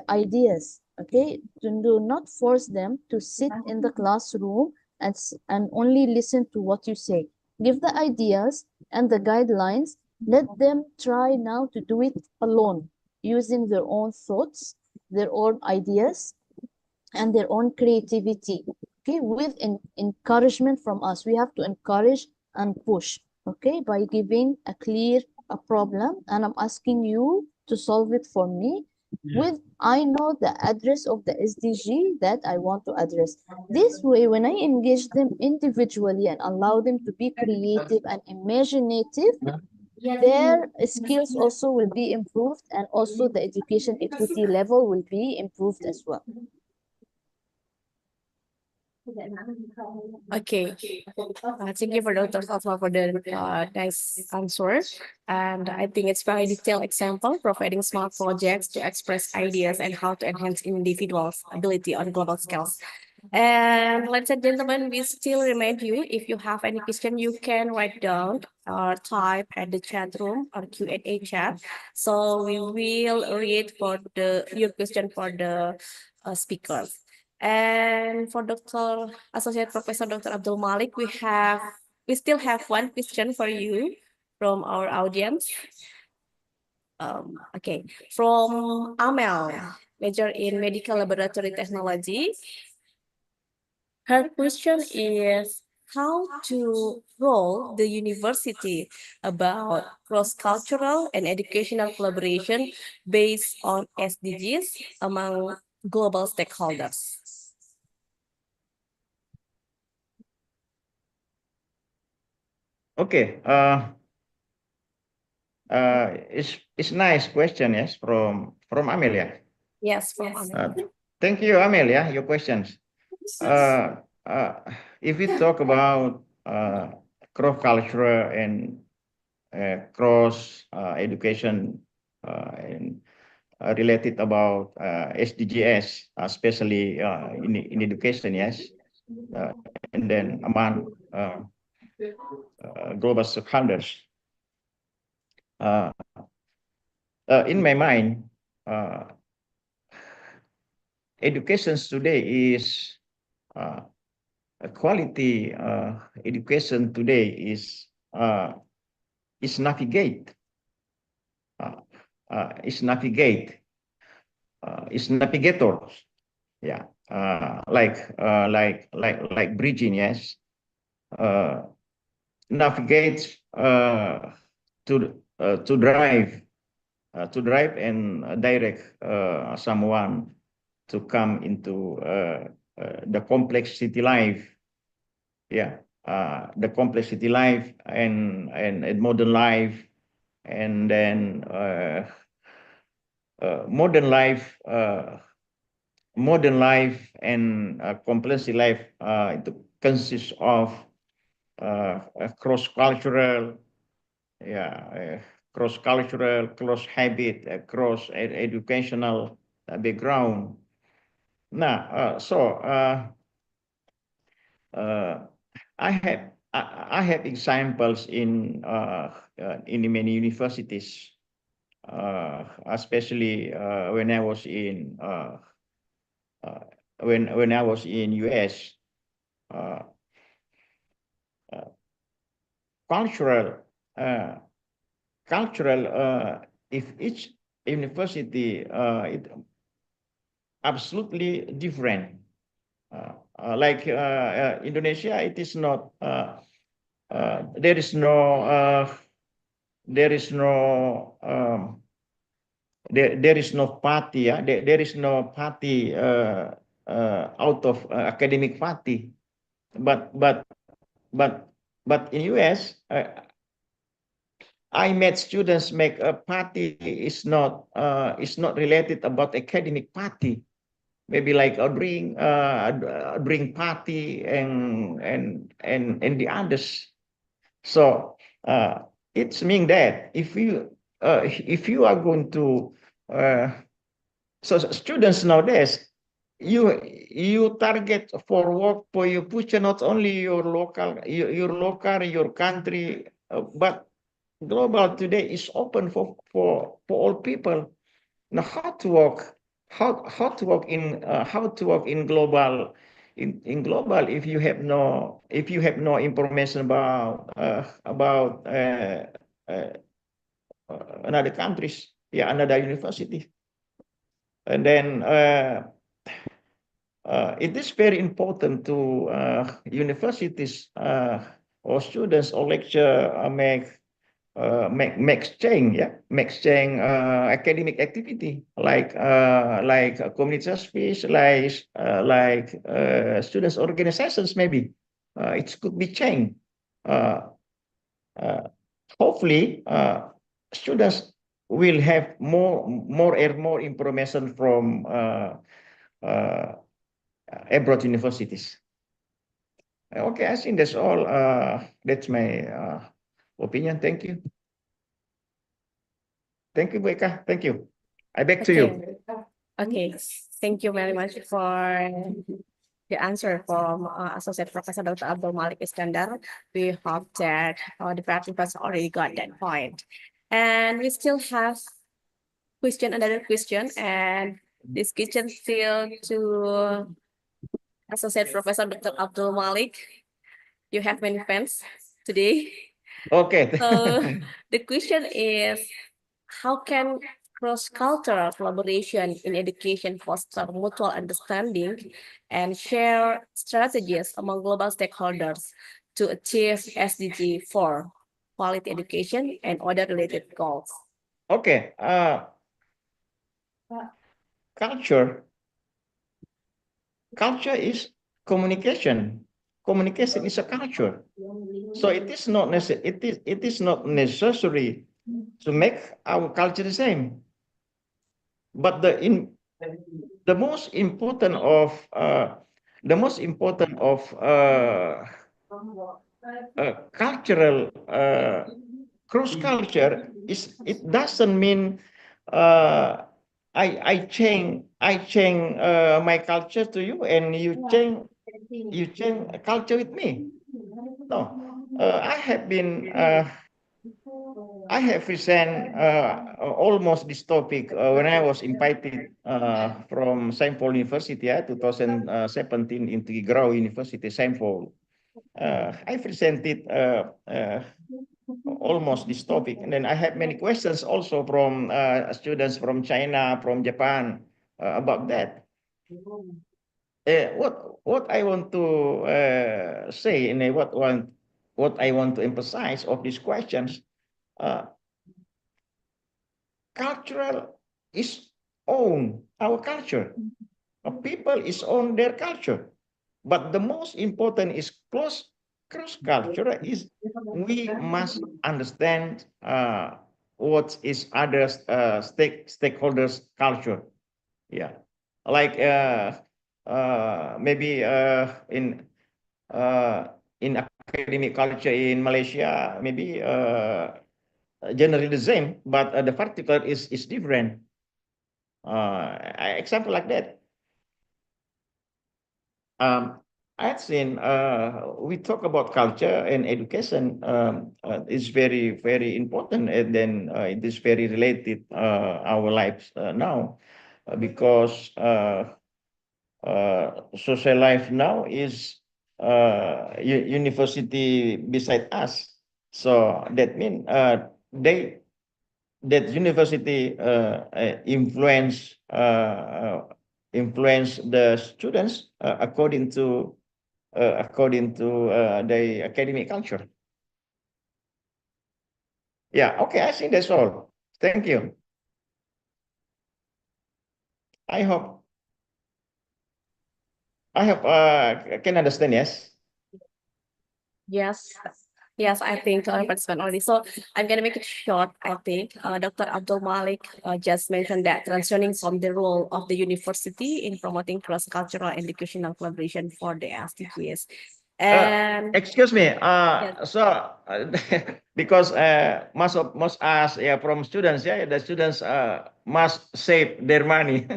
ideas. Okay, do not force them to sit in the classroom and only listen to what you say. Give the ideas and the guidelines. Let them try now to do it alone, using their own thoughts, their own ideas, and their own creativity. Okay, with encouragement from us. We have to encourage and push, okay, by giving a clear problem, and I'm asking you to solve it for me. With I know the address of the SDG that I want to address. This way, when I engage them individually and allow them to be creative and imaginative, their skills also will be improved, and also the education equity level will be improved as well. Okay, thank you for Dr. Fatma for the nice answer. And I think it's very detailed example, providing smart projects to express ideas and how to enhance individuals' ability on global scales. And ladies and gentlemen, we still remind you, if you have any question, you can write down or type at the chat room or Q&A chat. So we will read for your question for the speakers. And for Dr. Associate Professor Dr. Abdul Malik, we still have one question for you from our audience. Okay, from Amel, major in Medical Laboratory Technology. Her question is, how to role the university about cross-cultural and educational collaboration based on SDGs among global stakeholders. Okay. It's nice question, yes, from Amelia. Yes, from Thank you, Amelia, your questions. If we talk about cross-cultural and cross education and related about SDGs, especially in education, yes, and then among global stakeholders. In my mind, education today is quality education today is navigate. Is navigators. Yeah. Like bridging, yes. Navigate to drive and direct someone to come into the complex city life. Yeah, the complex city life and modern life, and then modern life and complex life. It consists of cross-cultural, cross-cultural, cross-habit, cross-educational background. Now, I have examples in many universities, especially when I was in when I was in US. Cultural, if each university it absolutely different. Like Indonesia, it is not. There is no. There is no. There is no party. Yeah? There is no party out of academic party. But in US, I met students make a party is not related about academic party. Maybe like a drink party and the others. So it's mean that if you are going to so students nowadays, you target for work for your future not only your local your country, but global today is open for all people. Now how to work in global global if you have no information about another countries, another university. And then it is very important to universities or students or lecture make exchange academic activity like community service, like students organizations. Maybe it could be changed. Hopefully students will have more information from abroad universities. Okay, I think that's all. That's my opinion. Thank you. Thank you, Boyka. Thank you. I back to you. Okay, thank you very much for the answer from Associate Professor Dr. Abdul Malik Iskandar. We hope that the participants already got that point. And we still have another question, and this question still to Associate Professor Dr. Abdul Malik. You have many fans today. Okay. So the question is, how can cross-cultural collaboration in education foster mutual understanding and share strategies among global stakeholders to achieve SDG 4, quality education and other related goals. Okay. Culture is communication. Communication is a culture. So it is not necessary to make our culture the same. But the most important of cultural cross culture is, it doesn't mean I change my culture to you and you change culture with me. No, I have present almost this topic when I was invited from Saint Paul University, 2017 into Grau University, Saint Paul. I presented almost this topic, and then I have many questions also from students from China, from Japan about that. What I want to say, and what I want to emphasize of these questions, cultural is own our culture. People is own their culture, but the most important is cross culture is we must understand what is others stakeholders culture. Yeah, like maybe in academic culture in Malaysia, maybe generally the same, but the particular is different. Example like that. I've seen we talk about culture and education is very, very important, and then it is very related our lives now because social life now is university beside us. So that means that university influence the students according to the academic culture. Yeah, okay, I think that's all. Thank you. I hope can understand, yes? Yes, I think our participant already. So I'm gonna make it short. I think Dr. Abdul Malik just mentioned that transitioning from the role of the university in promoting cross-cultural educational collaboration for the SDGs. And Excuse me. Yes. So because most us from students, the students must save their money.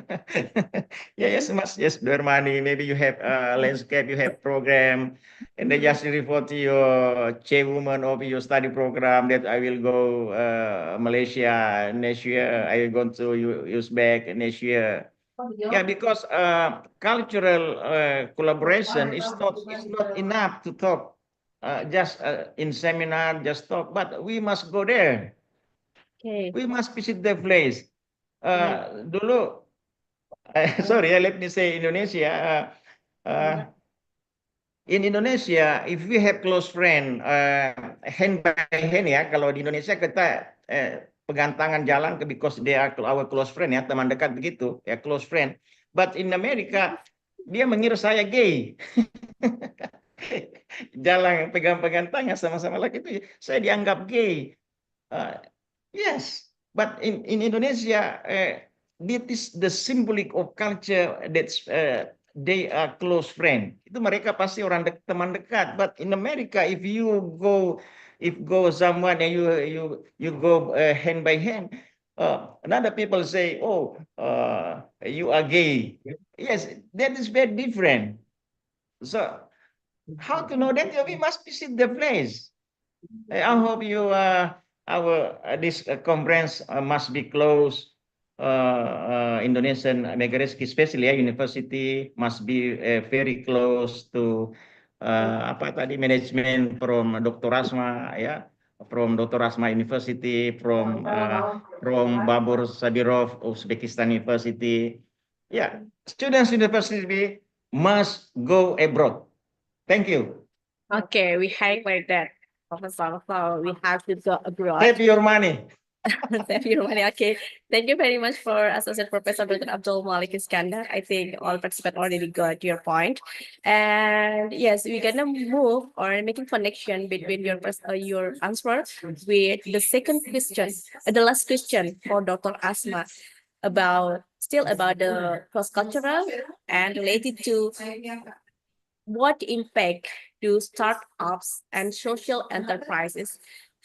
Yes, their money. Maybe you have landscape, you have program, and they just report to your chairwoman of your study program that I will go Malaysia next year. I will go to Uzbek next year. Yeah, because cultural collaboration is not enough to talk just in seminar, just talk, but we must go there. Okay. We must visit the place. Dulu, sorry, let me say Indonesia. In Indonesia, if we have close friend, hand by hand ya, kalau di Indonesia kita pegang tangan jalan because they are our close friend ya, teman dekat begitu ya, close friend. But in America, dia mengira saya gay. Jalan pegang-pegang tangan sama-sama lagi itu, saya dianggap gay. Yes, but in Indonesia, this is the symbolic of culture that's they are close friend. Itu mereka pasti orang teman dekat. But in America, if go someone and you go hand by hand, another people say, oh, you are gay. Yes, that is very different. So how to know that? We must visit the place. I hope you this conference must be closed. Indonesian Megareski, especially university, must be very close to apa tadi manajemen from Dr. Rasma ya. from Dr. Asma University, from Babur Sabirov, Uzbekistan University. Yeah, students university must go abroad. Thank you. Okay, we highlight that, Professor. So we have to go abroad. Save your money. Save your money. Okay. Thank you very much for Associate Professor Dr. Abdul Malik Iskandar. I think all participants already got your point. And yes, we're gonna move or making connection between your answer with the second question, the last question for Dr. Asma about the cross-cultural and related to what impact do startups and social enterprises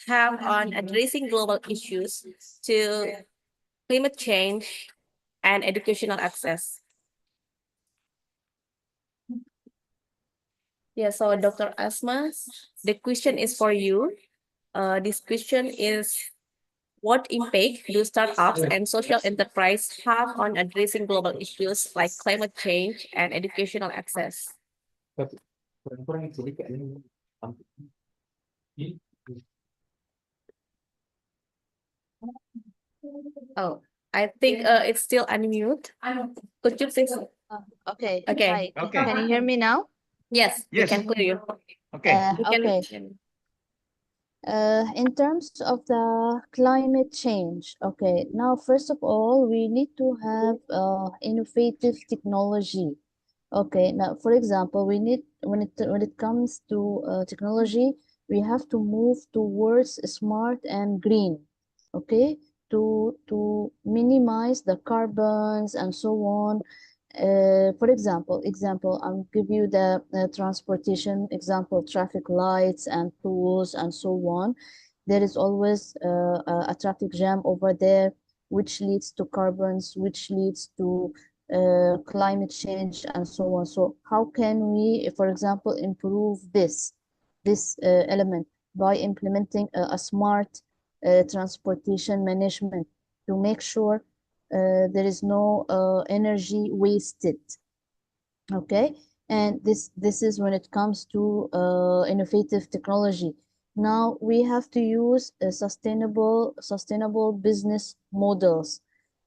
have on addressing global issues to climate change and educational access? Yeah, so Dr. Asma, the question is for you. This question is, what impact do startups and social enterprise have on addressing global issues like climate change and educational access? Oh, I think it's still unmute. Could you please? Okay. Okay. Hi. Okay. Can you hear me now? Yes, we Yes. can hear you. Okay. We can- Okay. In terms of the climate change, okay, now first of all, we need to have innovative technology. Okay, now for example, we need when it comes to technology, we have to move towards smart and green. Okay, to minimize the carbons and so on. For example, I'll give you the transportation example, traffic lights and tools and so on. There is always a traffic jam over there, which leads to carbons, which leads to climate change and so on. So how can we, for example, improve this element by implementing a smart transportation management to make sure there is no energy wasted. Okay, and this is when it comes to innovative technology. Now we have to use sustainable business models,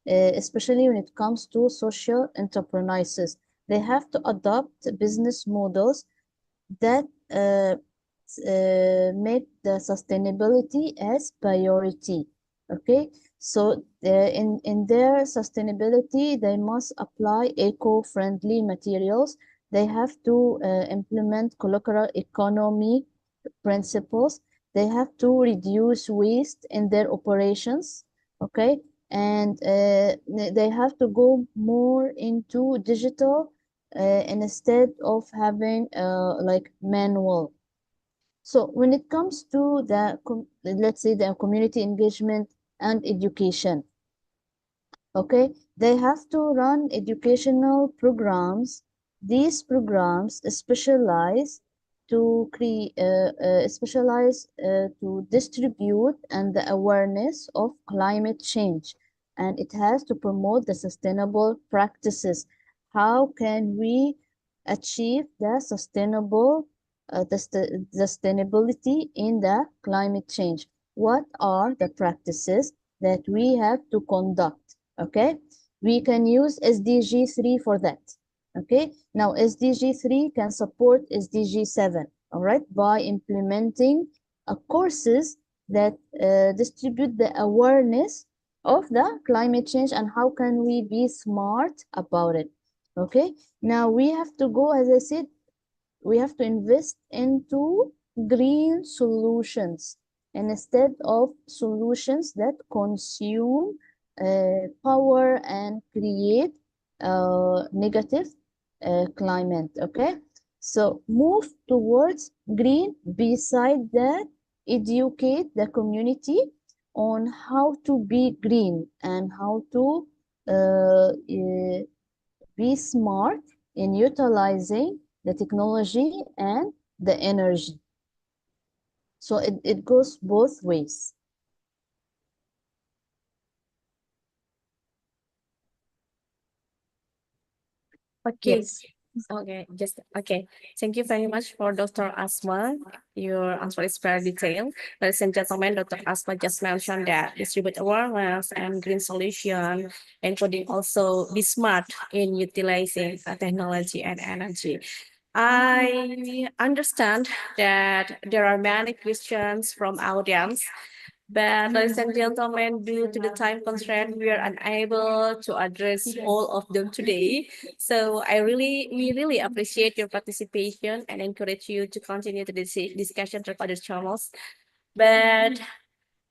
especially when it comes to social enterprises. They have to adopt business models that make the sustainability as priority. Okay, so in their sustainability, they must apply eco-friendly materials. They have to implement circular economy principles. They have to reduce waste in their operations. Okay, and they have to go more into digital instead of having like manual. So when it comes to the let's say the community engagement and education, okay, they have to run educational programs. These programs specialize to to distribute and the awareness of climate change, and it has to promote the sustainable practices. How can we achieve the sustainability in the climate change? What are the practices that we have to conduct? Okay, we can use SDG 3 for that. Okay, now SDG 3 can support SDG 7, all right, by implementing courses that distribute the awareness of the climate change and how can we be smart about it. Okay, now we have to go, as I said, we have to invest into green solutions instead of solutions that consume power and create negative climate. Okay, so move towards green. Beside that, educate the community on how to be green and how to be smart in utilizing the technology and the energy. So it goes both ways. Okay. Yes. Okay, just okay. Thank you very much for Dr. Asma. Your answer is very detailed. Ladies and gentlemen, Dr. Asma just mentioned that distribute awareness and green solution, including also be smart in utilizing technology and energy. I understand that there are many questions from audience, but ladies and gentlemen, due to the time constraint, we are unable to address all of them today. So we really appreciate your participation and encourage you to continue the discussion through other channels. But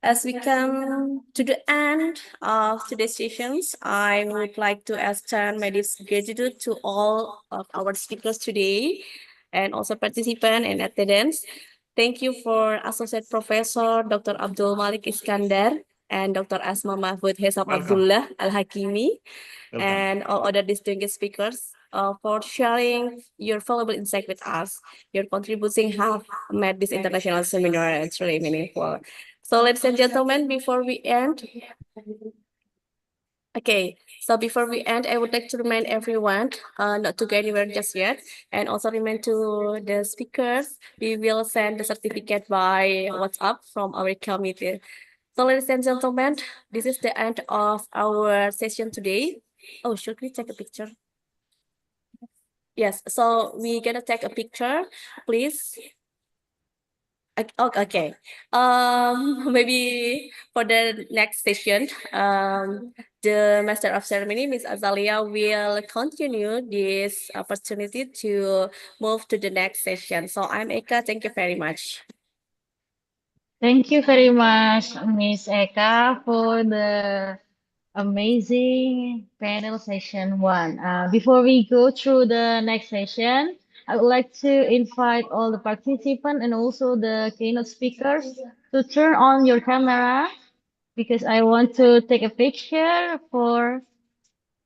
as we come to the end of today's sessions, I would like to extend my deep gratitude to all of our speakers today and also participants and attendants. Thank you for Associate Professor Dr. Abdul Malik Iskandar and Dr. Asma Mahfud Hesab Abdullah Al-Hakimi and all other distinguished speakers for sharing your valuable insight with us. Your contribution have made this international seminar truly meaningful. So, ladies and gentlemen, before we end, before we end, I would like to remind everyone not to go anywhere just yet, and also remind to the speakers, we will send the certificate by WhatsApp from our committee. So, ladies and gentlemen, this is the end of our session today. Oh, should we take a picture? Yes, so we're gonna take a picture, please. Okay. Maybe for the next session, the Master of Ceremony, Miss Azalia, will continue this opportunity to move to the next session. So I'm Eka. Thank you very much. Thank you very much, Miss Eka, for the amazing panel session one. Before we go through the next session, I would like to invite all the participants and also the keynote speakers to turn on your camera because I want to take a picture for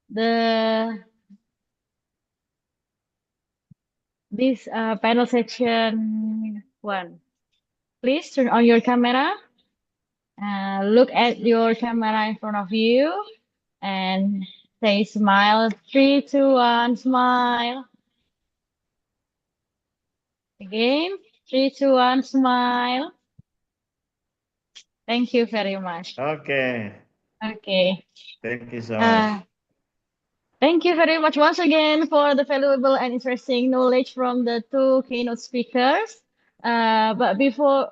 the this panel session one. Please turn on your camera. Look at your camera in front of you and say smile. 3, 2, 1, smile. Again, 3, 2, 1, smile. Thank you very much. Okay. Okay. Thank you so much. Thank you very much once again for the valuable and interesting knowledge from the two keynote speakers. But before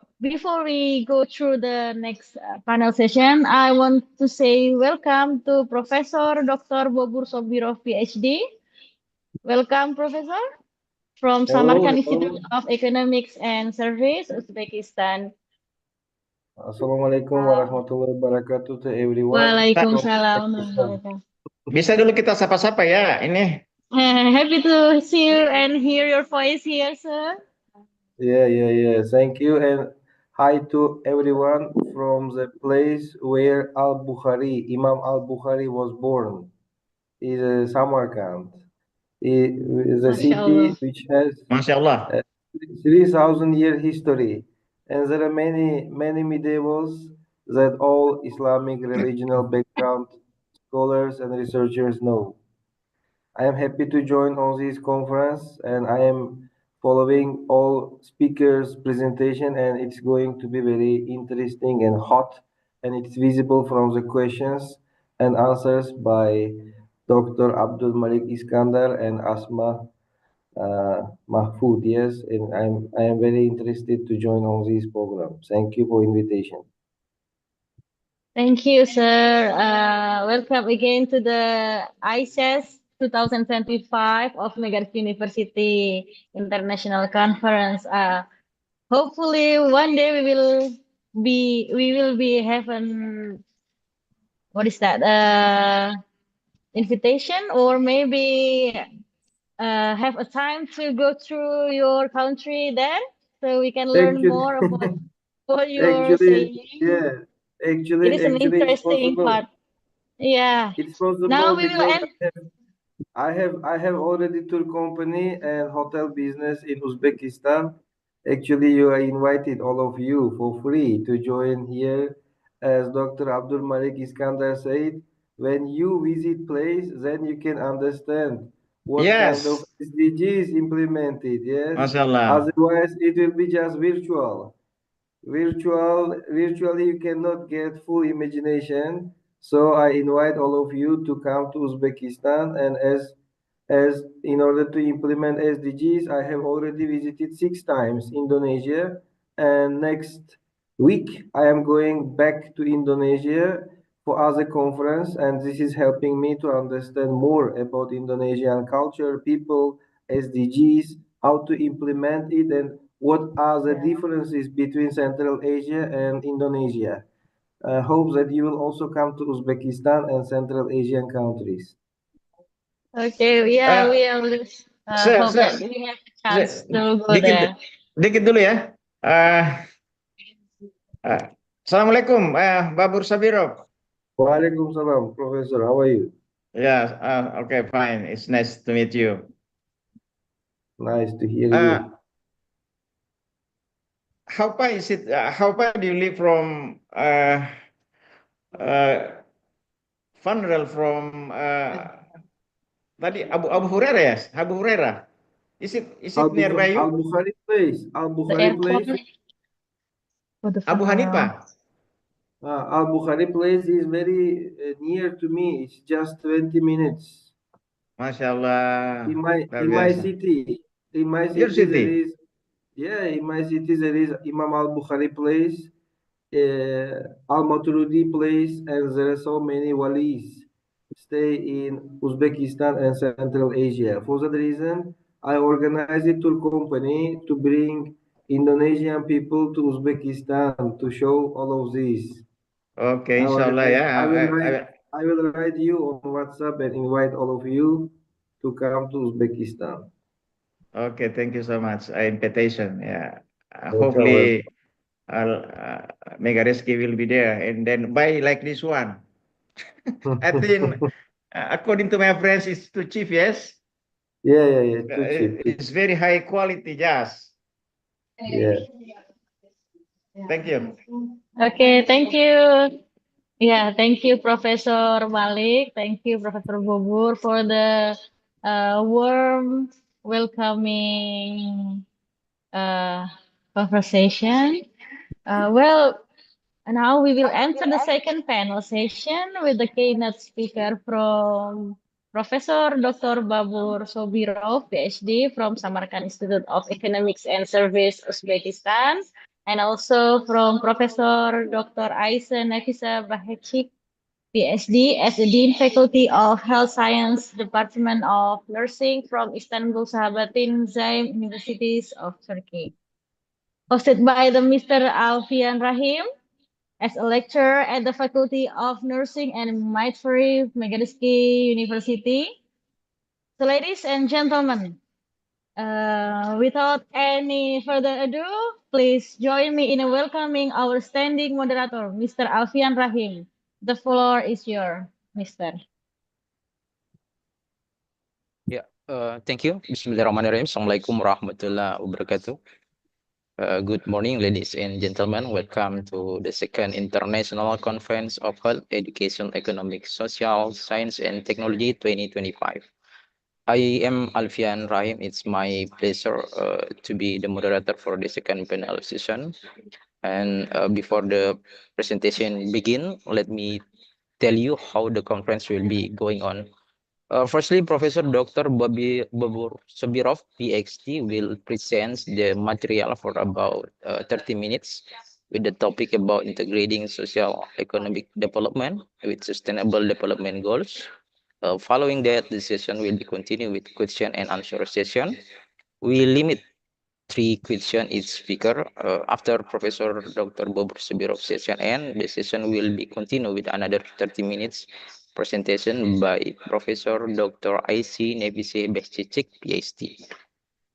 we go through the next panel session, I want to say welcome to Professor Dr. Bobur Sobiro, PhD. Welcome, Professor, from Samarkand Institute of Economics and Service, Uzbekistan. Assalamualaikum warahmatullahi wabarakatuh to everyone. Waalaikumsalam. Bisa dulu kita sapa-sapa ya, ini. Happy to see you and hear your voice here, sir. Yeah. Thank you and hi to everyone from the place where Imam Al-Bukhari was born, is Samarkand. The city which has 3,000-year history, and there are many medievals that all Islamic religional background scholars and researchers know. I am happy to join on this conference and I am following all speakers' presentation and it's going to be very interesting and hot and it's visible from the questions and answers by Dr. Abdul Malik Iskandar and Asma Mahfoud. Yes, and I am very interested to join on this program. Thank you for invitation. Thank you, sir. Welcome again to the ICHEST 2025 of Megarth University International Conference. Hopefully, one day we will be having what is that? Invitation or maybe have a time to go through your country then, so we can learn more about what you're saying. Yeah. It is an Actually, it's interesting possible. part. Yeah. It's possible Now we will because end. I have already tour company and hotel business in Uzbekistan. Actually, you are invited, all of you, for free to join here. As Dr. Abdul Malik Iskandar said, when you visit place, then you can understand what kind of Yes, SDGs implemented, yes. mashallah. Otherwise, it will be just virtual. Virtually you cannot get full imagination. So I invite all of you to come to Uzbekistan, and as in order to implement SDGs, I have already visited 6 times Indonesia, and next week I am going back to Indonesia for other conference, and this is helping me to understand more about Indonesian culture, people, SDGs, how to implement it, and what are the differences between Central Asia and Indonesia. I hope that you will also come to Uzbekistan and Central Asian countries. Okay, yeah, Uh, we will Sir, hope that sir, we have a sir, chance to go dikit, there. dikit dulu ya. Uh, Assalamualaikum, Babur Sabirov. Waalaikumsalam, Professor. How are you? Yeah, okay, fine. It's nice to meet you. Nice to hear Uh, you. how far is it? How far do you live from Funeral from tadi Abu Hurairah ya? Abu Hurairah. Is it nearby you? Al Bukhari place. Al The Bukhari airport place. for the Abu funeral. Hanifah. Al Bukhari place is very near to me. It's just 20 minutes. Masya Allah, luar In my biasa. city. In my Your city there city? is in my city there is Imam Al Bukhari place, Al Maturidi place, and there are so many walis stay in Uzbekistan and Central Asia. For that reason, I organized a tour company to bring Indonesian people to Uzbekistan to show all of this. Okay, I insya Allah organize. ya. I will write you on WhatsApp and invite all of you to come to Uzbekistan. Okay, thank you so much. Invitation. Yeah. Welcome. Hopefully, Mega Reski will be there, and then buy like this one. I think, according to my friends, it's too cheap. Yes, Yeah. Too cheap. it's very high quality. Yes. Yeah. Thank you. Okay, thank you. Yeah, thank you, Professor Malik. Thank you, Professor Bobur, for the warm, welcoming uh, conversation. Well, now we will enter the second panel session with the keynote speaker from Professor Dr. Babur Sobirov, PhD from Samarkand Institute of Economics and Service, Uzbekistan, and also from Professor Dr. Aisa Nafisa Bahechik, PhD as the Dean Faculty of Health Science, Department of Nursing from Istanbul Sabahattin Zaim Universities of Turkey. Hosted by the Mr. Alfian Rahim, as a lecturer at the Faculty of Nursing and Midwifery, Megadisky University. So, ladies and gentlemen, without any further ado, please join me in welcoming our standing moderator, Mr. Alfian Rahim. The floor is yours, Mr. Ya, thank you. Bismillahirrahmanirrahim. Assalamualaikum warahmatullahi wabarakatuh. Good morning, ladies and gentlemen. Welcome to the second International Conference of Health, Education, Economics, Social, Science, and Technology 2025. I am Alfian Rahim. It's my pleasure to be the moderator for the second panel session. And before the presentation begin, let me tell you how the conference will be going on. Firstly, Professor Dr. Babur Sobirov, PhD, will present the material for about 30 minutes with the topic about integrating social economic development with sustainable development goals. Following that, the session will be continued with question and answer session. We limit 3 questions each speaker. After Professor Dr. Babur Sobirov's session and the session will be continued with another 30 minutes presentation by Professor Dr. IC Nevise Behcicik, PhD.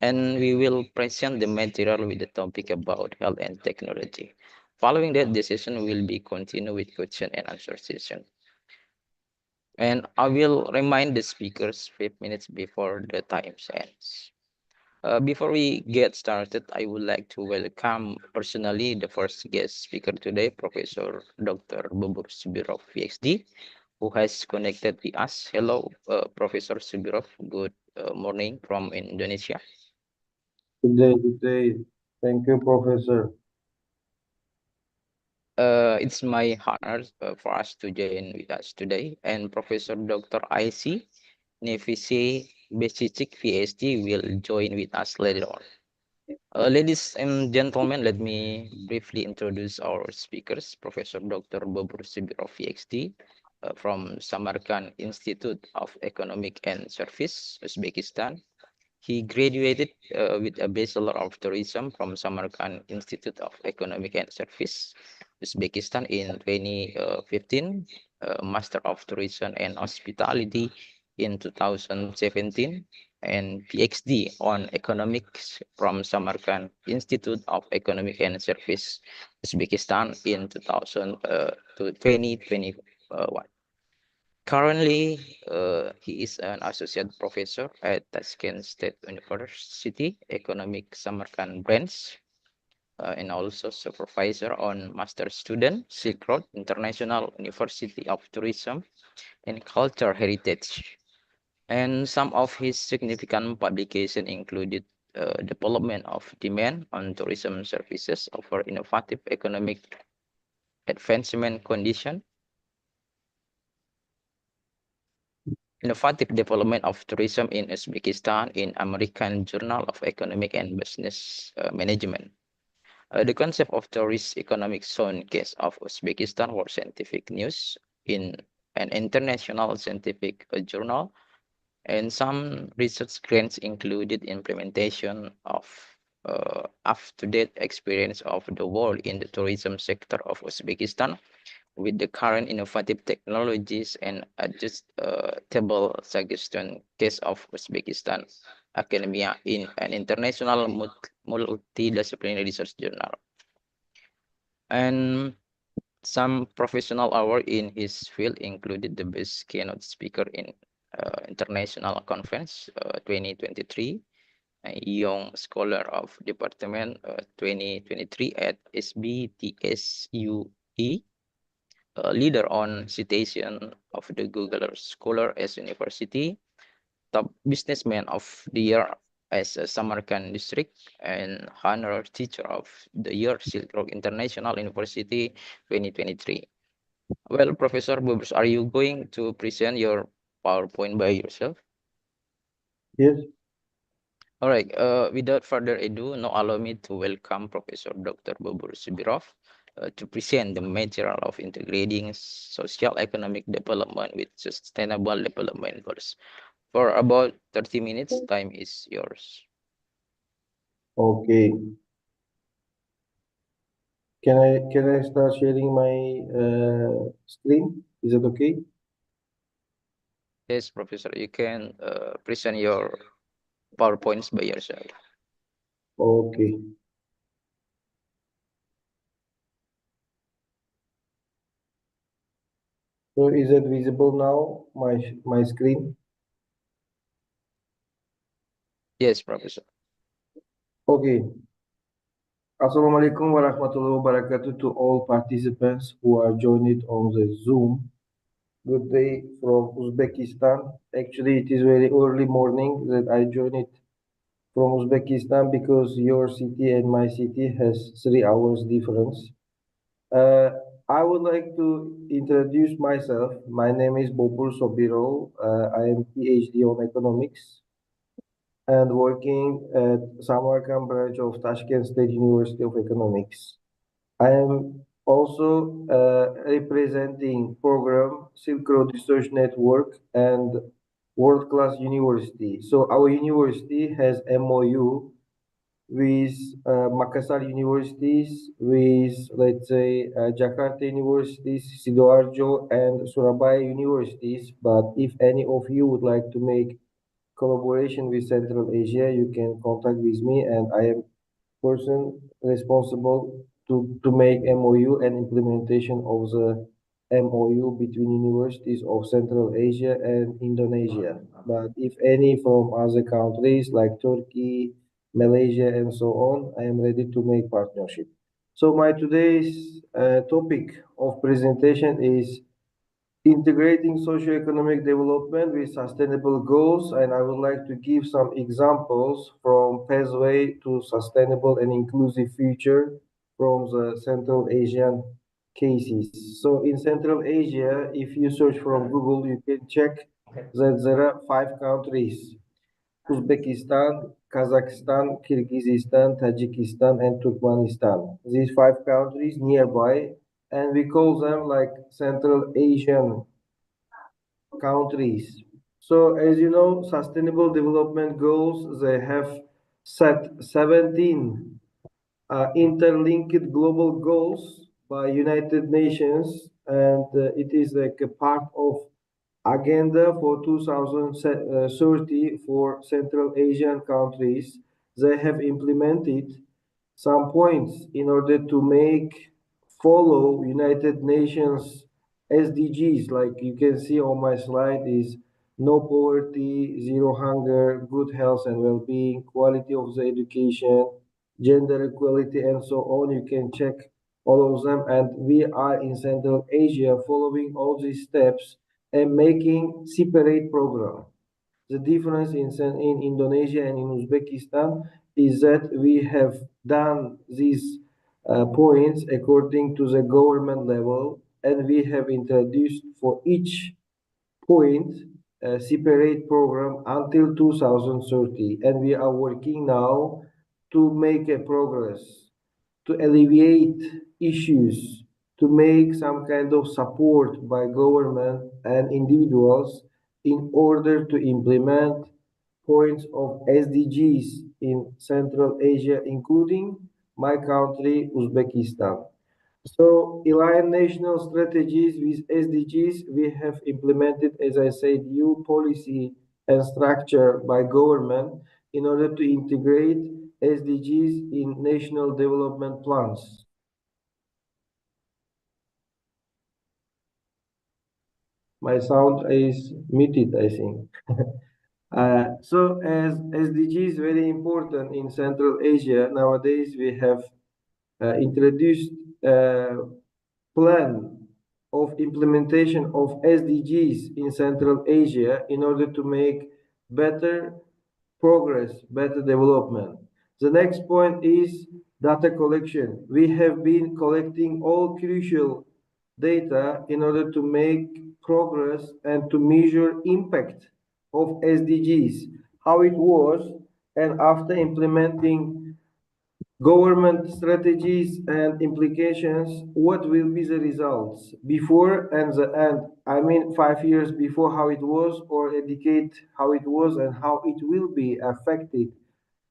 And we will present the material with the topic about health and technology. Following that, the session will be continued with question and answer session. And I will remind the speakers 5 minutes before the time ends. Before we get started, I would like to welcome personally the first guest speaker today, Professor Dr. Babur Subirov, PhD, who has connected with us. Hello, Professor Subirov. Good morning from Indonesia. Good day, good day. Thank you, Professor. It's my honor for us to join with us today, and Professor Dr. IC Nevisi Besicik, PhD, will join with us later on. Ladies and gentlemen, let me briefly introduce our speakers. Professor Dr. Bobur Subirov, PhD, from Samarkand Institute of Economic and Service, Uzbekistan. He graduated with a Bachelor of Tourism from Samarkand Institute of Economic and Service, Uzbekistan in 2015, Master of Tourism and Hospitality in 2017, and PhD on Economics from Samarkand Institute of Economic and Service, Uzbekistan in 2021. Currently, he is an associate professor at Tashkent State University, Economic Samarkand branch, and also supervisor on master student, Silk Road International University of Tourism and Culture Heritage. And some of his significant publications included development of demand on tourism services over innovative economic advancement condition, innovative development of tourism in Uzbekistan in American Journal of Economic and Business Management. The concept of tourist economic zone case of Uzbekistan for scientific news in an international scientific journal, and some research grants included implementation of up-to-date experience of the world in the tourism sector of Uzbekistan with the current innovative technologies and adjustable suggestion case of Uzbekistan academia in an international multidisciplinary research journal. And some professional award in his field included the best keynote speaker in international conference 2023, Young Scholar of Department 2023 at SBTSUE, leader on citation of the Google Scholar as University, top businessman of the year as a Samarkand district, and honor teacher of the year, Silk Road International University 2023. Well, Professor Bubers, are you going to present your PowerPoint by yourself? Yes. All right, without further ado, now allow me to welcome Professor Dr. Bobur Subirov to present the material of integrating social economic development with sustainable development goals. For about 30 minutes, time is yours. Okay. Can I start sharing my screen? Is that okay? Yes, Professor, you can present your PowerPoints by yourself. Okay. So is it visible now, my screen? Yes, Professor. Okay. Assalamualaikum warahmatullahi wabarakatuh to all participants who are joined on the Zoom. Good day from Uzbekistan. Actually, it is very early morning that I joined from Uzbekistan because your city and my city has 3 hours difference. I would like to introduce myself. My name is Bobur Sobiro. I am PhD on economics and working at Samarkand branch of Tashkent State University of Economics. I am also representing program Silk Road Research Network and World Class University. So our university has MOU with Makassar universities, with let's say Jakarta universities, Sidoarjo and Surabaya universities. But if any of you would like to make collaboration with Central Asia, you can contact with me, and I am person responsible to make MOU and implementation of the MOU between universities of Central Asia and Indonesia. But if any from other countries like Turkey, Malaysia, and so on, I am ready to make partnership. So my today's topic of presentation is integrating socioeconomic development with sustainable goals, and I would like to give some examples from pathway to sustainable and inclusive future from the Central Asian cases. So in Central Asia, if you search from Google, you can check that there are 5 countries: Uzbekistan, Kazakhstan, Kyrgyzstan, Tajikistan, and Turkmenistan. These 5 countries nearby, and we call them like Central Asian countries. So as you know, Sustainable Development Goals, they have set 17 interlinked global goals by United Nations, and it is like a part of agenda for 2030 for Central Asian countries. They have implemented some points in order to make follow United Nations SDGs. Like you can see on my slide is no poverty, zero hunger, good health and well-being, quality of the education, gender equality, and so on. You can check all of them. And we are in Central Asia following all these steps and making separate program. The difference in Indonesia and in Uzbekistan is that we have done these points according to the government level, and we have introduced for each point a separate program until 2030, and we are working now to make a progress, to alleviate issues, to make some kind of support by government and individuals in order to implement points of SDGs in Central Asia, including my country, Uzbekistan. So, aligned national strategies with SDGs, we have implemented, as I said, new policy and structure by government in order to integrate SDGs in national development plans. My sound is muted, I think. So as SDG is very important in Central Asia, nowadays we have introduced a plan of implementation of SDGs in Central Asia in order to make better progress, better development. The next point is data collection. We have been collecting all crucial data in order to make progress and to measure impact of SDGs, how it was, and after implementing government strategies and implications, what will be the results before and the end? I mean, 5 years before how it was, or a decade how it was, and how it will be affected.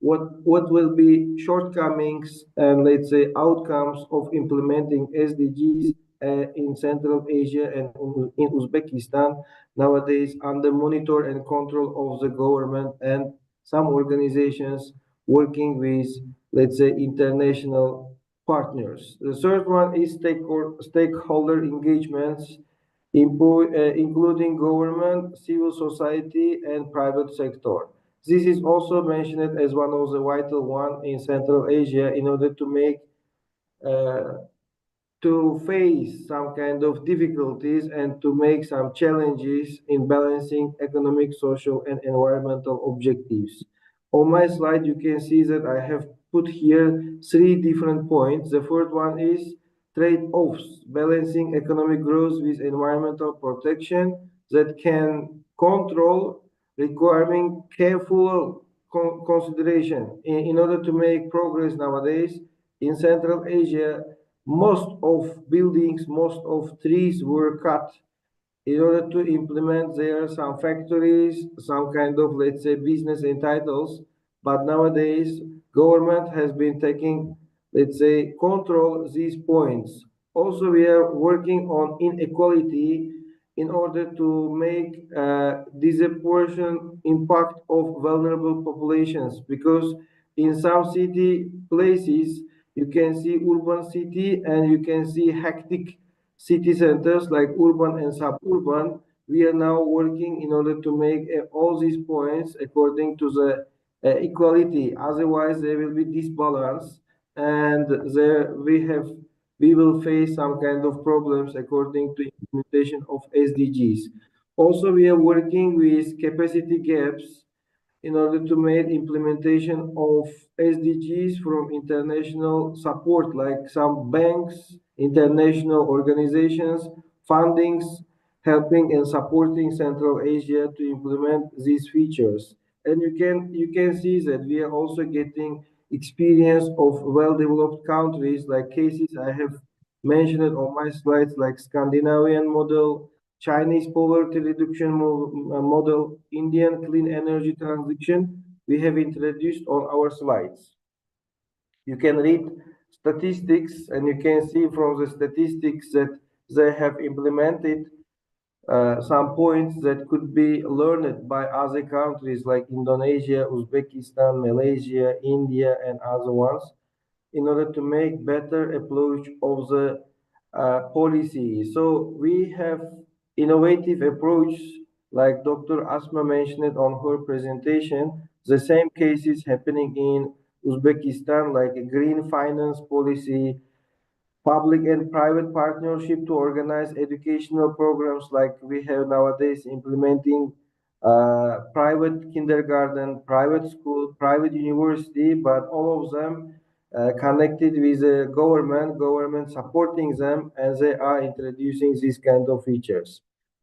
What will be shortcomings and let's say outcomes of implementing SDGs in Central Asia and in Uzbekistan nowadays under monitor and control of the government and some organizations working with, let's say, international partners. The third one is stakeholder engagements, including government, civil society, and private sector. This is also mentioned as one of the vital one in Central Asia in order to make uh, to face some kind of difficulties and to make some challenges in balancing economic, social, and environmental objectives. On my slide, you can see that I have put here 3 different points. The first one is trade-offs, balancing economic growth with environmental protection that can control, requiring careful consideration in order to make progress nowadays in Central Asia. Most of buildings, most of trees were cut in order to implement there some factories, some kind of, let's say, business entitles. But nowadays, government has been taking, let's say, control these points. Also, we are working on inequality in order to make disproportionate impact of vulnerable populations, because in some city places you can see urban city and you can see hectic city centers like urban and suburban. We are now working in order to make all these points according to the equality. Otherwise, there will be disbalance, and there we have we will face some kind of problems according to implementation of SDGs. Also, we are working with capacity gaps in order to make implementation of SDGs from international support, like some banks, international organizations, fundings, helping and supporting Central Asia to implement these features. And you can see that we are also getting experience of well-developed countries, like cases I have mentioned it on my slides, like Scandinavian model, Chinese poverty reduction model, Indian clean energy transition, we have introduced on our slides. You can read statistics and you can see from the statistics that they have implemented some points that could be learned by other countries like Indonesia, Uzbekistan, Malaysia, India, and other ones in order to make better approach of the policy. So we have innovative approach, like Dr. Asma mentioned on her presentation, the same cases happening in Uzbekistan, like a green finance policy, public and private partnership to organize educational programs like we have nowadays implementing private kindergarten, private school, private university, but all of them connected with the government supporting them, and they are introducing these kind of features.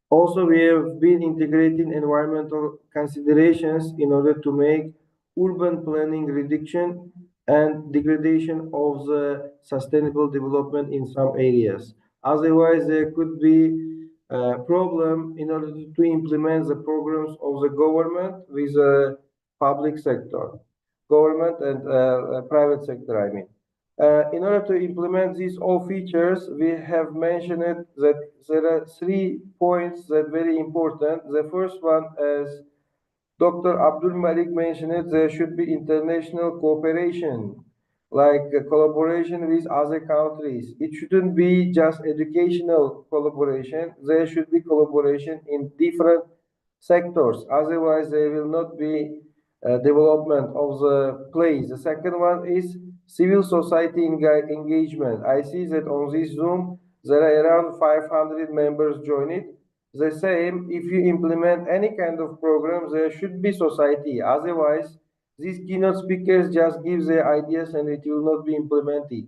Also, we have been integrating environmental considerations in order to make urban planning reduction and degradation of the sustainable development in some areas. Otherwise, there could be a problem in order to implement the programs of the government with the public sector, government and private sector, I mean. In order to implement these all features, we have mentioned that there are 3 points that are very important. The first one is Dr. Abdul Malik mentioned it, there should be international cooperation, like collaboration with other countries. It shouldn't be just educational collaboration. There should be collaboration in different sectors. Otherwise, there will not be development of the place. The second one is civil society engagement. I see that on this Zoom, there are around 500 members join it. The same, if you implement any kind of program, there should be society. Otherwise, these keynote speakers just give their ideas and it will not be implemented.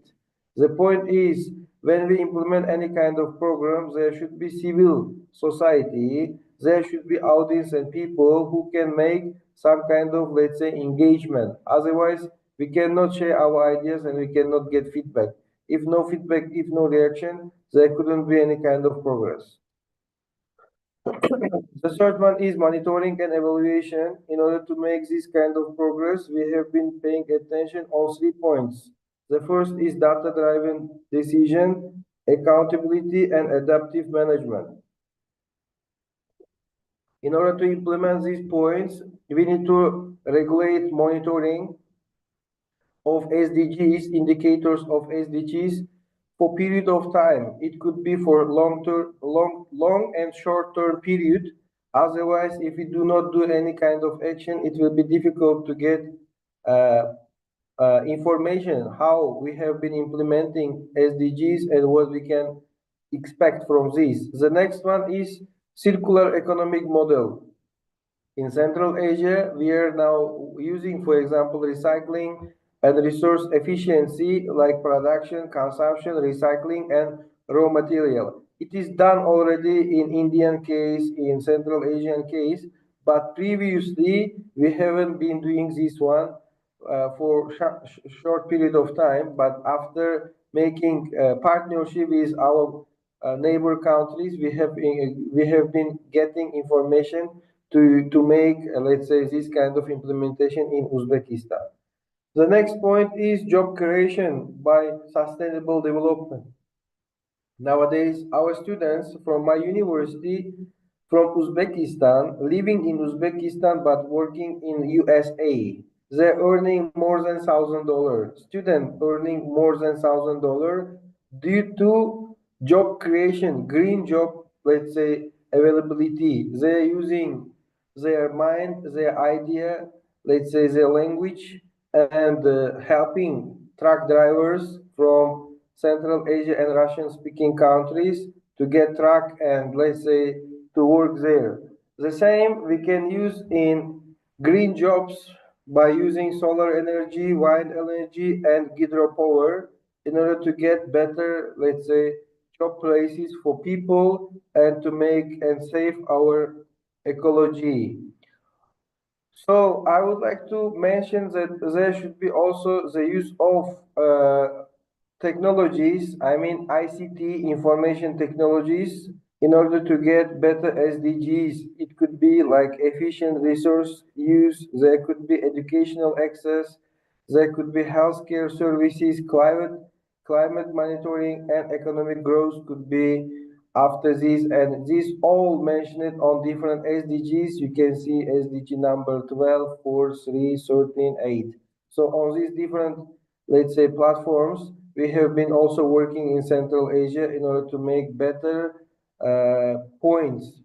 The point is, when we implement any kind of program, there should be civil society, there should be audience and people who can make some kind of, let's say, engagement. Otherwise, we cannot share our ideas and we cannot get feedback. If no feedback, if no reaction, there couldn't be any kind of progress. The third one is monitoring and evaluation. In order to make this kind of progress, we have been paying attention on 3 points. The first is data-driven decision, accountability, and adaptive management. In order to implement these points, we need to regulate monitoring of SDGs, indicators of SDGs for period of time. It could be for long and short-term period. Otherwise, if we do not do any kind of action, it will be difficult to get information how we have been implementing SDGs and what we can expect from this. The next one is circular economic model. In Central Asia, we are now using, for example, recycling and resource efficiency like production, consumption, recycling, and raw material. It is done already in Indian case, in Central Asian case, but previously we haven't been doing this one for short period of time. But after making partnership with our neighbor countries, we have been getting information to make, let's say, this kind of implementation in Uzbekistan. The next point is job creation by sustainable development. Nowadays, our students from my university from Uzbekistan, living in Uzbekistan but working in USA, they're earning more than $1,000. Student earning more than $1,000 due to job creation, green job, let's say, availability. They're using their mind, their idea, let's say their language, and helping truck drivers from Central Asia and Russian speaking countries to get track and let's say to work there. The same we can use in green jobs by using solar energy, wind energy, and hydropower in order to get better, let's say, job places for people and to make and save our ecology. So I would like to mention that there should be also the use of technologies, I mean ICT, information technologies, in order to get better SDGs. It could be like efficient resource use, there could be educational access, there could be healthcare services, climate monitoring, and economic growth could be after this. And these all mentioned on different SDGs. You can see SDG number 12, 4, 3, 13, 8. So on these different, let's say, platforms, we have been also working in Central Asia in order to make better points.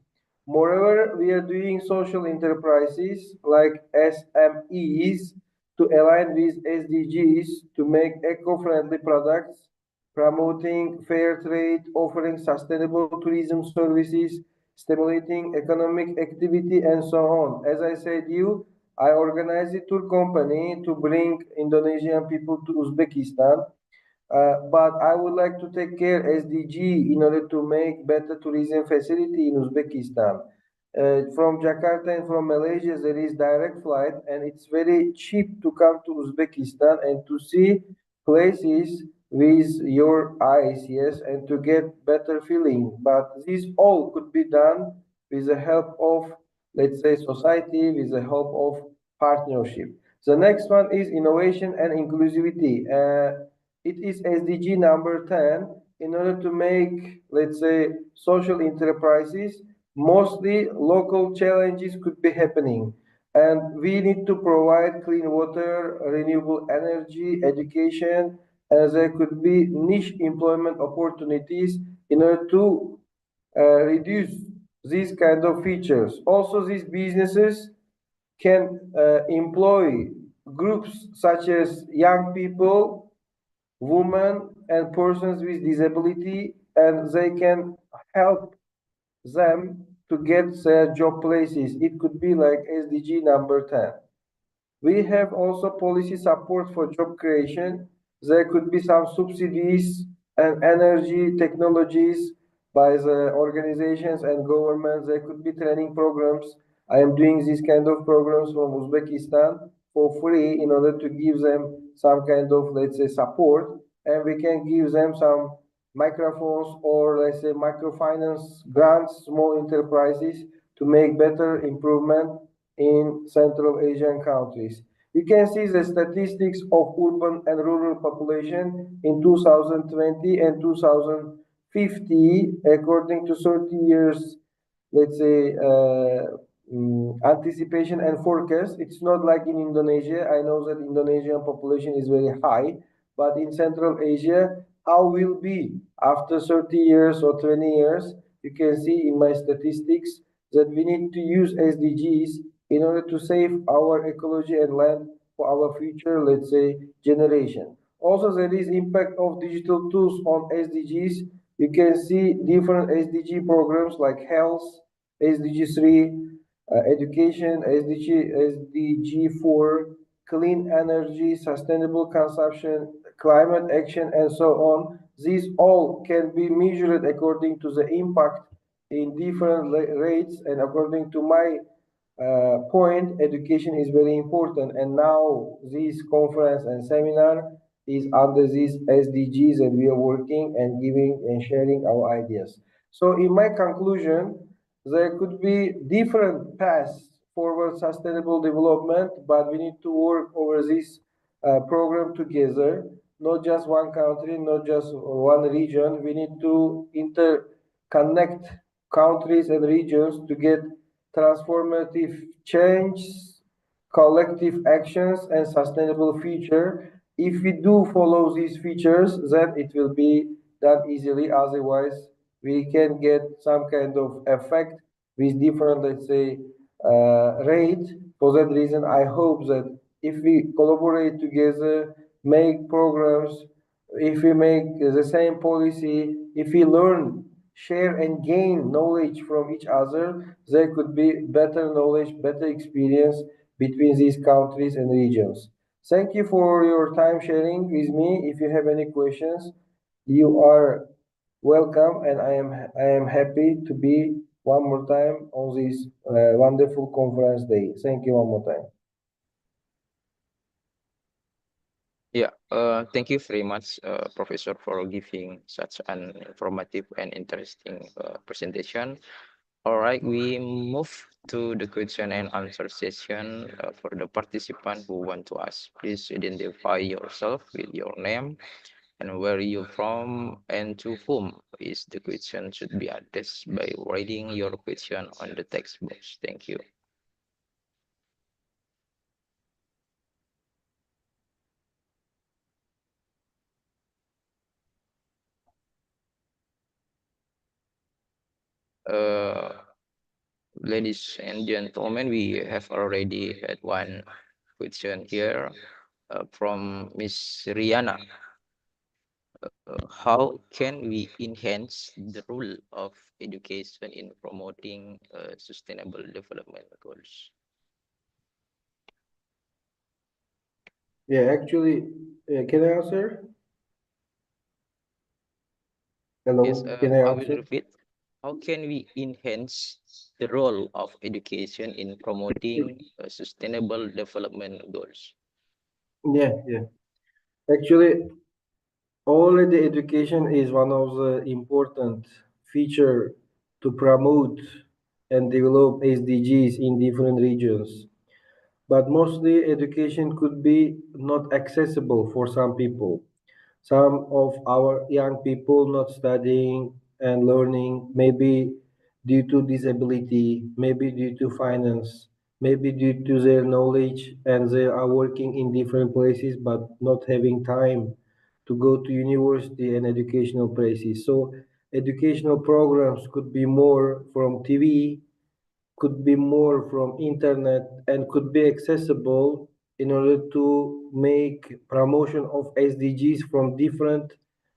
Moreover, we are doing social enterprises like SMEs to align with SDGs to make eco-friendly products, promoting fair trade, offering sustainable tourism services, stimulating economic activity, and so on. As I said you, I organized a tour company to bring Indonesian people to Uzbekistan, but I would like to take care SDG in order to make better tourism facility in Uzbekistan. From Jakarta and from Malaysia, there is direct flight, and it's very cheap to come to Uzbekistan and to see places with your eyes, yes, and to get better feeling. But this all could be done with the help of, let's say, society, with the help of partnership. The next one is innovation and inclusivity. It is SDG number 10 in order to make, let's say, social enterprises, mostly local challenges could be happening. And we need to provide clean water, renewable energy, education, as there could be niche employment opportunities in order to reduce these kind of features. Also, these businesses can employ groups such as young people, women, and persons with disability, and they can help them to get their job places. It could be like SDG number 10. We have also policy support for job creation. There could be some subsidies and energy technologies by the organizations and governments. There could be training programs. I am doing this kind of programs from Uzbekistan for free in order to give them some kind of, let's say, support. And we can give them some microphones or, let's say, microfinance grants, small enterprises to make better improvement in Central Asian countries. You can see the statistics of urban and rural population in 2020 and 2050 according to 30 years, let's say, anticipation and forecast. It's not like in Indonesia. I know that Indonesian population is very high, but in Central Asia, how will be after 30 years or 20 years? You can see in my statistics that we need to use SDGs in order to save our ecology and land for our future, let's say, generation. Also, there is impact of digital tools on SDGs. You can see different SDG programs like health, SDG 3, education, SDG 4, clean energy, sustainable consumption, climate action, and so on. These all can be measured according to the impact in different rates, and according to my point, education is very important. And now this conference and seminar is under these SDGs, and we are working and giving and sharing our ideas. So in my conclusion, there could be different paths forward sustainable development, but we need to work over this program together, not just one country, not just one region. We need to interconnect countries and regions to get transformative change, collective actions, and sustainable future. If we do follow these features, then it will be done easily. Otherwise, we can get some kind of effect with different, let's say, rate. For that reason, I hope that if we collaborate together, make programs, if we make the same policy, if we learn, share, and gain knowledge from each other, there could be better knowledge, better experience between these countries and regions. Thank you for your time sharing with me. If you have any questions, you are welcome, and I am happy to be one more time on this wonderful conference day. Thank you one more time. Yeah, thank you very much, Professor, for giving such an informative and interesting presentation. All right, we move to the question and answer session for the participant who want to ask. Please identify yourself with your name and where you from and to whom is the question should be addressed by writing your question on the text box. Thank you. Ladies and gentlemen, we have already had one question here from Miss Riana. How can we enhance the role of education in promoting sustainable development goals? Yeah, actually, can I answer? Yes, Hello, can I I will answer? repeat. How can we enhance the role of education in promoting sustainable development goals? Yeah, yeah. Actually, already education is one of the important feature to promote and develop SDGs in different regions. But mostly education could be not accessible for some people. Some of our young people not studying and learning, maybe due to disability, maybe due to finance, maybe due to their knowledge, and they are working in different places but not having time to go to university and educational places. So educational programs could be more from TV, could be more from internet, and could be accessible in order to make promotion of SDGs from different,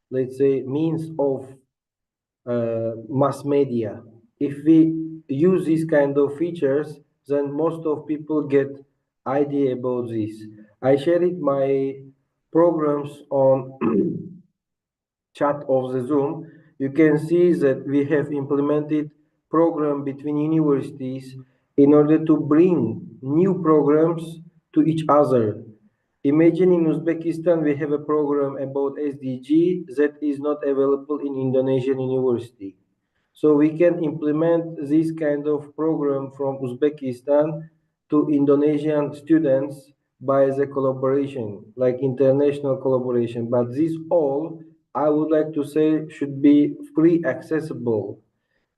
let's say, means of mass media. If we use these kind of features, then most of people get idea about this. I shared my programs on chat of the Zoom. You can see that we have implemented program between universities in order to bring new programs to each other. Imagine in Uzbekistan we have a program about SDG that is not available in Indonesian university. So we can implement this kind of program from Uzbekistan to Indonesian students by the collaboration, like international collaboration. But this all, I would like to say, should be free accessible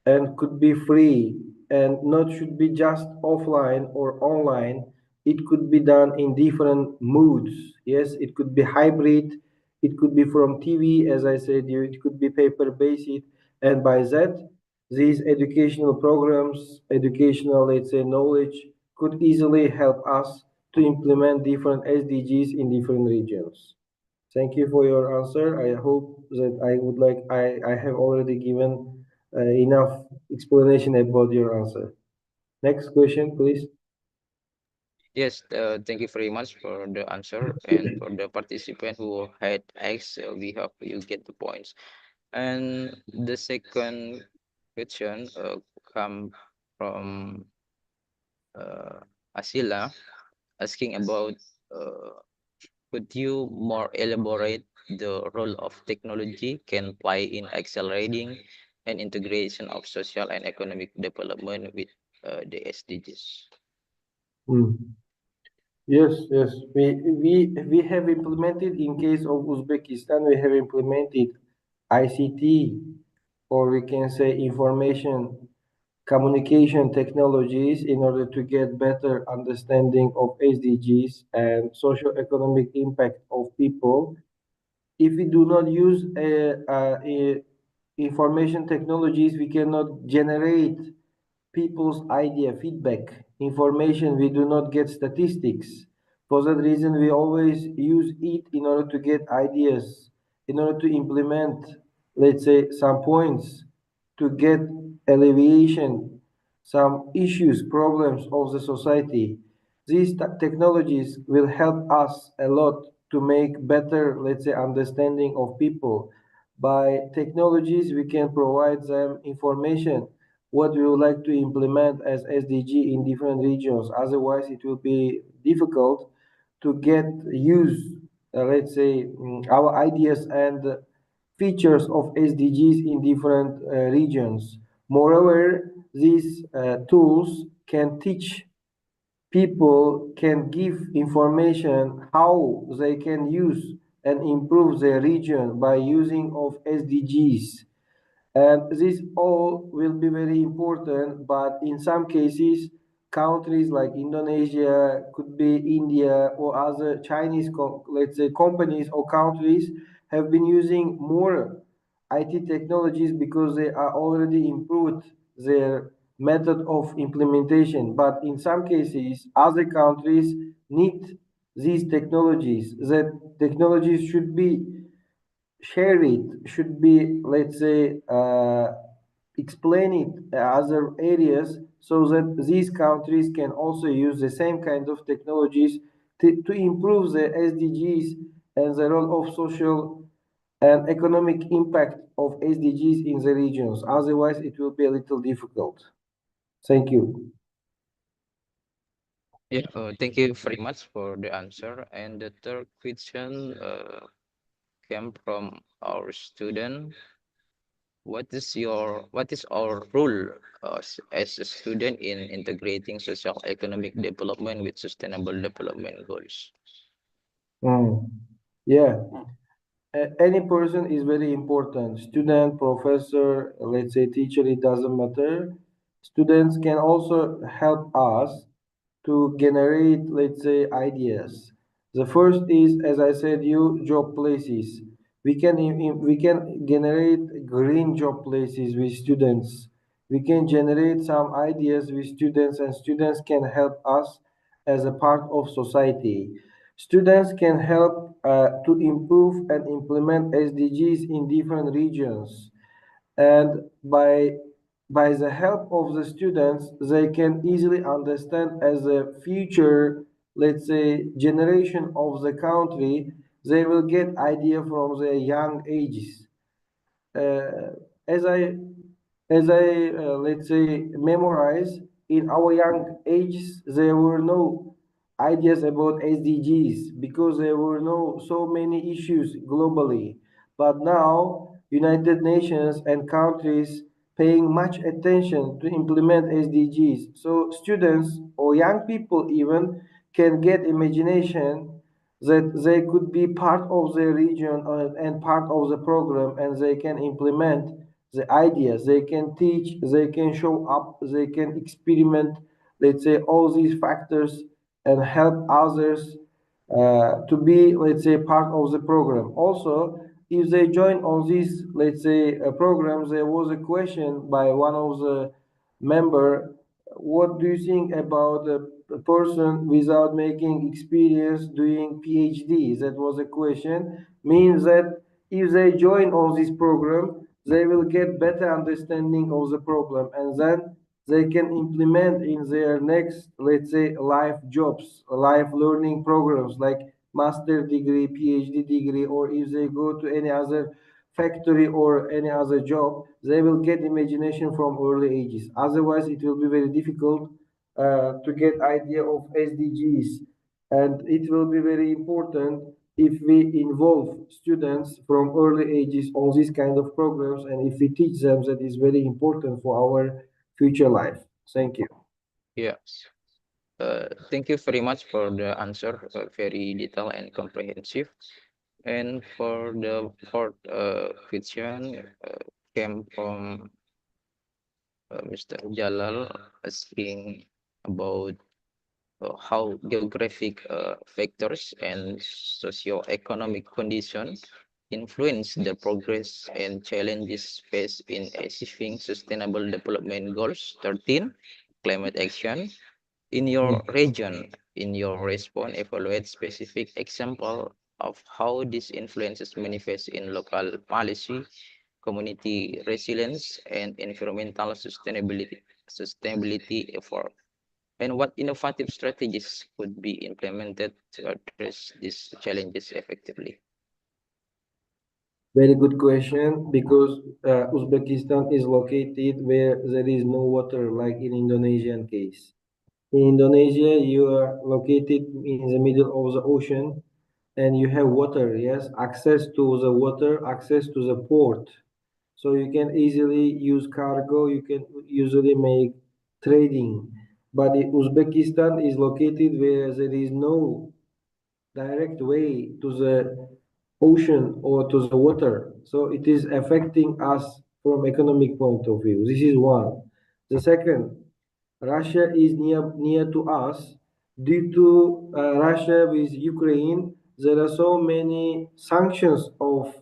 and could be free and not should be just offline or online. It could be done in different moods. Yes, it could be hybrid, it could be from TV, as I said, it could be paper based, and by that, these educational programs, educational, let's say, knowledge could easily help us to implement different SDGs in different regions. Thank you for your answer. I hope that I have already given enough explanation about your answer. Next question, please. Yes, thank you very much for the answer and for the participant who had asked. We hope you get the points. And the second question come from Asila asking about could you more elaborate the role of technology can play in accelerating and integration of social and economic development with the SDGs? Hmm. Yes, yes. We have implemented in case of Uzbekistan, we have implemented ICT, or we can say information communication technologies in order to get better understanding of SDGs and social economic impact of people. If we do not use information technologies, we cannot generate people's idea, feedback, information. We do not get statistics. For that reason, we always use it in order to get ideas in order to implement, let's say, some points to get alleviation, some issues, problems of the society. These technologies will help us a lot to make better, let's say, understanding of people. By technologies, we can provide them information what we would like to implement as SDG in different regions. Otherwise, it will be difficult to get use, let's say, our ideas and features of SDGs in different regions. Moreover, these tools can teach people, can give information how they can use and improve their region by using of SDGs. And this all will be very important, but in some cases, countries like Indonesia, could be India or other Chinese, let's say, companies or countries have been using more IT technologies because they are already improved their method of implementation. But in some cases, other countries need these technologies. That technologies should be share it, should be, let's say, explain it other areas so that these countries can also use the same kind of technologies to improve the SDGs and the role of social and economic impact of SDGs in the regions. Otherwise, it will be a little difficult. Thank you. Yeah, thank you very much for the answer. And the third question came from our student. What is our role as a student in integrating social economic development with sustainable development goals? Yeah, any person is very important. Student, professor, let's say teacher, it doesn't matter. Students can also help us to generate, let's say, ideas. The first is, as I said, you job places. We can generate green job places with students. We can generate some ideas with students, and students can help us as a part of society. Students can help to improve and implement SDGs in different regions. And by the help of the students, they can easily understand as a future, let's say, generation of the country, they will get idea from their young ages. Uh, as I let's say memorize in our young ages, there were no ideas about SDGs because there were no so many issues globally. But now United Nations and countries paying much attention to implement SDGs. So students or young people even can get imagination that they could be part of the region and part of the program, and they can implement the ideas, they can teach, they can show up, they can experiment, let's say, all these factors and help others to be, let's say, part of the program. Also, if they join on these, let's say, programs, there was a question by one of the member, what do you think about a person without making experience doing PhD? That was a question. Means that if they join on this program, they will get better understanding of the problem, and then they can implement in their next, let's say, life jobs, life learning programs like master degree, PhD degree, or if they go to any other factory or any other job, they will get imagination from early ages. Otherwise, it will be very difficult to get idea of SDGs. And it will be very important if we involve students from early ages on these kind of programs, and if we teach them, that is very important for our future life. Thank you. Yeah. Thank you very much for the answer, very detailed and comprehensive. And for the fourth question came from Mr. Jalal asking about how geographic factors and socio-economic conditions influence the progress and challenges faced in achieving Sustainable Development Goals 13, climate action. In your region, in your response, evaluate specific example of how these influences manifest in local policy, community resilience, and environmental sustainability effort, and what innovative strategies could be implemented to address these challenges effectively. Very good question because Uzbekistan is located where there is no water like in Indonesian case. In Indonesia, you are located in the middle of the ocean and you have water, yes, access to the water, access to the port. So you can easily use cargo, you can usually make trading. But Uzbekistan is located where there is no direct way to the ocean or to the water. So it is affecting us from economic point of view. This is one. The second, Russia is near to us. Due to Russia with Ukraine, there are so many sanctions of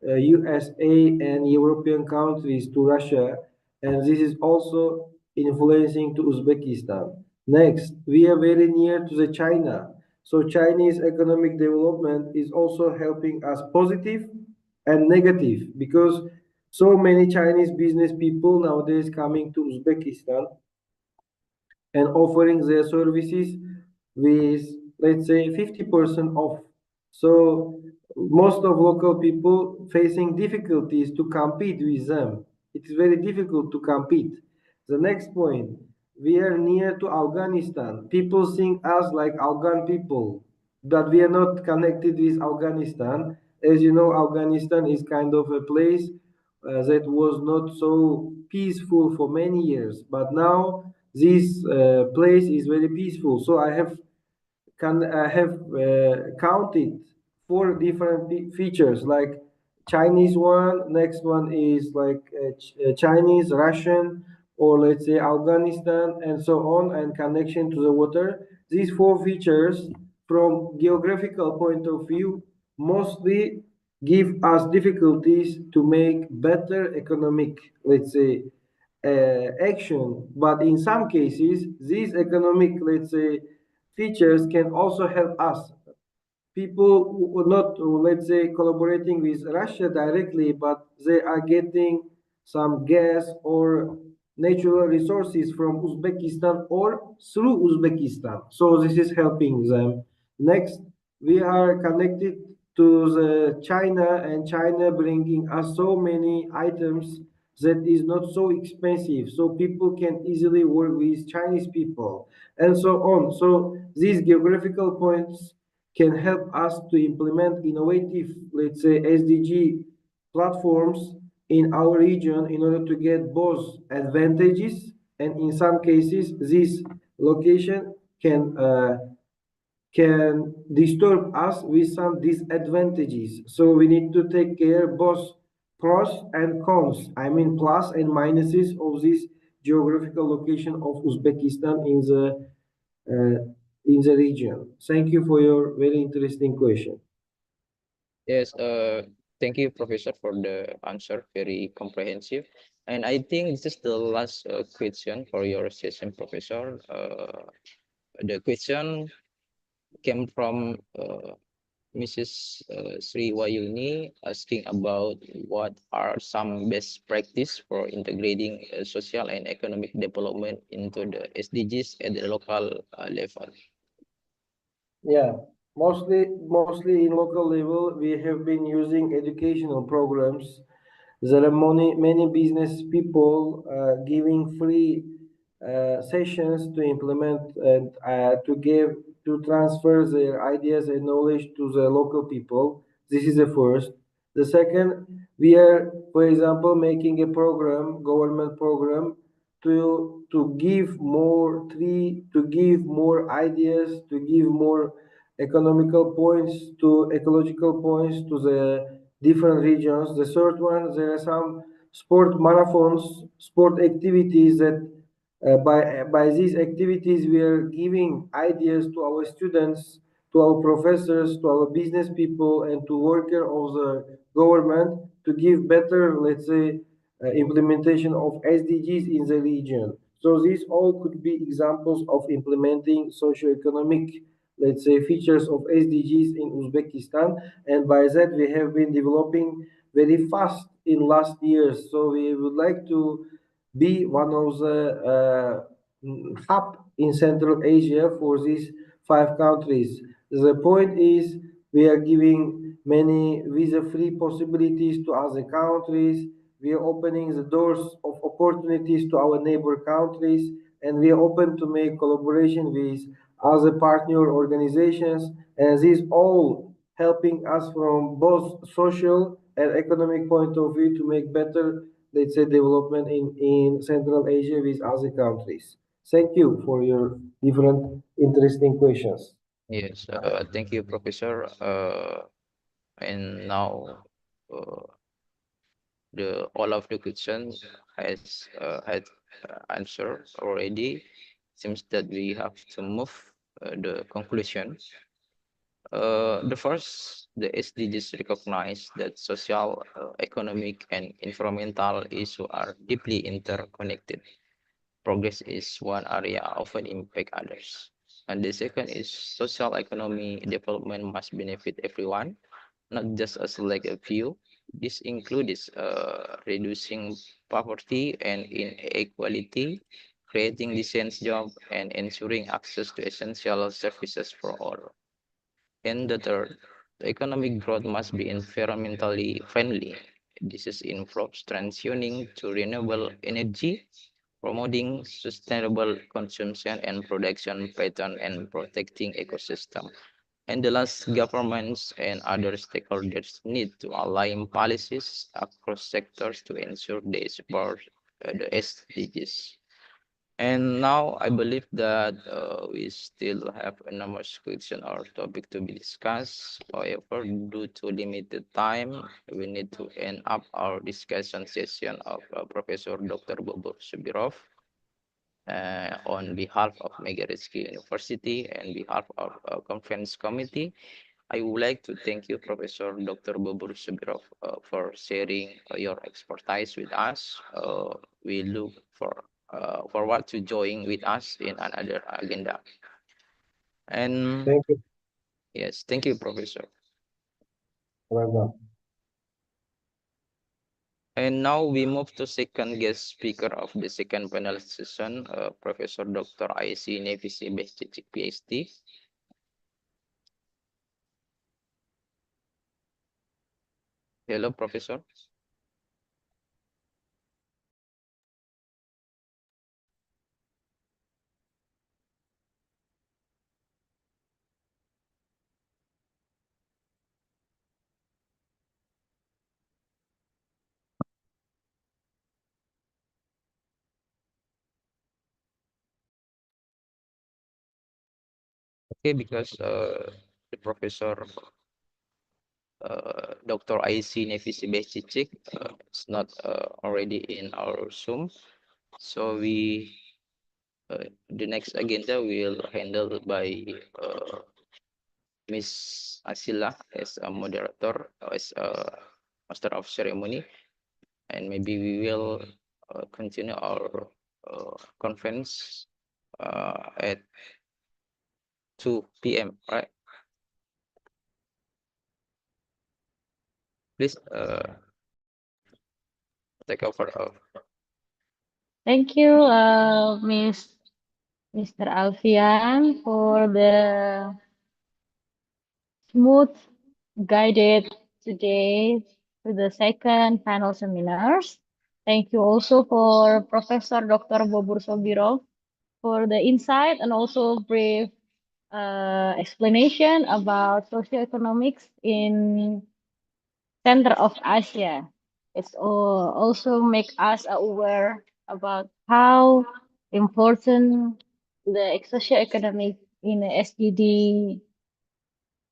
USA and European countries to Russia, and this is also influencing to Uzbekistan. Next, we are very near to the China. So Chinese economic development is also helping us positive and negative because so many Chinese business people nowadays coming to Uzbekistan and offering their services with, let's say, 50% off. So most of local people facing difficulties to compete with them. It is very difficult to compete. The next point, we are near to Afghanistan. People think us like Afghan people, but we are not connected with Afghanistan. As you know, Afghanistan is kind of a place that was not so peaceful for many years, but now this place is very peaceful. So I have counted four different features like Chinese one, next one is like Chinese, Russian, or let's say Afghanistan, and so on, and connection to the water. These four features, from geographical point of view, mostly give us difficulties to make better economic, let's say, action. But in some cases, these economic, let's say, features can also help us. People who are not, let's say, collaborating with Russia directly, but they are getting some gas or natural resources from Uzbekistan or through Uzbekistan. So this is helping them. Next, we are connected to the China, and China bringing us so many items that is not so expensive, so people can easily work with Chinese people and so on. So these geographical points can help us to implement innovative, let's say, SDG platforms in our region in order to get both advantages, and in some cases this location can disturb us with some disadvantages. So we need to take care both pros and cons, I mean plus and minuses of this geographical location of Uzbekistan uh, in the region. Thank you for your very interesting question. Yes, thank you, Professor, for the answer, very comprehensive. And I think this is the last question for your session, Professor. The question came from Mrs. Sri Wayuni asking about what are some best practice for integrating social and economic development into the SDGs at the local level. Yeah, mostly in local level, we have been using educational programs. There are many business people giving free sessions to implement and to transfer their ideas and knowledge to the local people. This is the first. The second, we are, for example, making a program, government program, to give more to give more ideas, to give more economical points to ecological points to the different regions. The third one, there are some sport marathons, sport activities that by these activities we are giving ideas to our students, to our professors, to our business people, and to worker of the government to give better, let's say, implementation of SDGs in the region. So these all could be examples of implementing socio-economic let's say, features of SDGs in Uzbekistan. And by that, we have been developing very fast in last years. So we would like to be one of the hub in Central Asia for these five countries. The point is we are giving many visa-free possibilities to other countries. We are opening the doors of opportunities to our neighbor countries, and we are open to make collaboration with other partner organizations. And this all helping us from both social and economic point of view to make better, let's say, development in Central Asia with other countries. Thank you for your different interesting questions. Yes, thank you, Professor. And now the all of the questions has had answer already. Seems that we have to move the conclusion. The first, the SDGs recognize that social, economic, and environmental issues are deeply interconnected. Progress is one area, often impact others. And the second is social economy development must benefit everyone, not just a select a few. This includes reducing poverty and inequality, creating decent jobs, and ensuring access to essential services for all. And the third, the economic growth must be environmentally friendly. This is involves transitioning to renewable energy, promoting sustainable consumption and production pattern, and protecting ecosystem. And the last, governments and other stakeholders need to align policies across sectors to ensure they support the SDGs. And now I believe that we still have enormous question or topic to be discussed. However, due to limited time, we need to end up our discussion session of Professor Dr. Bobor Subirov on behalf of Megaritsky University and behalf of conference committee. I would like to thank you, Professor Dr. Bobor Subirov, for sharing your expertise with us. We look forward to join with us in another agenda. And Thank you. yes, thank you, Professor. Bye-bye. And now we move to second guest speaker of the second panel session, Professor Dr. IC Nefisi Besticik, PhD. Hello, Professor. Okay, because the Professor Dr. IC Nefisi Besticik is not already in our Zoom. So the next agenda will handle by Miss Asila as a moderator, as a master of ceremony, and maybe we will continue our conference at 2 p.m. Right? Please take over. Thank you, Mr. Alfian, for the smooth guided today to the second panel seminars. Thank you also for Professor Dr. Bobur Sobirov for the insight and also brief explanation about socioeconomics in center of Asia. It's also make us aware about how important the socioeconomic in the SDG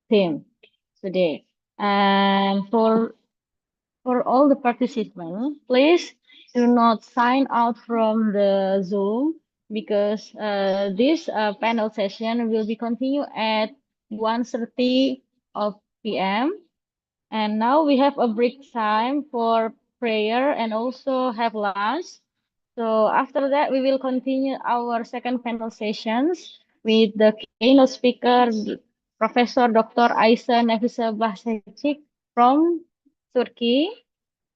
theme today. And for all the participants, please do not sign out from the Zoom because this panel session will be continued at 1:30 of p.m. And now we have a break time for prayer and also have lunch. So after that, we will continue our second panel sessions. with the keynote speaker, Professor Dr. Aysa Nafisa Bahsecik from Turkey.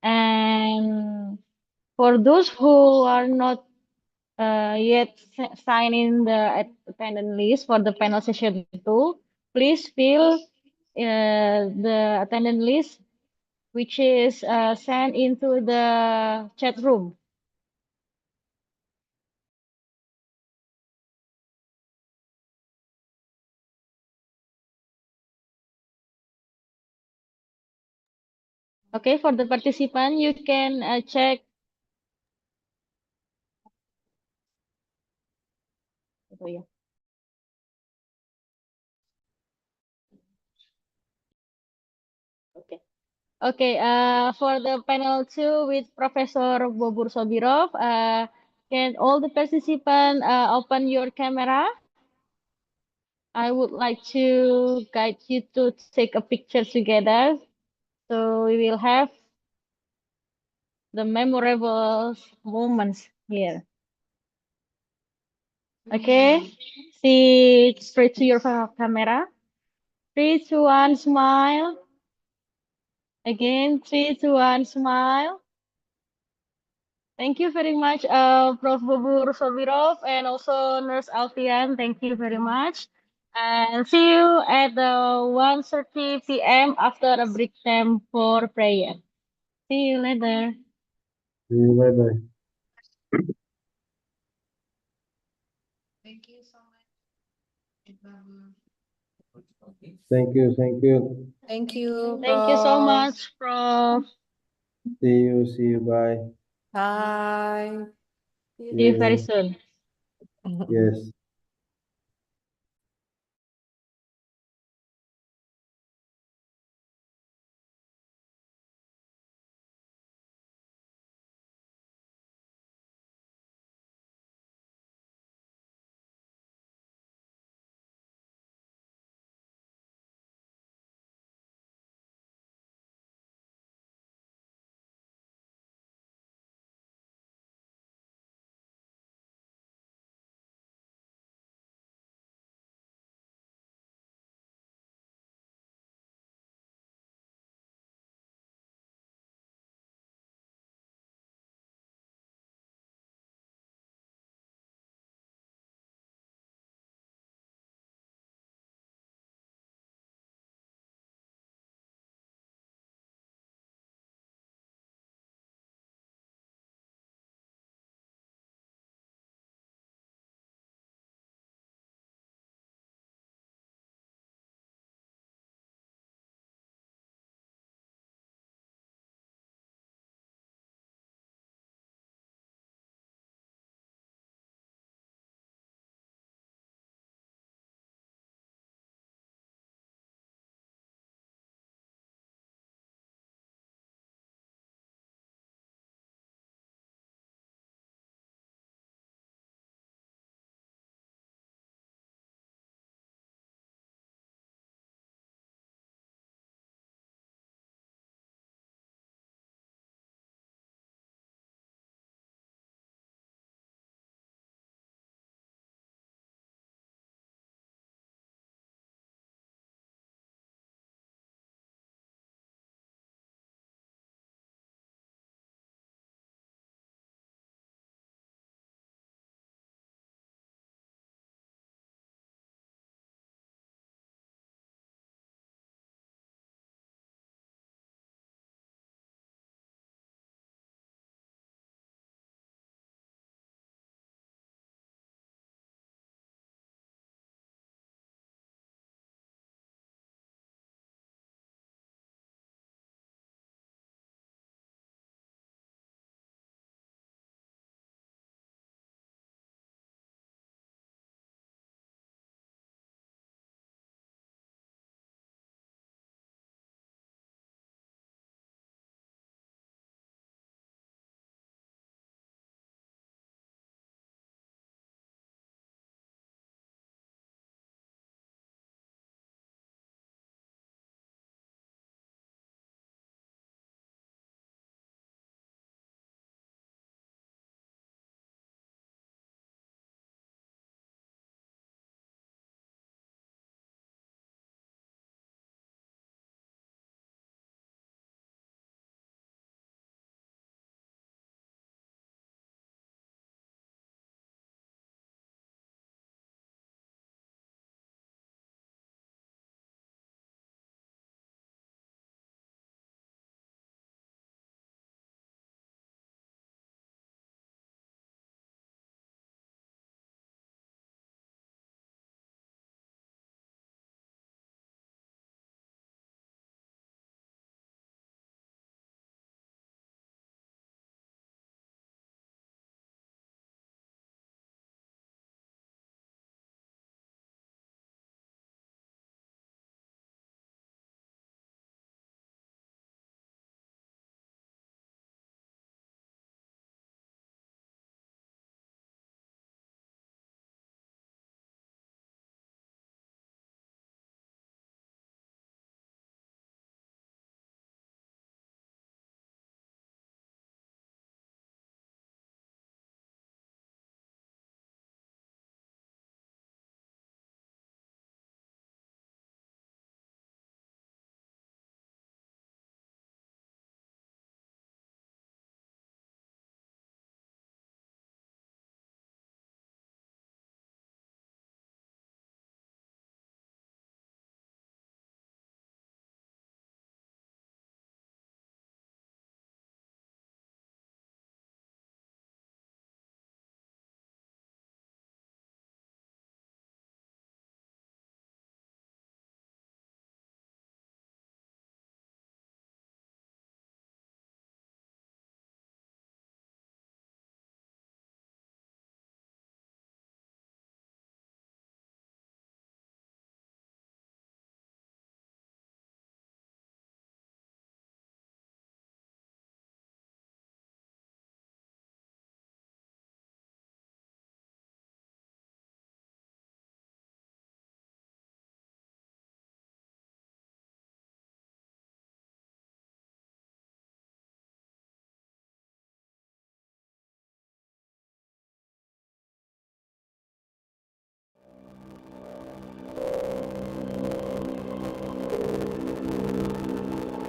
And for those who are not yet sign in the attendance list for the panel session 2, please fill the attendance list, which is sent into the chat room. Okay, for the participant, you can check. Oh, yeah. Okay. Okay, for the panel 2 with Professor Bobur Sobirov, can all the participants open your camera? I would like to guide you to take a picture together. So we will have the memorable moments here. Okay, see straight to your camera. 3, 2, 1, smile. Again, 3, 2, 1, smile. Thank you very much, Prof. Bobur Sobirov and also Nurse Alfian. Thank you very much. And see you at the 1:30 p.m. after a break time for prayer. See you later. Bye bye. Thank you so much. Thank you. Thank you. Thank you, Thank you so Prof. much, Prof. See you. See you. Bye. Bye. See you very soon. Yes.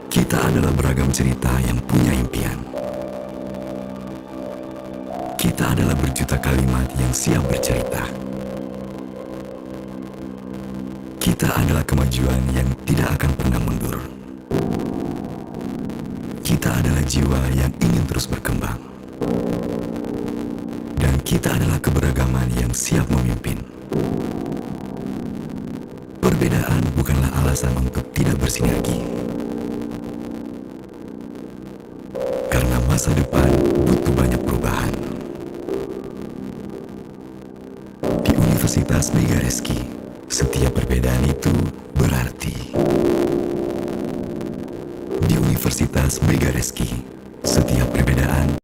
Kita adalah beragam cerita yang punya impian. Kita adalah berjuta kalimat yang siap bercerita. Kita adalah kemajuan yang tidak akan pernah mundur. Kita adalah jiwa yang ingin terus berkembang. Dan kita adalah keberagaman yang siap memimpin. Perbedaan bukanlah alasan untuk tidak bersinergi. Karena masa depan butuh banyak perubahan. Di Universitas Megareski, setiap perbedaan itu berarti. Di Universitas Megareski, setiap perbedaan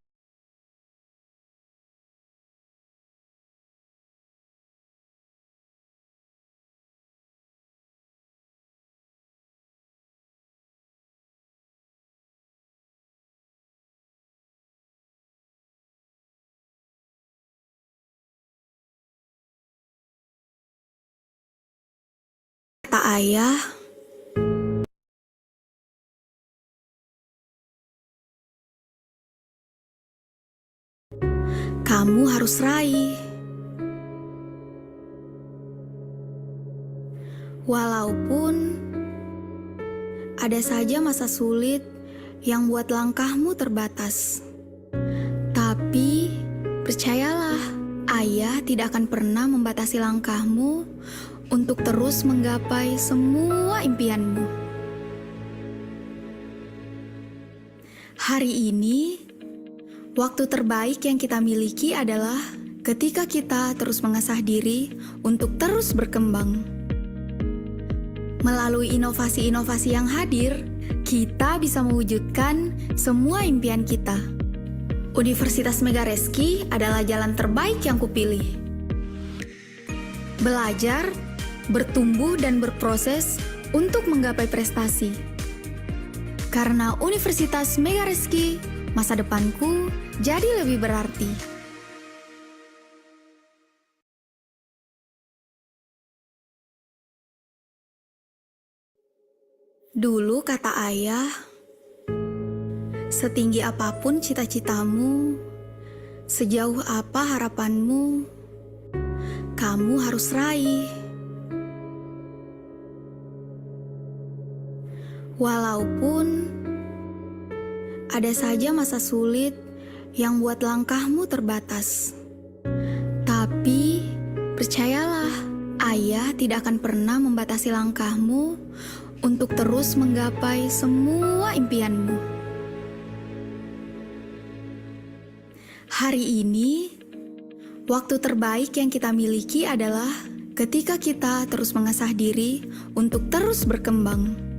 kata ayah, kamu harus raih. Walaupun ada saja masa sulit yang buat langkahmu terbatas. Tapi percayalah, ayah tidak akan pernah membatasi langkahmu untuk terus menggapai semua impianmu. Hari ini, waktu terbaik yang kita miliki adalah ketika kita terus mengasah diri untuk terus berkembang. Melalui inovasi-inovasi yang hadir, kita bisa mewujudkan semua impian kita. Universitas Megareski adalah jalan terbaik yang kupilih. Belajar, bertumbuh dan berproses untuk menggapai prestasi. Karena Universitas Megareski, masa depanku jadi lebih berarti. Dulu kata ayah, setinggi apapun cita-citamu, sejauh apa harapanmu, kamu harus raih. Walaupun ada saja masa sulit yang buat langkahmu terbatas. Tapi percayalah, ayah tidak akan pernah membatasi langkahmu untuk terus menggapai semua impianmu. Hari ini, waktu terbaik yang kita miliki adalah ketika kita terus mengasah diri untuk terus berkembang.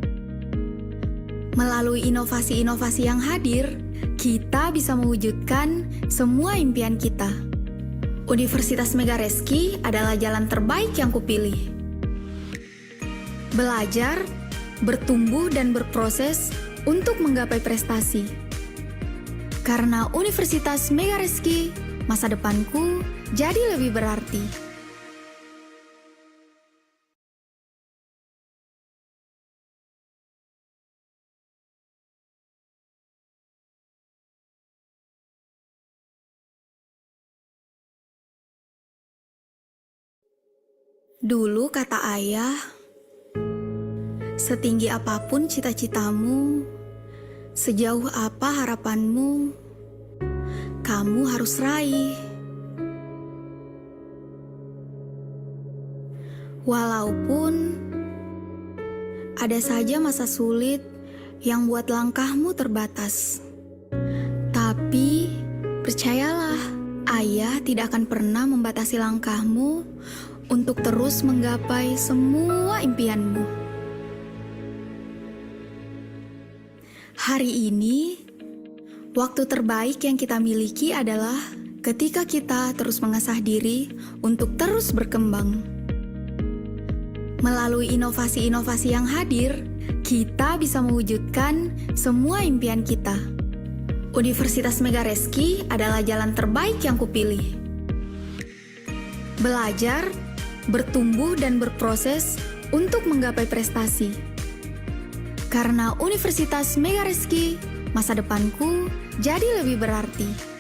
Melalui inovasi-inovasi yang hadir, kita bisa mewujudkan semua impian kita. Universitas Megareski adalah jalan terbaik yang kupilih. Belajar, bertumbuh dan berproses untuk menggapai prestasi. Karena Universitas Megareski, masa depanku jadi lebih berarti. Dulu kata ayah, setinggi apapun cita-citamu, sejauh apa harapanmu, kamu harus raih. Walaupun ada saja masa sulit yang buat langkahmu terbatas. Tapi percayalah, ayah tidak akan pernah membatasi langkahmu untuk terus menggapai semua impianmu. Hari ini, waktu terbaik yang kita miliki adalah ketika kita terus mengasah diri untuk terus berkembang. Melalui inovasi-inovasi yang hadir, kita bisa mewujudkan semua impian kita. Universitas Megareski adalah jalan terbaik yang kupilih. Belajar, bertumbuh dan berproses untuk menggapai prestasi. Karena Universitas Mega Rizky, masa depanku jadi lebih berarti.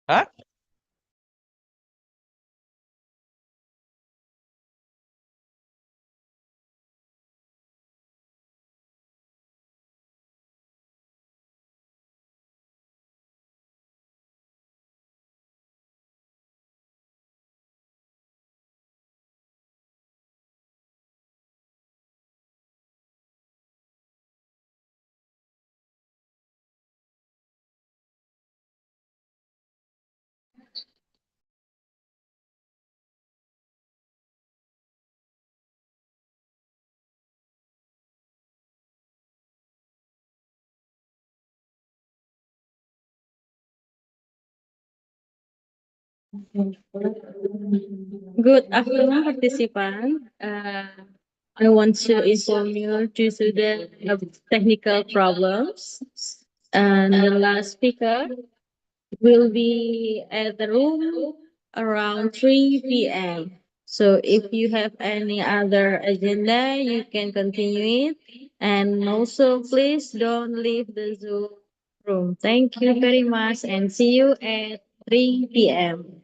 Hah? Good afternoon, participant. I want to inform you due to the technical problems, and the last speaker will be at the room around 3 p.m. So if you have any other agenda, you can continue it. And also, please don't leave the Zoom room. Thank you very much and see you at 3 p.m.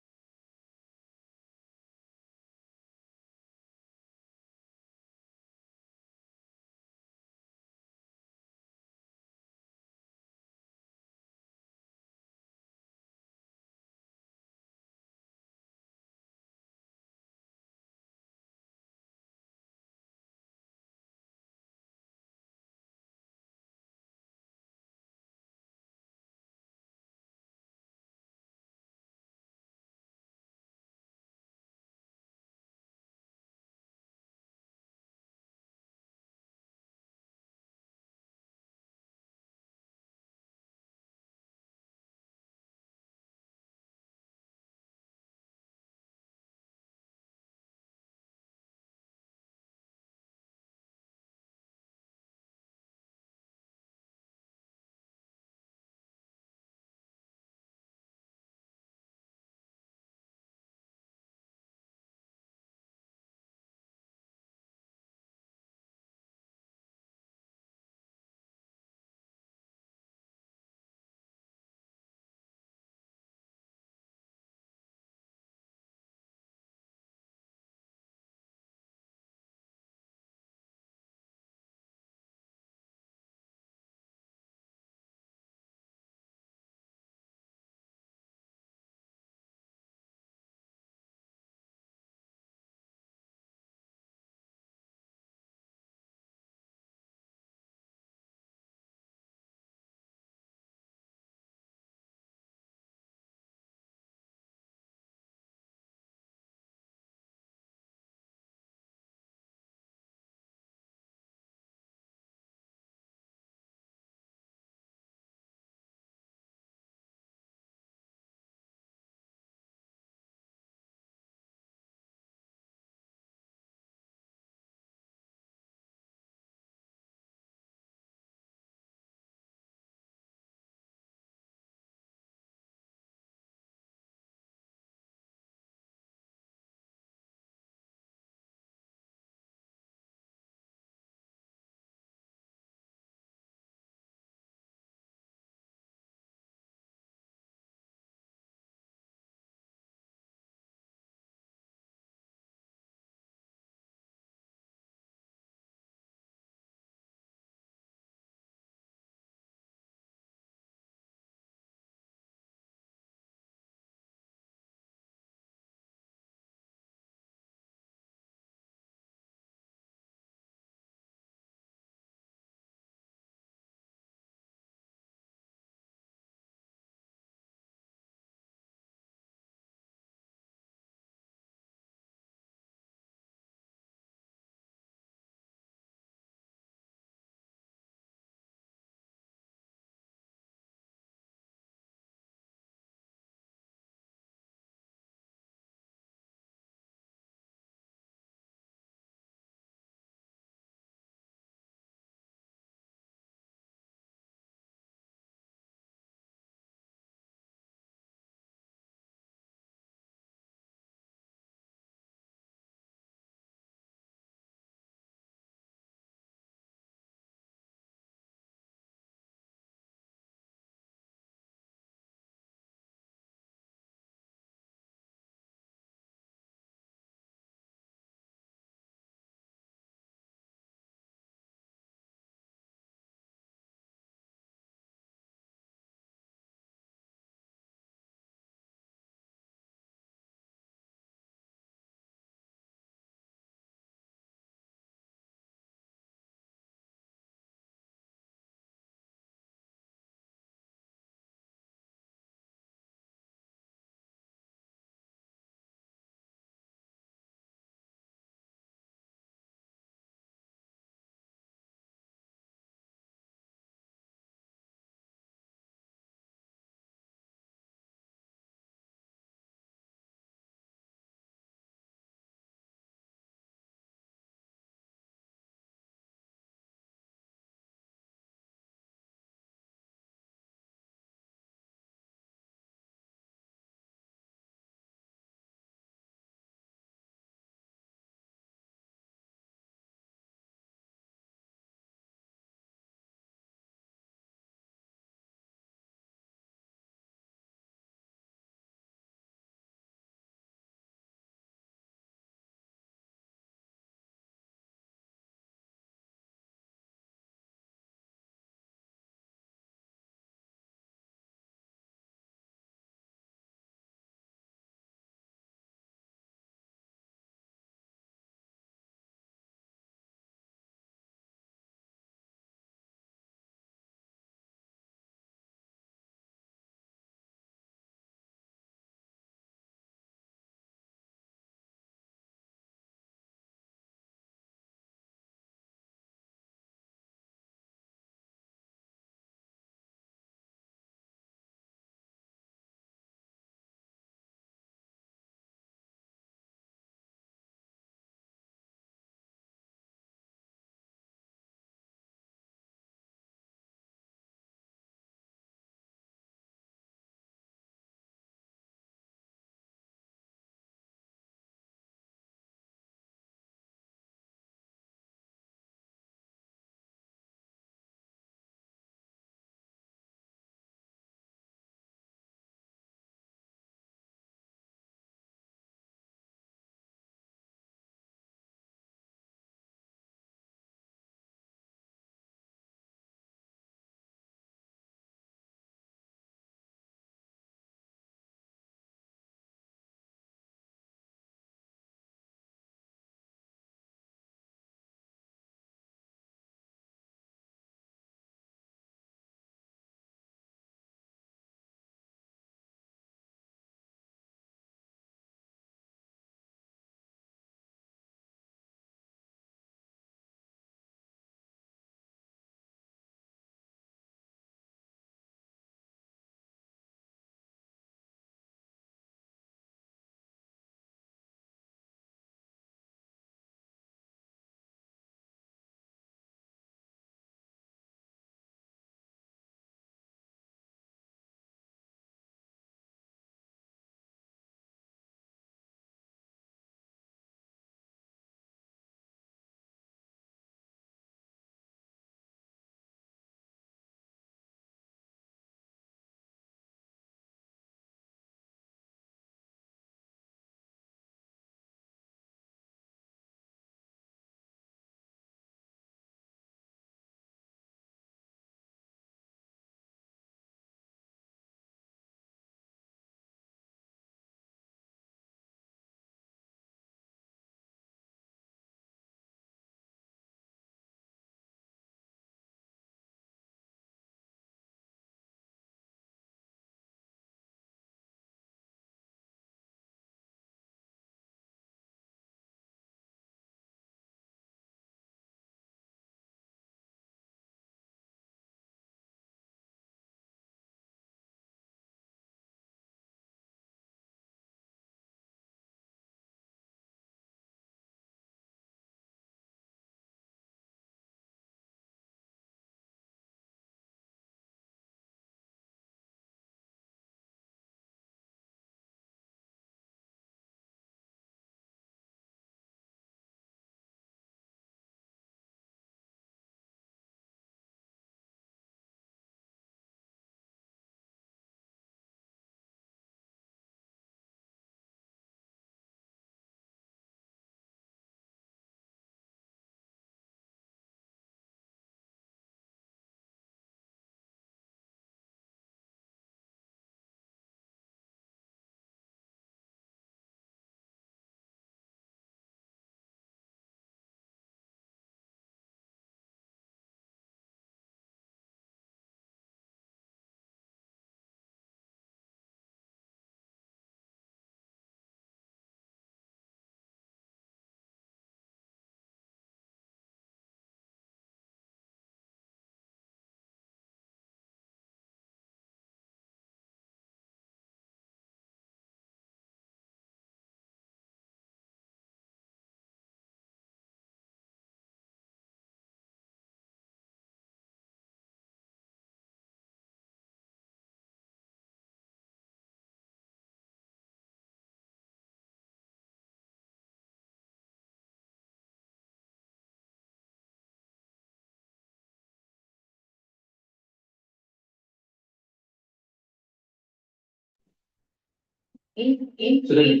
Sudah di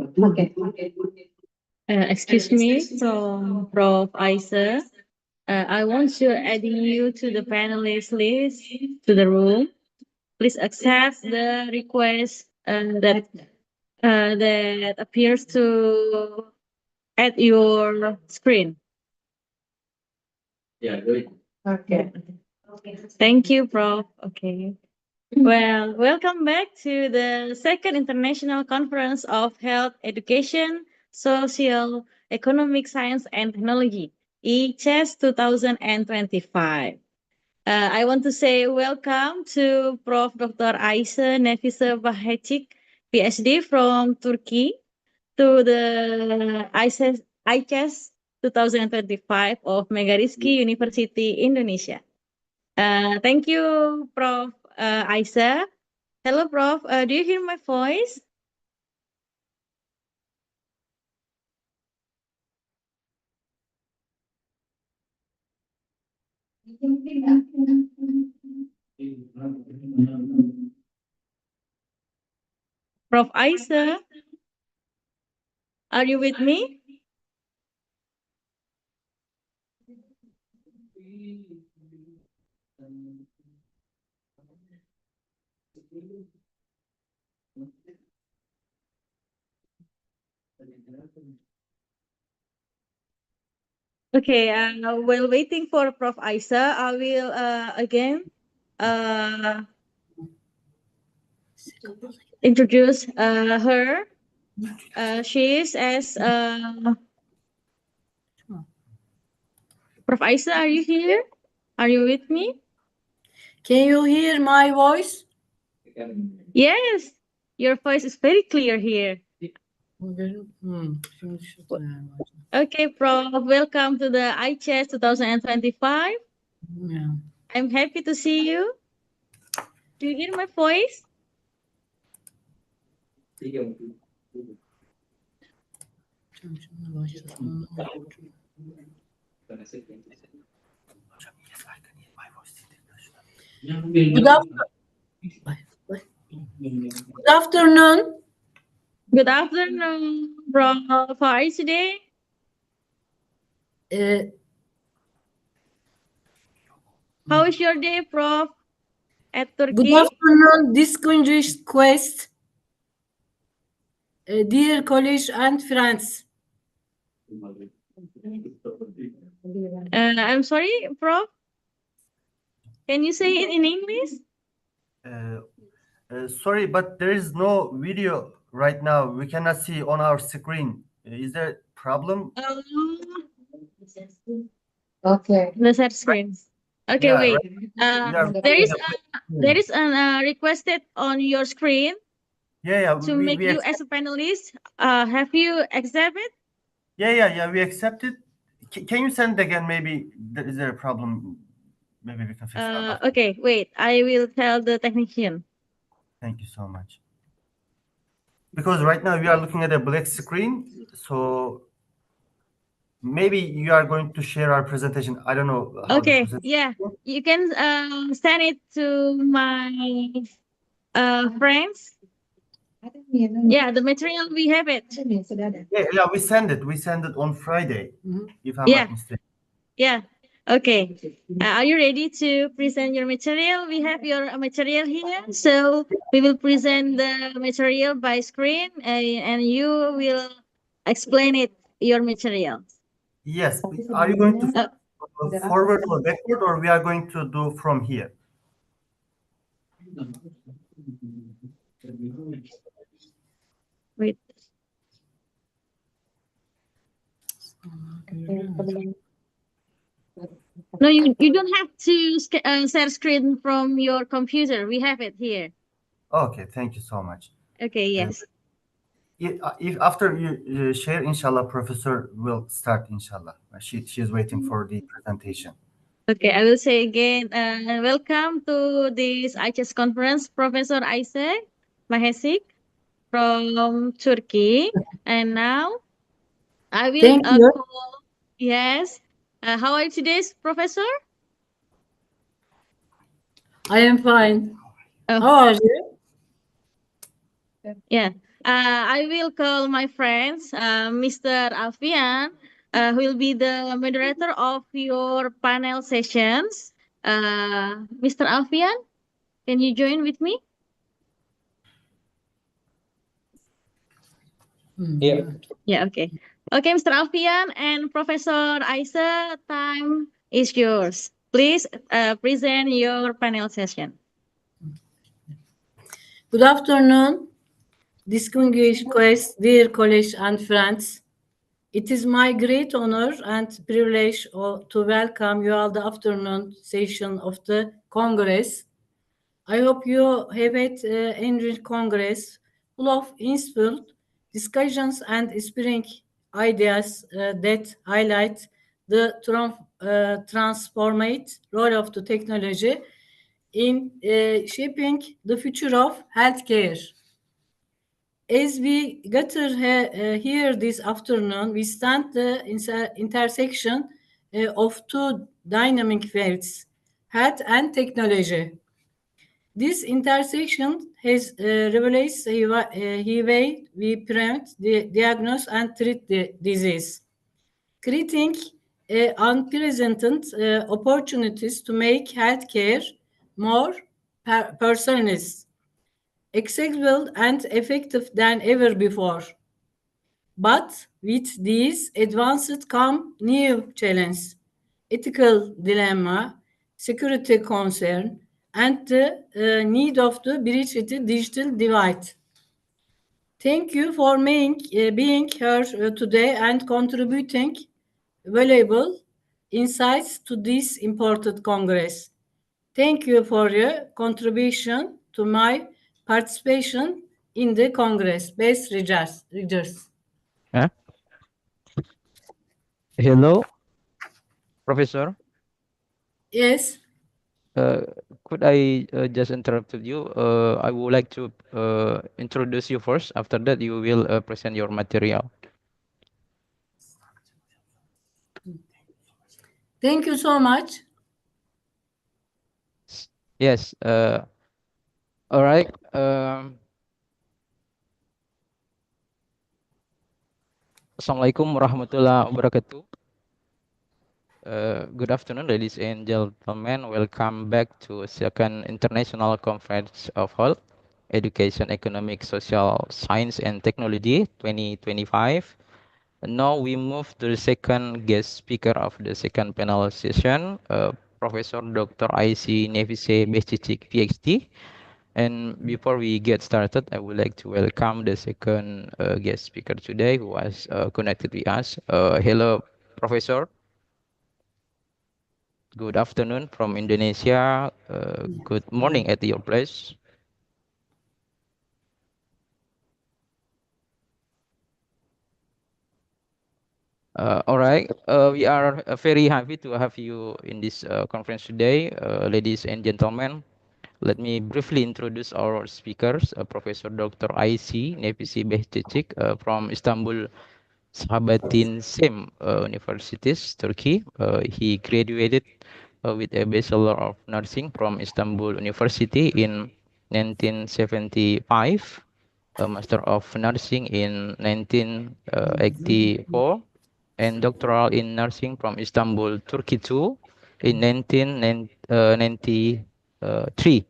Okay. Excuse me from Prof. Isa. I want to add you to the panelist list to the room. Please accept the request that appears to at your screen. Yeah, good. Okay. Thank you, Prof. Okay. Well, welcome back to the second International Conference of Health Education, Social, Economic Science and Technology, ICHEST 2025. I want to say welcome to Prof. Dr. Ayşe Nefise Bahecik, PhD from Turkey, to the ICHEST 2025 of Megariski University, Indonesia. Thank you, Prof. Ayşe. Hello, Prof. Do you hear my voice? Prof. Ayşe, are you with me? Okay, while waiting for Prof. Ayşe, I will again introduce her. She is as Prof. Ayşe, are you here? Are you with me? Can you hear my voice? Yes, your voice is very clear here. Okay, Prof. Welcome to the ICHEST 2025. Yeah. I'm happy to see you. Do you hear my voice? Good afternoon. Good afternoon, Prof. How are you today? How is your day, Prof? At Turkey? Good afternoon, distinguished guests, dear colleagues and friends. I'm sorry, Prof. Can you say it in English? Sorry, but there is no video right now. We cannot see on our screen. Is there a problem? Okay. The set screen. Okay, Yeah, wait. right. There is a requested on your screen. Yeah. To make you as a panelist. Have you accepted? Yeah. We accepted. Can you send again? Maybe is there a problem? Maybe we can fix it. Okay, wait. I will tell the technician. Thank you so much. Because right now we are looking at a black screen, so maybe you are going to share our presentation. I don't know how. Okay, yeah. You can send it to my friends? Yeah, the material we have it. Yeah, we send it. We send it on Friday, if I'm Yeah, not mistaken. yeah. Okay. Are you ready to present your material? We have your material here. So we will present the material by screen and you will explain it, your material. Yes. Are you going to Uh, forward or backward, or we are going to do from here? Wait. No, you don't have to share screen from your computer. We have it here. Okay, thank you so much. Okay, yes. If after you share, inshallah, professor will start, inshallah. She's waiting for the presentation. Okay, I will say again, welcome to this ICHEST conference, Professor Isaac Mahesik from Turkey. And now I will Thank you. call, yes. How are you today, Professor? I am fine. Oh. How are you? Yeah. I will call my friends, Mr. Alfian, who will be the moderator of your panel sessions. Mr. Alfian, can you join with me? Yeah. Yeah, okay. Okay, Mr. Alfian and Professor Isa, time is yours. Please present your panel session. Good afternoon, distinguished guests, dear colleagues and friends. It is my great honor and privilege to welcome you all the afternoon session of the Congress. I hope you have had enriched Congress full of inspired discussions and inspiring ideas that highlight the transformative role of the technology in shaping the future of healthcare. As we gather here this afternoon, we stand the intersection of two dynamic fields, health and technology. This intersection has revelates a way we prevent, diagnose, and treat the disease, creating unprecedented opportunities to make healthcare more personalized, accessible, and effective than ever before. But with these advances come new challenges, ethical dilemma, security concern, and the need of the bridge the digital divide. Thank you for being here today and contributing valuable insights to this important Congress. Thank you for your contribution to my participation in the Congress. Best regards. Huh? Hello, Professor. Yes. Uh, could I just interrupted you? I would like to introduce you first. After that, you will present your material. Thank you so much. Yes. All right. Assalamualaikum warahmatullahi wabarakatuh. Good afternoon, ladies and gentlemen. Welcome back to second International Conference of Health, Education, Economic, Social Science and Technology 2025. Now we move to the second guest speaker of the second panel session, Professor Dr. IC Nefise Besicik, PhD. And before we get started, I would like to welcome the second guest speaker today who was connected with us. Hello, Professor. Good afternoon from Indonesia. Good morning at your place. All right. We are very happy to have you in this conference today, ladies and gentlemen. Let me briefly introduce our speakers, Professor Dr. IC Nefisi Behçecik from Istanbul Sabahattin Sem Universities, Turkey. He graduated with a Bachelor of Nursing from Istanbul University in 1975, a Master of Nursing in 1984, and doctoral in nursing from Istanbul, Turkey too, in 1993.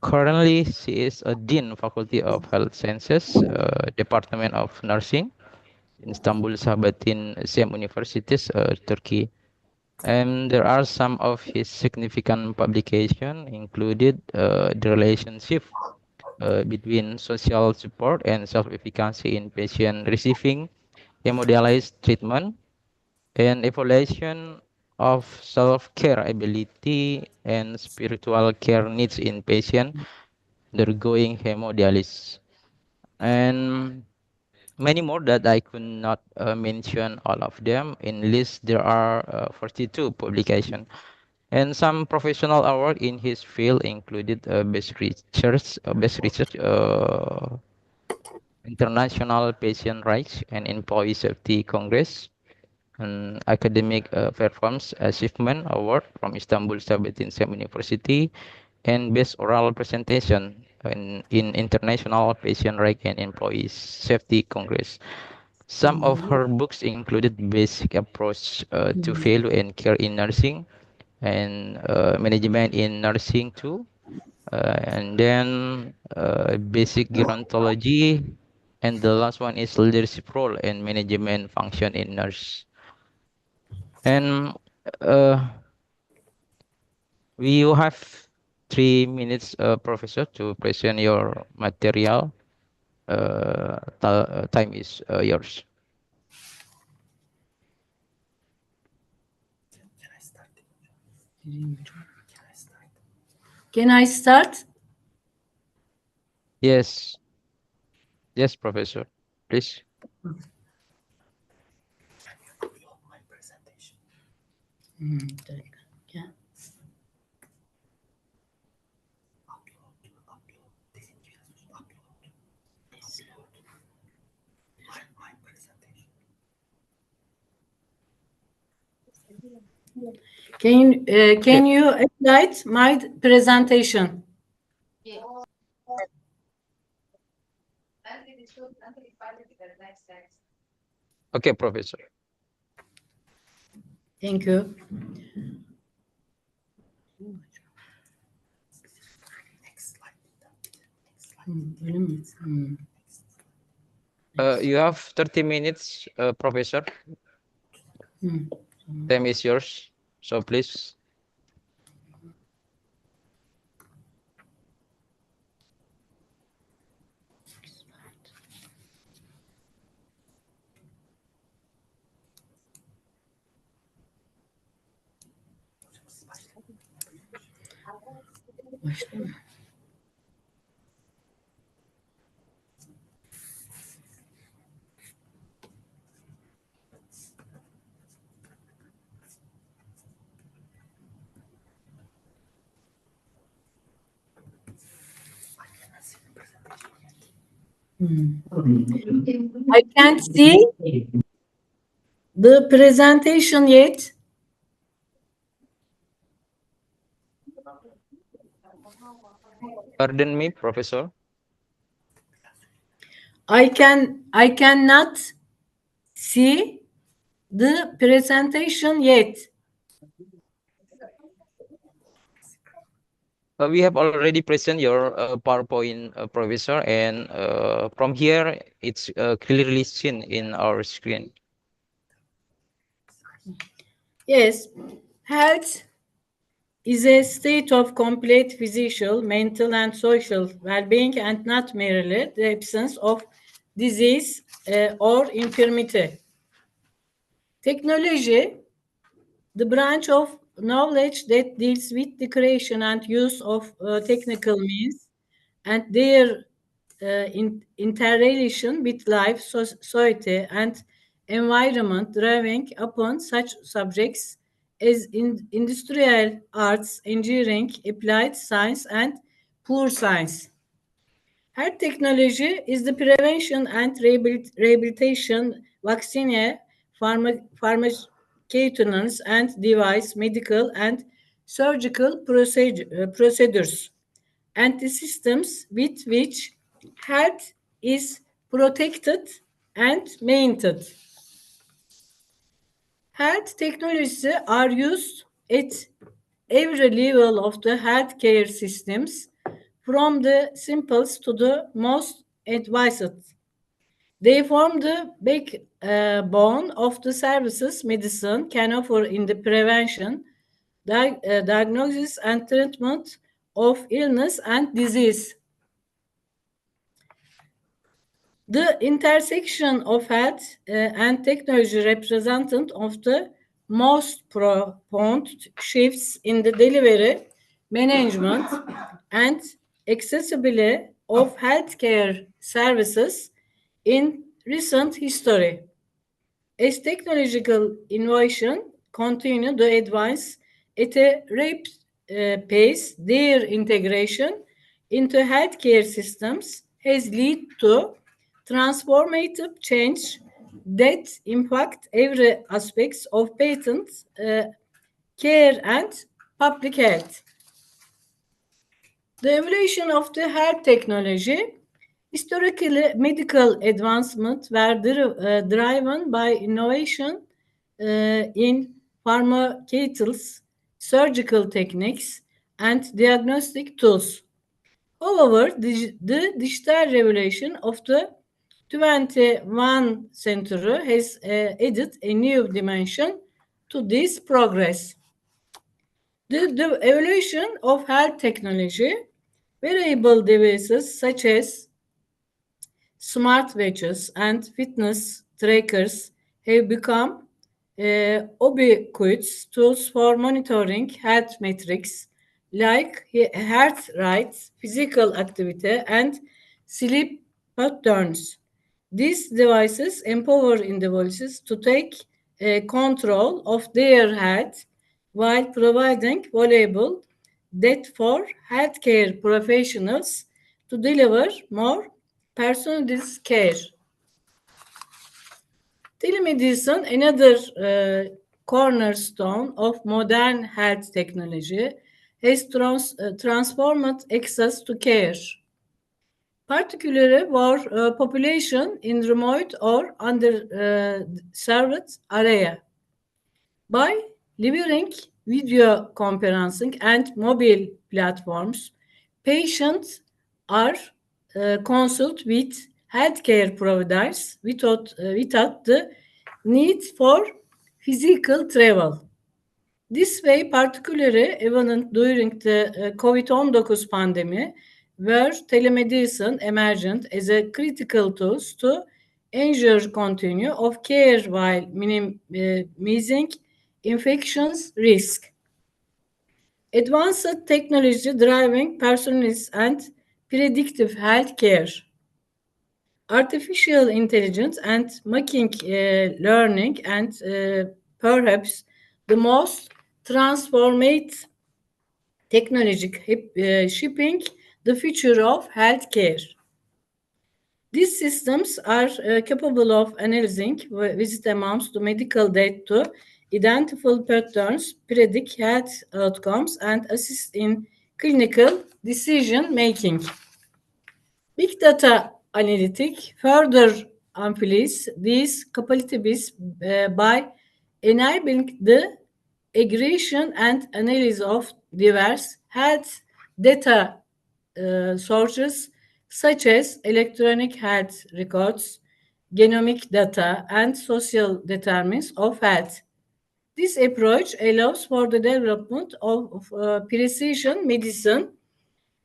Currently, she is a Dean Faculty of Health Sciences, Department of Nursing, in Istanbul Sabahattin Same Universities, Turkey. And there are some of his significant publications included the relationship between social support and self-efficacy in patient receiving hemodialysis treatment, and evaluation of self-care ability and spiritual care needs in patients undergoing hemodialysis, and many more that I could not mention all of them. In list there are 42 publications, and some professional award in his field included best research, International Patient Rights and Employee Safety Congress, an academic performance achievement award from Istanbul Sabahattin Same University, and best oral presentation in International Patient Rights and Employee Safety Congress. Some of her books included Basic Approach to Value and Care in Nursing, and Management in Nursing too, and then Basic Gerontology, and the last one is Leadership Role and Management Function in Nurse. And we will have 3 minutes, Professor, to present your material. Time is yours. Can I start? Yes. Yes, Professor. Please. Yeah. Can you highlight my presentation? Okay, Professor. Thank you. You have 30 minutes, Professor. Time is yours. So please. I can't see the presentation yet. Pardon me, Professor. I cannot see the presentation yet. We have already present your PowerPoint, Professor, and from here it's clearly seen in our screen. Yes, health is a state of complete physical, mental, and social well-being, and not merely the absence of disease or infirmity. Technology, the branch of knowledge that deals with the creation and use of technical means and their interrelation with life, society, and environment, drawing upon such subjects as industrial arts, engineering, applied science, and poor science. Health technology is the prevention and rehabilitation, vaccine, pharmaceuticals, and device, medical and surgical procedures. and the systems with which health is protected and maintained. Health technologies are used at every level of the healthcare systems, from the simplest to the most advanced. They form the backbone of the services medicine can offer in the prevention, diagnosis, and treatment of illness and disease. The intersection of health and technology represented of the most profound shifts in the delivery, management, and accessibility of healthcare services in recent history. As technological innovation continue to advance at a rapid pace, their integration into healthcare systems has led to transformative change that impact every aspects of patient care and public health. The evolution of the health technology. Historically, medical advancements were driven by innovation in pharmaceuticals, surgical techniques, and diagnostic tools. However, the digital revolution of the 21st century has added a new dimension to this progress. The evolution of health technology, wearable devices such as smartwatches and fitness trackers have become ubiquitous tools for monitoring health metrics like heart rate, physical activity, and sleep patterns. These devices empower individuals to take control of their health while providing valuable data for healthcare professionals to deliver more personalized care. Telemedicine, another cornerstone of modern health technology, has transformed access to care, particularly for population in remote or underserved area. By leveraging video conferencing and mobile platforms, patients are consulted with healthcare providers without the need for physical travel. This way, particularly evident during the COVID-19 pandemic, where telemedicine emerged as a critical tool to ensure continuity of care while minimizing infections risk. Advanced technology driving personalized and predictive health care. Artificial intelligence and machine learning and perhaps the most transformative technology shaping the future of healthcare. These systems are capable of analyzing visit amounts to medical data to identify patterns, predict health outcomes, and assist in clinical decision making. Big data analytic further amplifies these capabilities by enabling the aggregation and analysis of diverse health data sources such as electronic health records, genomic data, and social determinants of health. This approach allows for the development of precision medicine,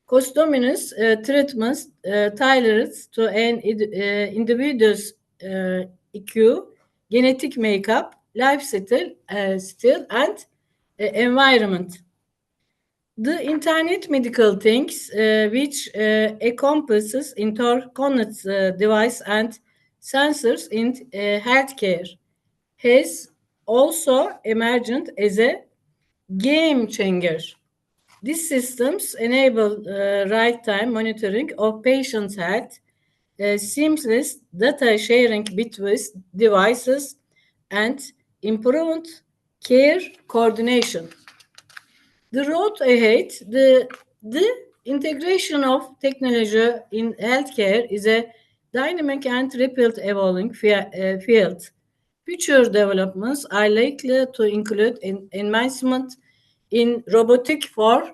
customized treatments tailored to an individual's EQ, genetic makeup, lifestyle, still, and environment. The Internet Medical Things, which encompasses interconnected device and sensors in healthcare, has also emerged as a game changer. These systems enable right-time monitoring of patients' health, seamless data sharing between devices, and improved care coordination. The road ahead, the Integration of technology in healthcare is a dynamic and rapid evolving field. Future developments are likely to include advancement in robotic for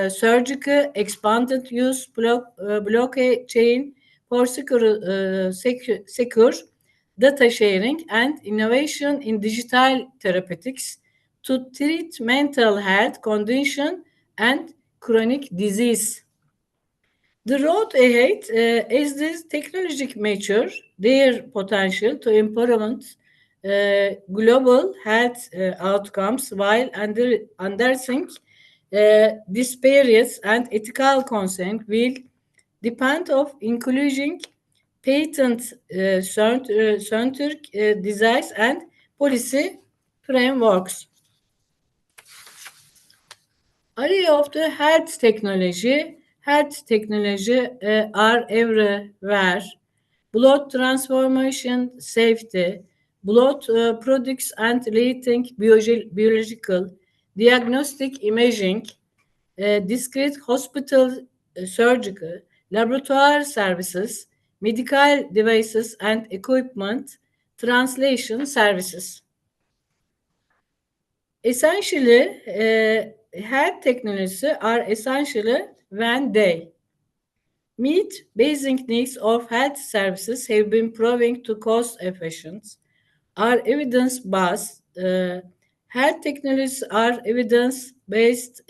surgical, expanded use blockchain for secure data sharing, and innovation in digital therapeutics to treat mental health condition and chronic disease. The road ahead is this technologic mature their potential to improve global health outcomes while understanding disparities and ethical concern will depend of including patent-centric designs and policy frameworks. Area of the health technology are everywhere. Blood transformation, safety, blood products and relating biological, diagnostic imaging, discrete hospital surgical, laboratory services, medical devices and equipment, translation services. Essentially, health technologies are essentially when they meet basic needs of health services have been proven to cost efficient, are evidence-based. Health technologies are evidence-based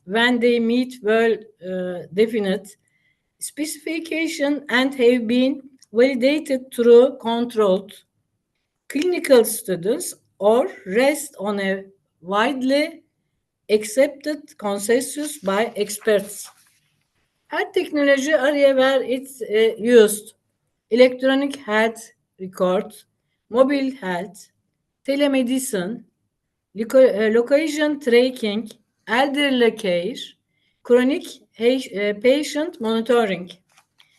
when they meet well-defined specification and have been validated through controlled clinical studies or rest on a widely accepted consensus by experts. Health technology area where it's used: electronic health records, mobile health, telemedicine, location tracking, elderly care, chronic patient monitoring.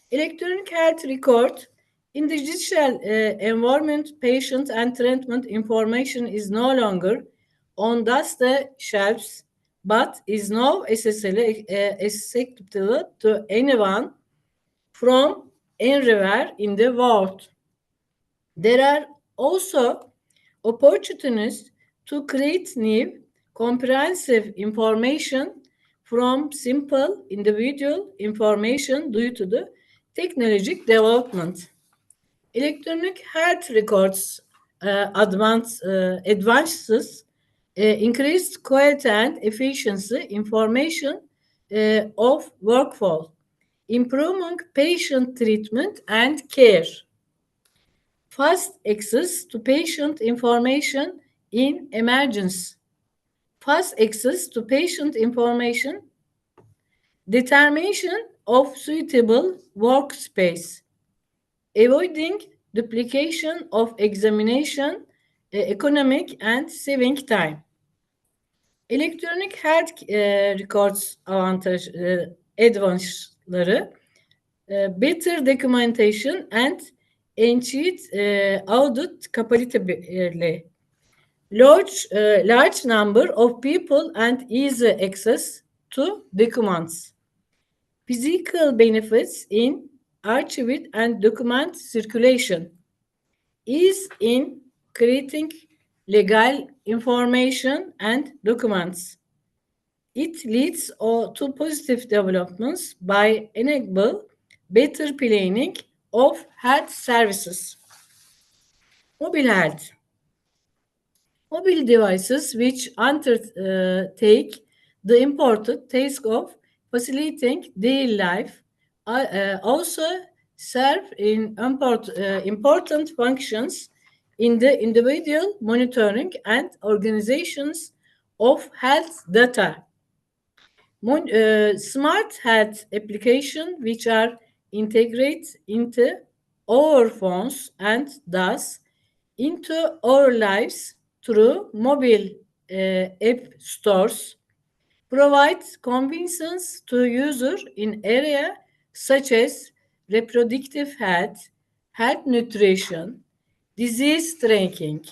Electronic health record in the digital environment, patient and treatment information is no longer on the shelves, but is now accessible to anyone from anywhere in the world. There are also opportunities to create new, comprehensive information from simple individual information due to the technological development. Electronic health records advances increased quality and efficiency information of workflow, improving patient treatment and care. Fast access to patient information in emergency. Fast access to patient information. Determination of suitable workspace. Avoiding duplication of examination, economic and saving time. Electronic health records advantageları, better documentation and enhanced audit capability. Large number of people and easy access to documents. Physical benefits in archived and document circulation. Ease in creating legal information and documents. It leads to positive developments by enable better planning of health services. Mobile health. Mobile devices which undertake the important task of facilitating daily life also serve in important functions in the individual monitoring and organizations of health data. Smart health applications which are integrated into our phones and thus into our lives through mobile app stores provide convenience to users in areas such as reproductive health, health nutrition, disease tracking,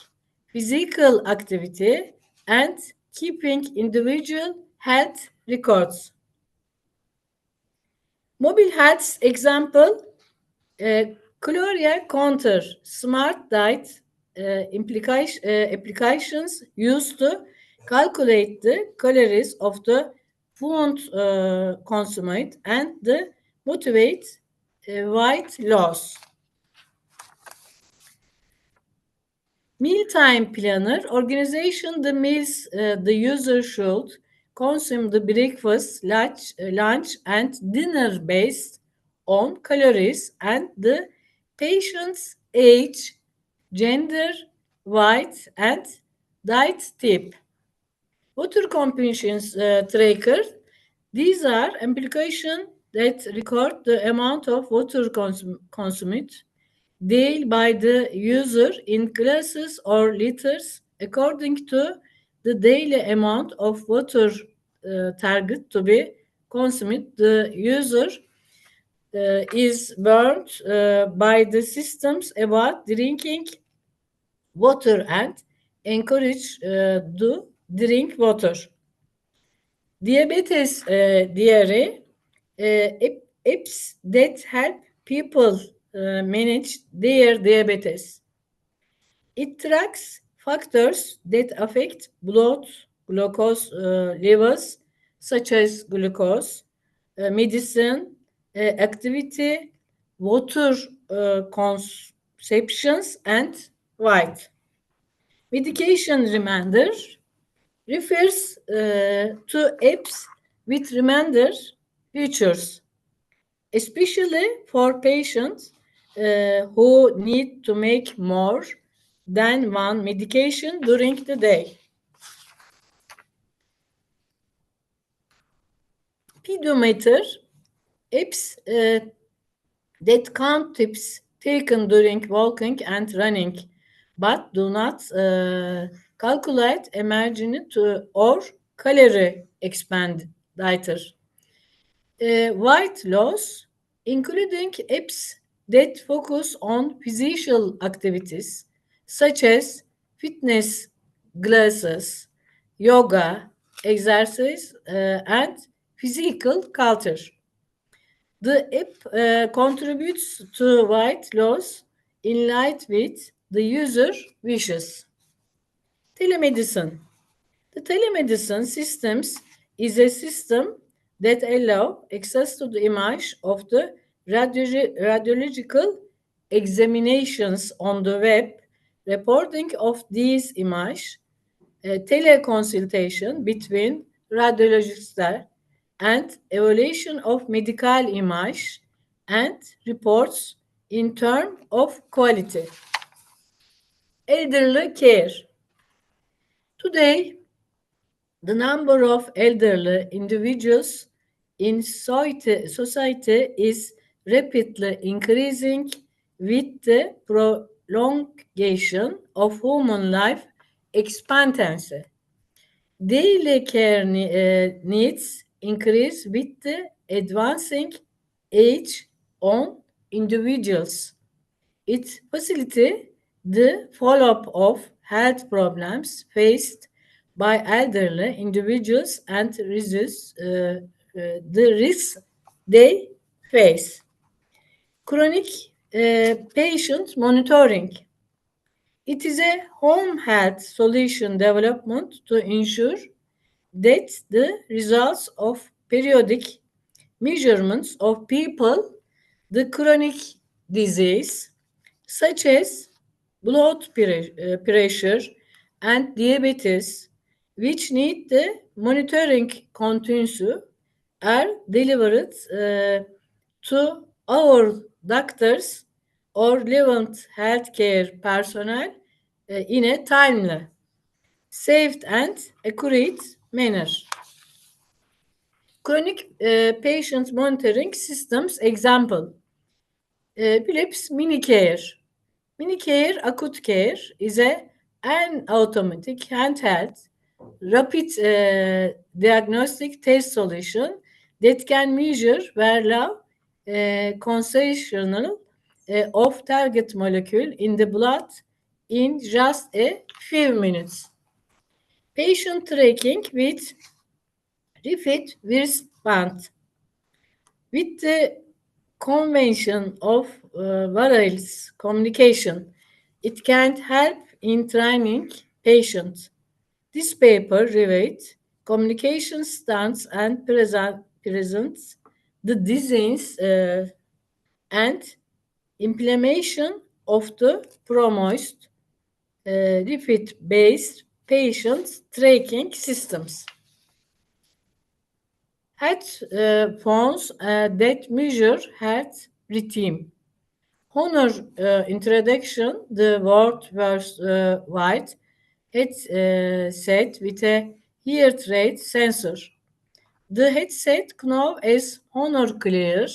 physical activity, and keeping individual health records. Mobile health example, calorie counter, smart diet applications used to calculate the calories of the food consumed and the motivate weight loss. Mealtime planner organization, the meals the user should consume the breakfast, lunch and dinner based on calories and the patient's age, gender, weight and diet type. Water consumption tracker. These are applications that record the amount of water consumed daily by the user in glasses or liters according to the daily amount of water target to be consumed. The user is warned by the systems about drinking water and encourage to drink water. Diabetes diary apps that help people manage their diabetes. It tracks factors that affect blood glucose levels, such as glucose, medicine, activity, water consumptions, and weight. Medication reminder refers to apps with reminder features, especially for patients who need to make more than one medication during the day. Pedometer apps that count steps taken during walking and running, but do not calculate emergent or calorie expenditure. Weight loss, including apps that focus on physical activities such as fitness classes, yoga, exercise, and physical culture. The app contributes to weight loss in line with the user wishes. Telemedicine. The telemedicine systems is a system that allow access to the image of the radiological examinations on the web, reporting of these images, teleconsultation between radiologists and evaluation of medical image and reports in terms of quality. Elderly care. Today, the number of elderly individuals in society is rapidly increasing with the prolongation of human life expectancy. Daily care needs increase with the advancing age on individuals. It facilitates the follow-up of health problems faced by elderly individuals and reduces the risks they face. Chronic patient monitoring. It is a home health solution development to ensure that the results of periodic measurements of people the chronic disease such as blood pressure and diabetes, which need the monitoring continuously, are delivered to our doctors or relevant healthcare personnel in a timely, safe, and accurate manner. Chronic patient monitoring systems example. Philips MiniCare. MiniCare Acute Care is an automatic handheld rapid diagnostic test solution that can measure value concentration of target molecule in the blood in just a few minutes. Patient tracking with refit wristband. With the convention of wireless communication, it can help in training patients. This paper reviewed communication stance and presents the designs and implementation of the promised repeat-based patient tracking systems. Health phones that measure health rhythm. Honor introduction, the world was wide headset with a heart rate sensor. The headset known as Honor Clear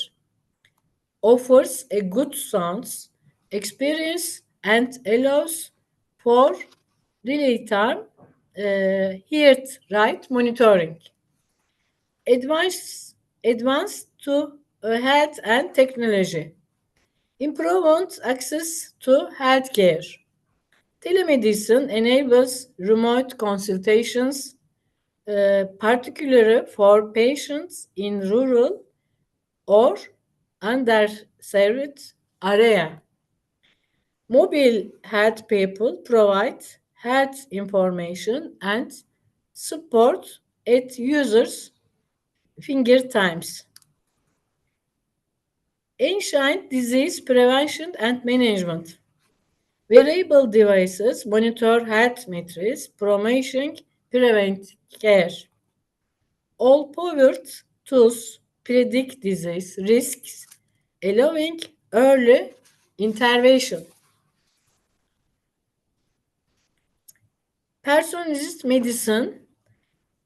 offers a good sound experience and allows for real-time heart rate monitoring. Advanced to health and technology. Improved access to healthcare. Telemedicine enables remote consultations, particularly for patients in rural or underserved area. Mobile health people provide health information and support at users' fingertips. Ancient disease prevention and management. Wearable devices monitor health metrics, promoting preventive care. All-powered tools predict disease risks, allowing early intervention. Personalized medicine,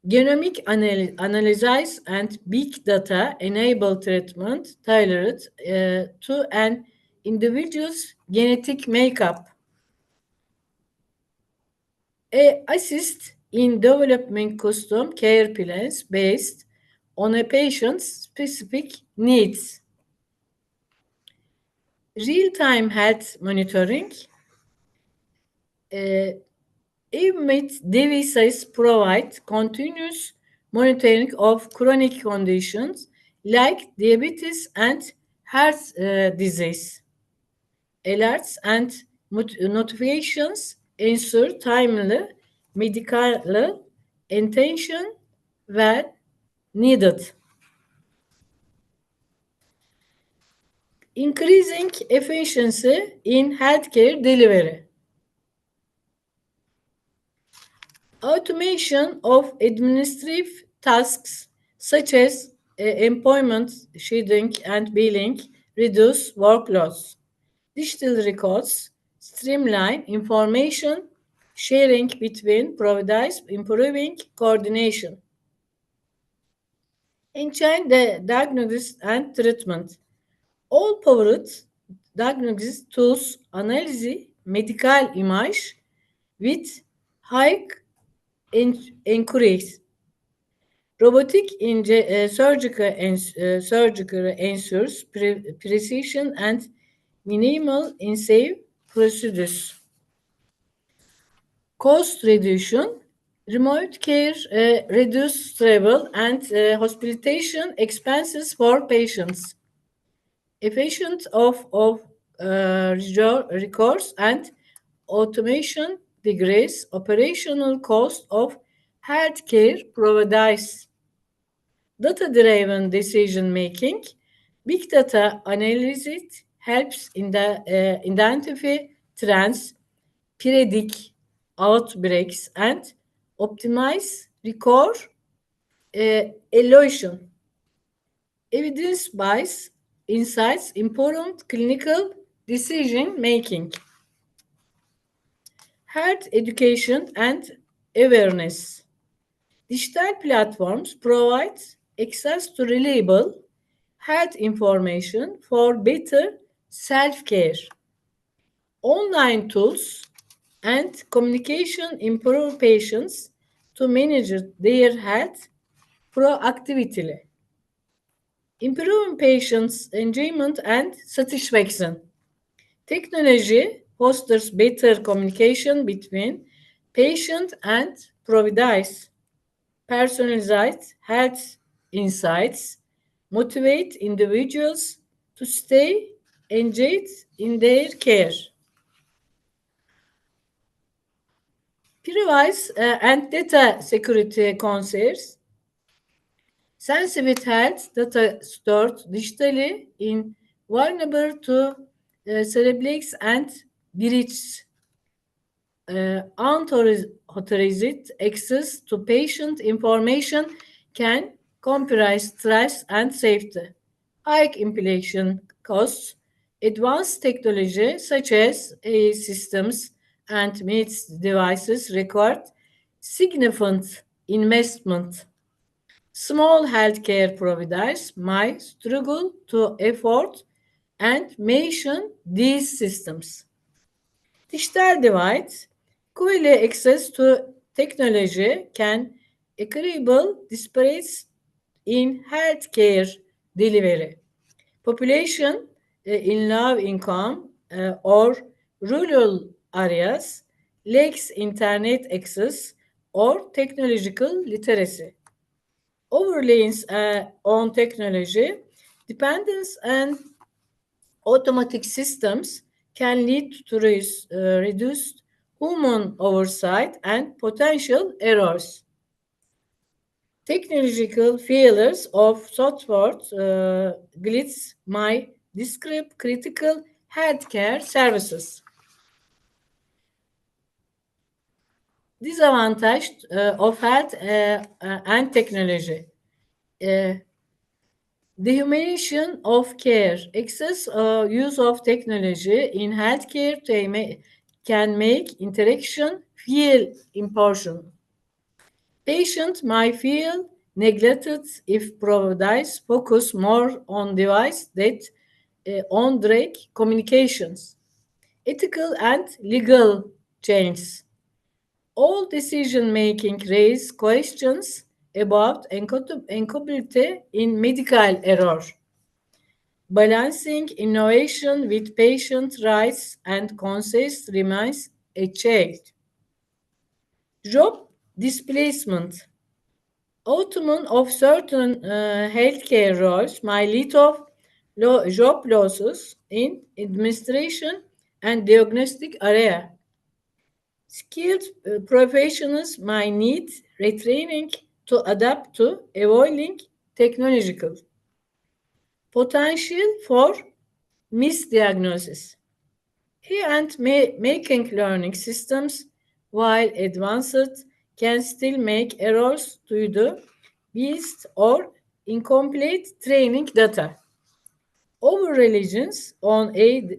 genomic analysis and big data enable treatment tailored to an individual's genetic makeup. Assist in developing custom care plans based on a patient's specific needs. Real-time health monitoring. EMIT devices provide continuous monitoring of chronic conditions like diabetes and heart disease. Alerts and notifications ensure timely medical attention when needed. Increasing efficiency in healthcare delivery. Automation of administrative tasks such as employment scheduling and billing reduce workloads. Digital records streamline information sharing between providers, improving coordination. Enchant the diagnosis and treatment. All powered diagnosis tools analyze medical image with high accuracy. Robotic surgical ensures precision and minimal invasive procedures. Cost reduction, remote care reduce travel and hospitalization expenses for patients. Efficient of recourse and automation decrease operational cost of healthcare providers. Data-driven decision making, big data analysis helps in the identify trends, predict outbreaks, and optimize record evaluation. Evidence-based insights important clinical decision making. Health education and awareness. Digital platforms provide access to reliable health information for better self-care. Online tools and communication improve patients to manage their health proactively. Improving patients' enjoyment and satisfaction. Technology fosters better communication between patient and providers. Personalized health insights motivate individuals to stay engaged in their care. Privacy and data security concerns. Sensitive health data stored digitally in vulnerable to cerebrix and breaches. Unauthorized access to patient information can compromise trust and safety. High implementation costs. Advanced technology such as AI systems and MITS devices require significant investment. Small healthcare providers might struggle to afford and mention these systems. Digital divide, equally access to technology can equilibrate disparities in healthcare delivery. Population in low income or rural areas lacks internet access or technological literacy. Overlays on technology dependence and automatic systems can lead to reduced human oversight and potential errors. Technological failures of software glitches might disrupt critical healthcare services. Disadvantage of health and technology. Dehumanization of care. Excess use of technology in healthcare can make interaction feel impartial. Patients might feel neglected if providers focus more on device that on direct communications. Ethical and legal changes. All decision-making raise questions about accountability in medical error. Balancing innovation with patient rights and consent remains a challenge. Job displacement. Automation of certain healthcare roles might lead to job losses in administration and diagnostic area. Skilled professionals might need retraining to adapt to evolving technological potential for misdiagnosis. He and making learning systems, while advanced, can still make errors due to biased or incomplete training data. Over reliance on a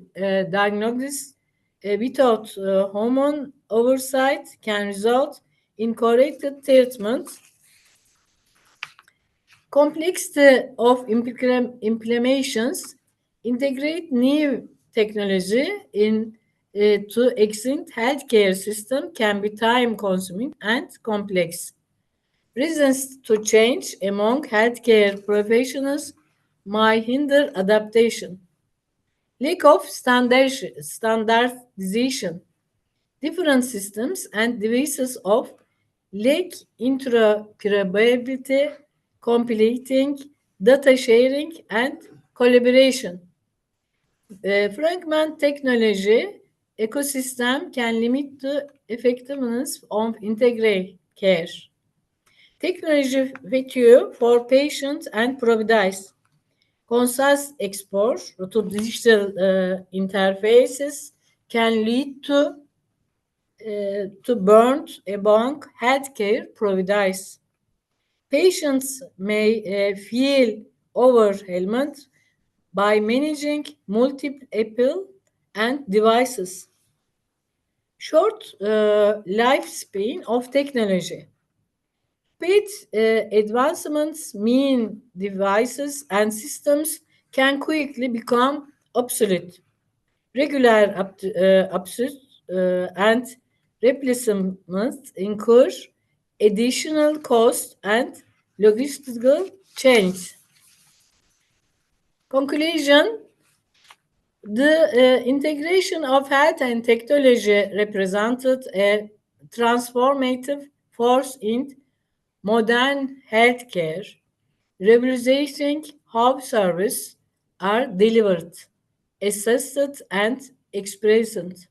diagnosis without human oversight can result in corrected treatment. Complexity of implementations integrate new technology in to existing healthcare system can be time consuming and complex. Reasons to change among healthcare professionals might hinder adaptation. Lack of standardization, different systems and devices of lack interoperability, compilating, data sharing, and collaboration. Fragment technology ecosystem can limit the effectiveness of integrated care. Technology value for patients and providers. Constant exposure to digital interfaces can lead to burnt among healthcare providers. Patients may feel overwhelmed by managing multiple Apple and devices. Short lifespan of technology. Speed advancements mean devices and systems can quickly become obsolete. Regular upsurge and replacement incur additional cost and logistical change. Conclusion, the integration of health and technology represented a transformative force in modern healthcare. revolutionizing how services are delivered, assessed, and expressed.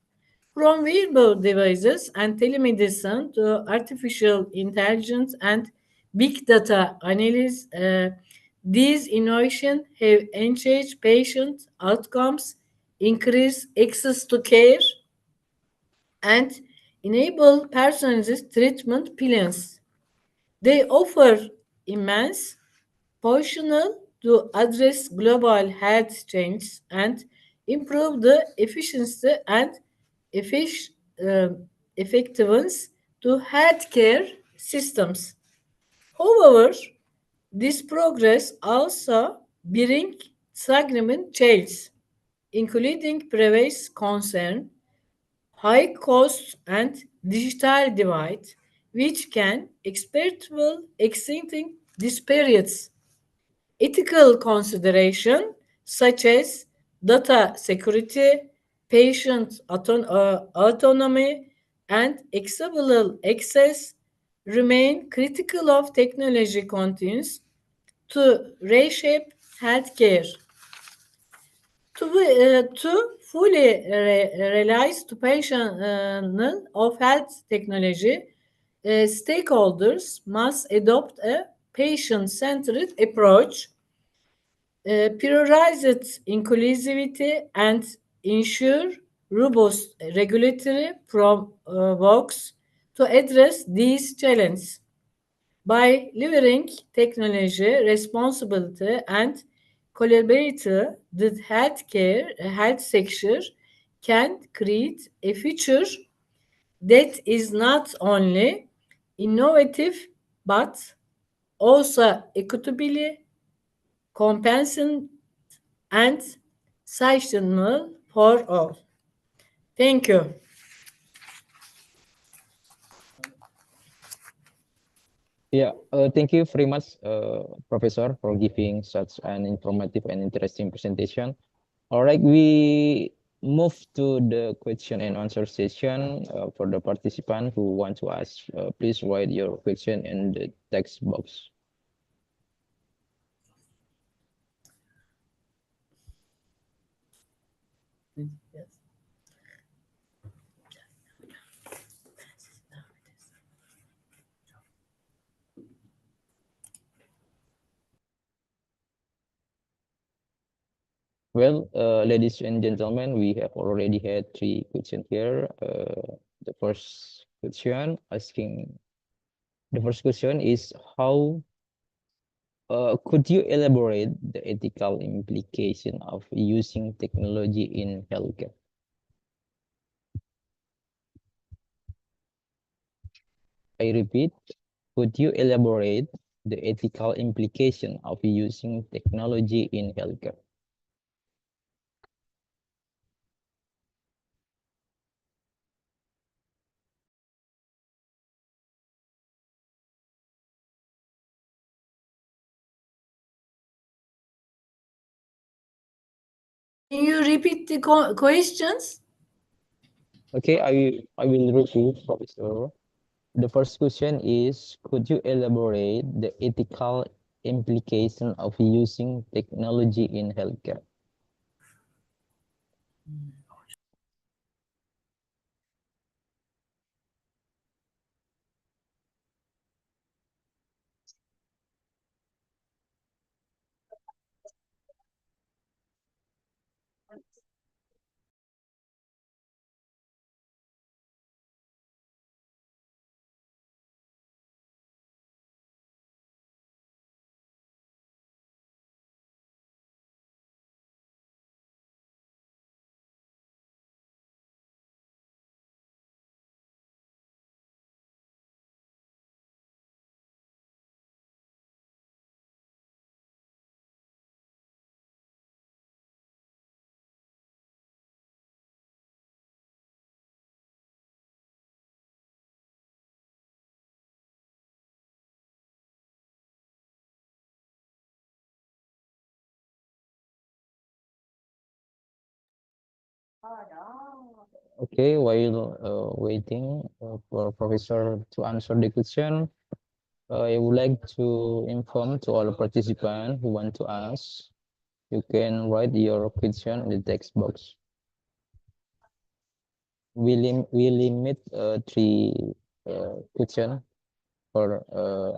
From wearable devices and telemedicine to artificial intelligence and big data analysis, these innovations have enhanced patient outcomes, increased access to care, and enable personalized treatment plans. They offer immense potential to address global health changes and improve the efficiency and effic- uh, effectiveness to healthcare systems. However, this progress also brings significant challenges, including privacy concern, high costs, and digital divide, which can exploit existing disparities. Ethical consideration such as data security, patient autonomy, and accessible access remain critical of technology continues to reshape healthcare. To fully realize the potential of health technology, stakeholders must adopt a patient-centered approach, prioritize inclusivity, and ensure robust regulatory frameworks to address these challenges. By leveraging technology, responsibility, and collaboration, the health sector can create a future that is not only innovative but also equitably compensant and sustainable for all. Thank you. Yeah, thank you very much, Professor, for giving such an informative and interesting presentation. All right, we move to the question and answer session. For the participant who want to ask, please write your question in the text box. Well, ladies and gentlemen, we have already had 3 questions here. The first question is how could you elaborate the ethical implication of using technology in healthcare? I repeat, could you elaborate the ethical implication of using technology in healthcare? Can you repeat the questions? Okay, I will repeat, Professor. The first question is, could you elaborate the ethical implication of using technology in healthcare? Okay, while waiting for Professor to answer the question, I would like to inform to all participants who want to ask, you can write your question in the text box. We limit three question for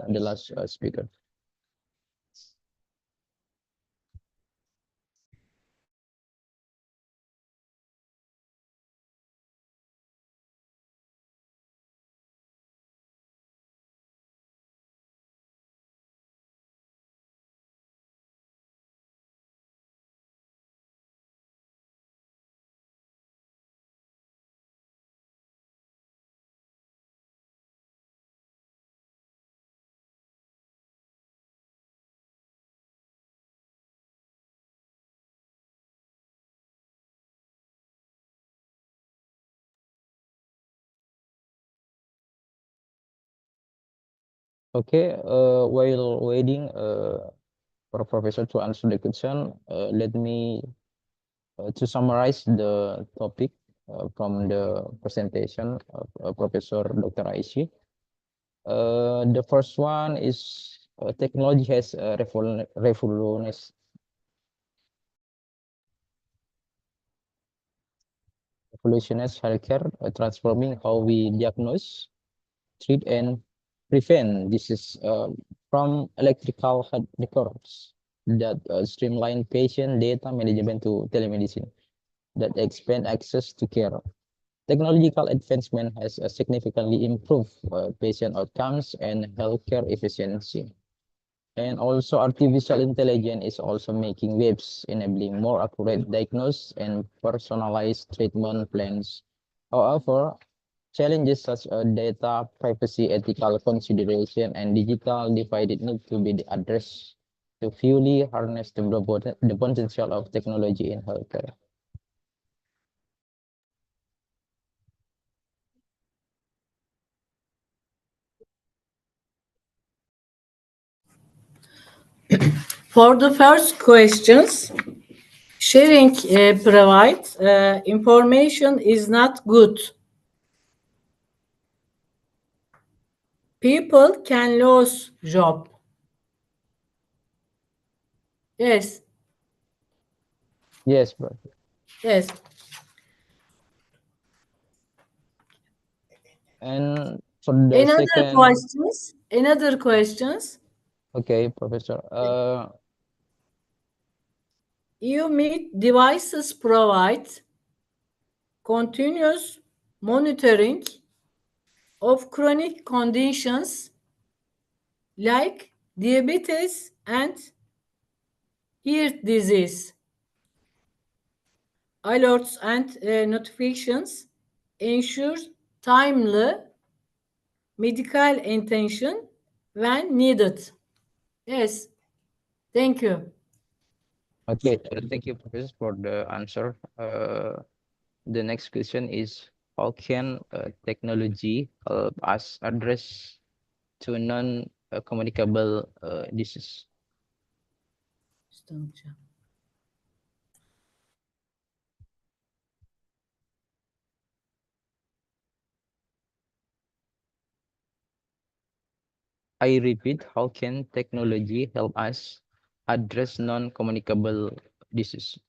the last speaker. Okay, while waiting for Professor to answer the question, let me to summarize the topic from the presentation of Professor Dr. Aishi. The first one is technology has revolutionized healthcare, transforming how we diagnose, treat, and prevent disease from electrical health records that streamline patient data management to telemedicine that expand access to care. Technological advancement has significantly improved patient outcomes and healthcare efficiency. And also artificial intelligence is also making waves, enabling more accurate diagnosis and personalized treatment plans. However, challenges such as data privacy, ethical consideration, and digital divide need to be addressed to fully harness the potential of technology in healthcare. For the first questions, sharing provides information is not good. People can lose job. Yes. Yes, bro. Yes. And for the second, Another questions. okay, Professor. You meet devices provide continuous monitoring of chronic conditions like diabetes and heart disease. Alerts and notifications ensure timely medical attention when needed. Yes, thank you. Okay, thank you, Professor, for the answer. The next question is, how can technology help us address to non-communicable disease? I repeat, how can technology help us address non-communicable disease?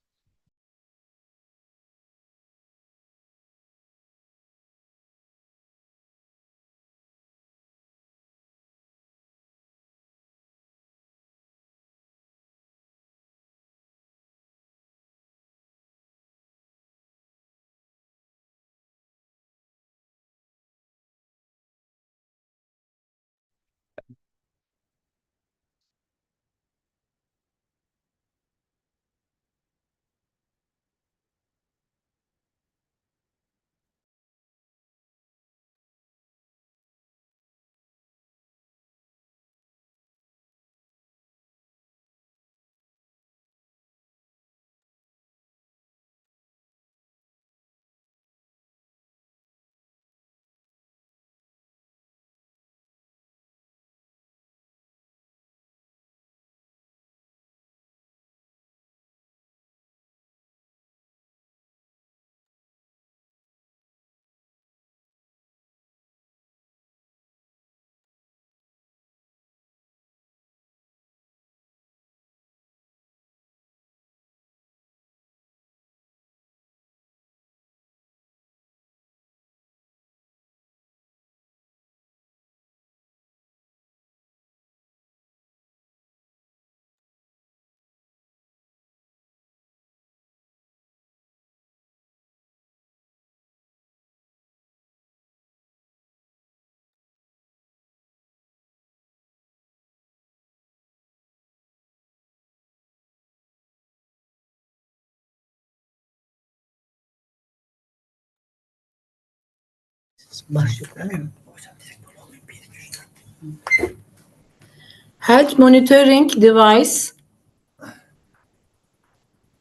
Health monitoring device,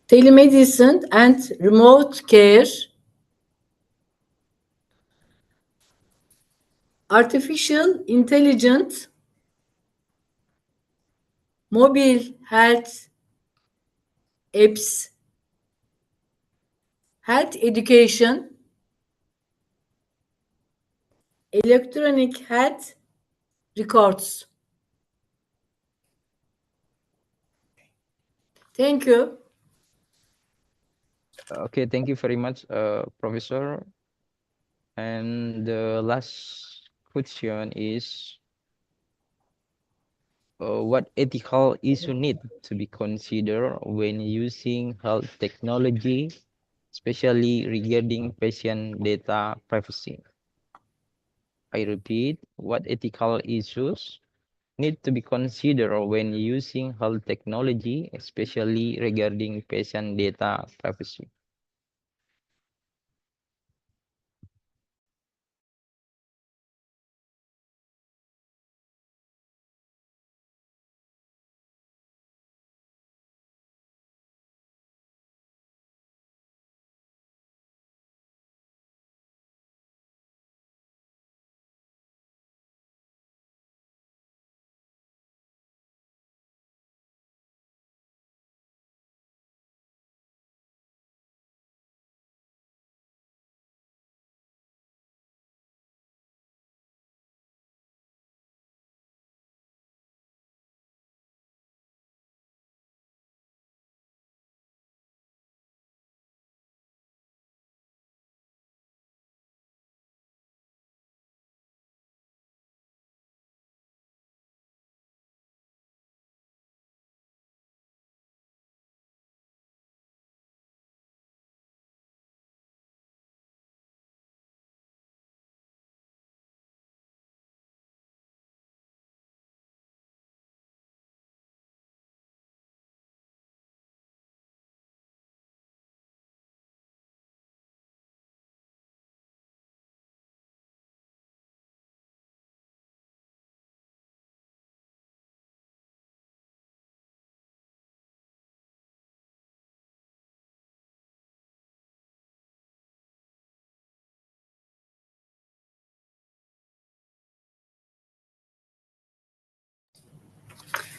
telemedicine and remote care, artificial intelligence, mobile health apps, health education, electronic health records. Thank you. Okay, thank you very much, Professor. And the last question is, what ethical issue need to be considered when using health technology, especially regarding patient data privacy? I repeat, what ethical issues need to be considered when using health technology, especially regarding patient data privacy?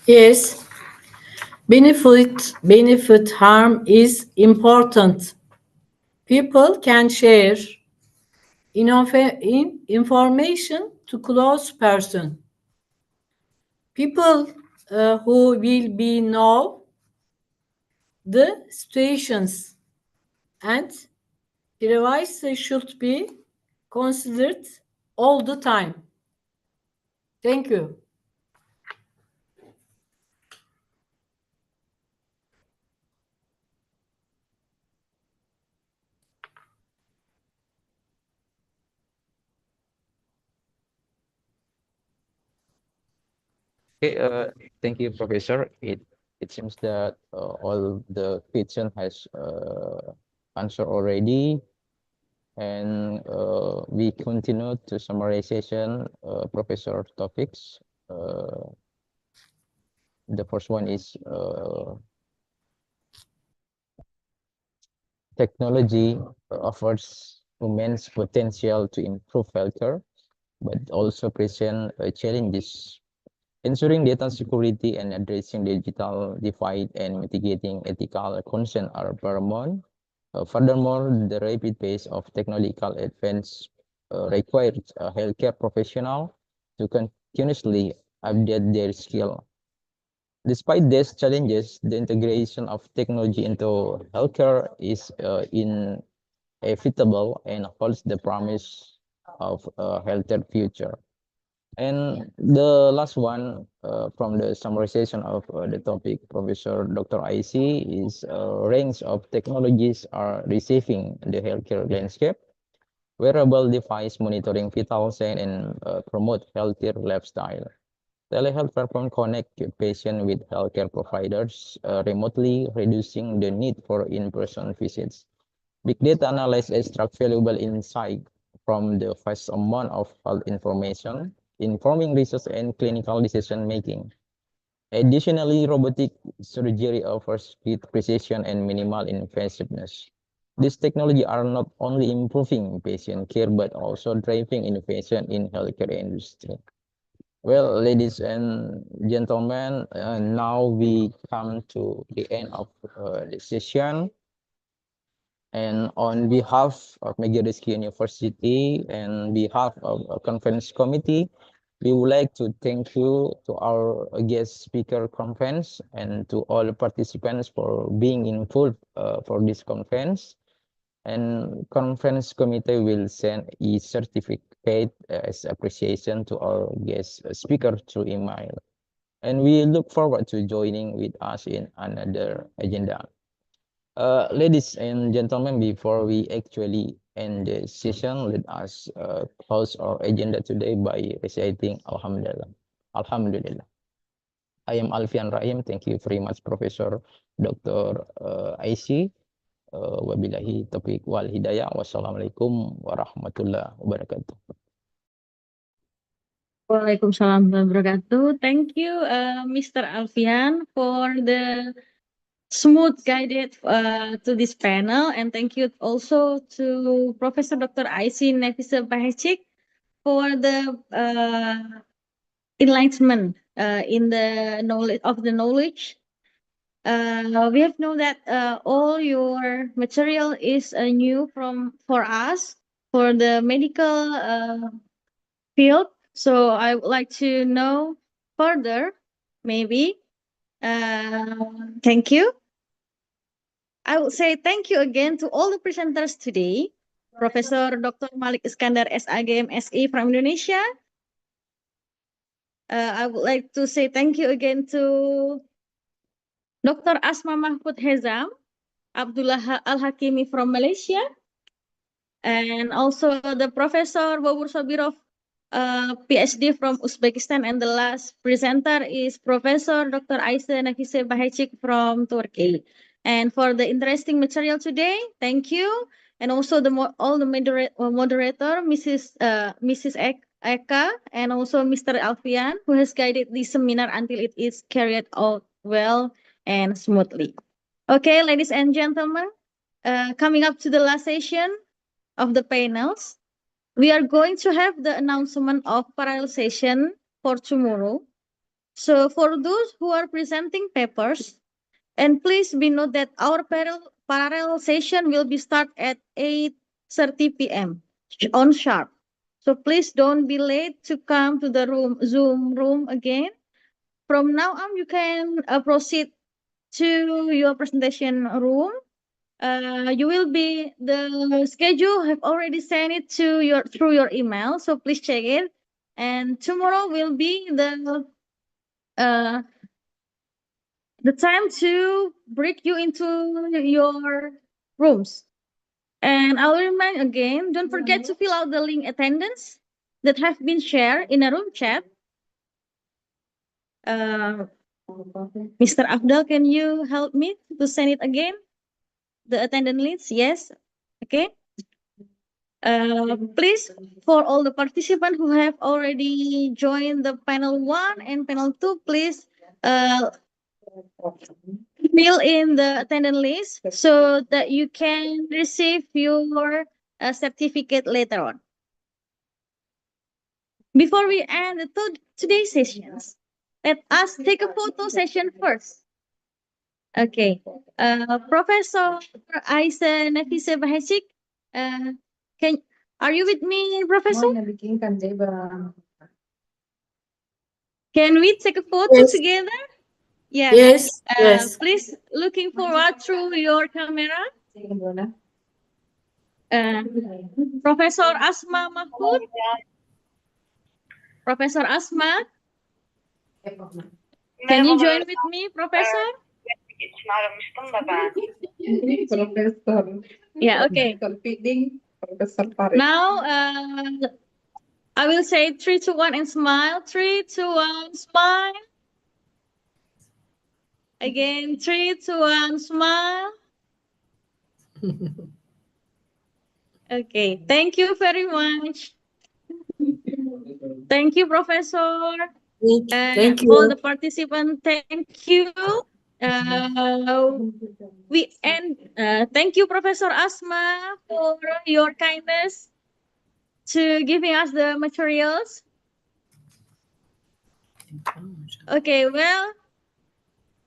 Yes, benefit harm is important. People can share information to close person. People who will be know the situations, and privacy should be considered all the time. Thank you. Okay, thank you, Professor. It seems that all the question has answered already, and we continue to summarization Professor topics. The first one is technology offers immense potential to improve healthcare, but also present challenges. Ensuring data security and addressing digital divide and mitigating ethical concerns are paramount. Furthermore, the rapid pace of technological advance requires healthcare professionals to continuously update their skill. Despite these challenges, the integration of technology into healthcare is inevitable and holds the promise of a healthier future. And the last one from the summarization of the topic, Professor Dr. IC, is a range of technologies are receiving the healthcare landscape. Wearable device monitoring vital signs and promote healthier lifestyle. Telehealth platform connect patients with healthcare providers remotely, reducing the need for in-person visits. Big data analysis extract valuable insight from the vast amount of health information, informing research and clinical decision making. Additionally, robotic surgery offers speed, precision, and minimal invasiveness. These technologies are not only improving patient care, but also driving innovation in healthcare industry. Well, ladies and gentlemen, now we come to the end of the session. And on behalf of Megariski University and behalf of our conference committee, we would like to thank you to our guest speaker conference and to all participants for being involved for this conference. And conference committee will send a certificate as appreciation to our guest speaker through email. And we look forward to joining with us in another agenda. Ladies and gentlemen, before we actually end the session, let us close our agenda today by reciting Alhamdulillah. Alhamdulillah. I am Alfian Rahim. Thank you very much, Professor Dr. IC. Wabillahi taufiq wal hidayah. Wassalamualaikum warahmatullahi wabarakatuh. Waalaikumsalam warahmatullahi wabarakatuh. Thank you, Mr. Alfian, for the smooth guided to this panel, and thank you also to Professor Dr. IC Nafisa Bahecik for the enlightenment in the knowledge. We have known that all your material is new for us for the medical field. So I would like to know further, maybe. Thank you. I would say thank you again to all the presenters today. Professor Dr. Malik Iskandar, SAG, MSI from Indonesia. I would like to say thank you again to Dr. Asma Mahfud Hezam, Abdullah Al-Hakimi from Malaysia, and also the Professor Bobur Sabirov, PhD from Uzbekistan, and the last presenter is Professor Dr. Aisa Nafise Bahecik from Turkey. And for the interesting material today, thank you. And also all the moderator, Mrs. Eka, and also Mr. Alfian, who has guided this seminar until it is carried out well and smoothly. Okay, ladies and gentlemen, coming up to the last session of the panels, we are going to have the announcement of parallel session for tomorrow. So for those who are presenting papers, and please be note that our parallel session will be start at 8:30 p.m. on sharp. So please don't be late to come to the Zoom room again. From now on, you can proceed to your presentation room. You will be the schedule have already sent it to through your email, so please check it. And tomorrow will be the time to break you into your rooms. And I'll remind again, don't forget to fill out the link attendance that have been shared in a room chat. Mr. Abdul, can you help me to send it again? The attendance list, yes. Okay. Please, for all the participants who have already joined the panel 1 and panel 2, please fill in the attendance list so that you can receive your certificate later on. Before we end today's sessions, let us take a photo session first. Okay, Professor Aisa Nafisa Bahecik, are you with me, Professor? Can we take a photo together? Yes. Yes. Please looking forward through your camera. Professor Asma Mahfud. Professor Asma. Can you join with me, Professor? Yeah, okay. Now, I will say 3, 2, 1 and smile. 3, 2, 1, smile. Again, 3, 2, 1, smile. Okay, thank you very much. Thank you, Professor. Thank All the you. participants, thank you. Thank you, Professor Asma, for your kindness to giving us the materials. Okay, well,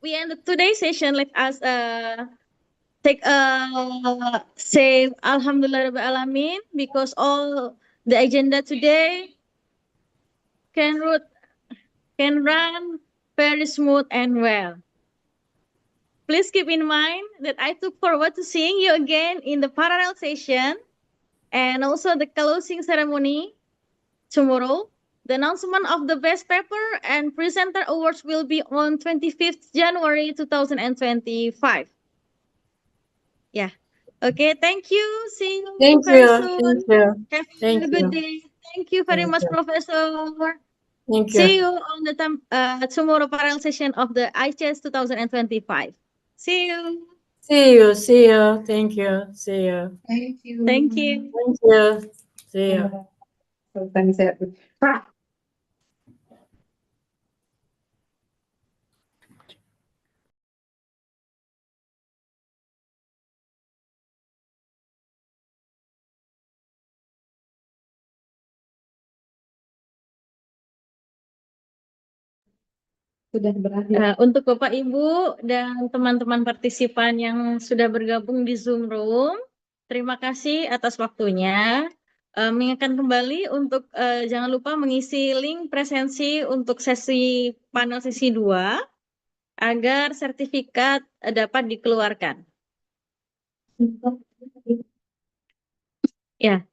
we ended today's session. Let us say Alhamdulillah Rabbil Alamin, because all the agenda today can run very smooth and well. Please keep in mind that I look forward to seeing you again in the parallel session and also the closing ceremony tomorrow. The announcement of the best paper and presenter awards will be on 25th January 2025. Yeah. Okay, thank you. See you Thank very you. soon. Thank you. Have Thank a good you. day. Thank you very Thank much, you. Professor. Thank See you. you on the tomorrow parallel session of the ICHEST 2025. See you. See you. See you. Thank you. See you. Thank you. Thank you. Thank you. See you. Sudah berakhir. Untuk Bapak Ibu dan teman-teman partisipan yang sudah bergabung di Zoom Room, terima kasih atas waktunya. Mengingatkan kembali untuk jangan lupa mengisi link presensi untuk sesi panel sesi 2 agar sertifikat dapat dikeluarkan. Ya,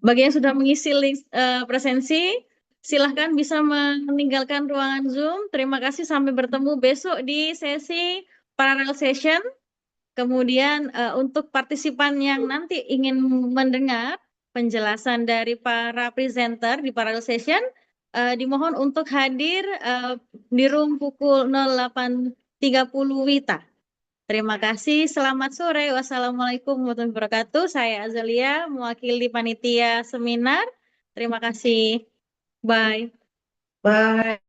bagi yang sudah mengisi link presensi, silahkan bisa meninggalkan ruangan Zoom. Terima kasih, sampai bertemu besok di sesi parallel session. Kemudian untuk partisipan yang nanti ingin mendengar penjelasan dari para presenter di parallel session, dimohon untuk hadir di room pukul 08.30 WITA. Terima kasih, selamat sore. Wassalamualaikum warahmatullahi wabarakatuh. Saya Azalia, mewakili panitia seminar. Terima kasih. Bye. Bye.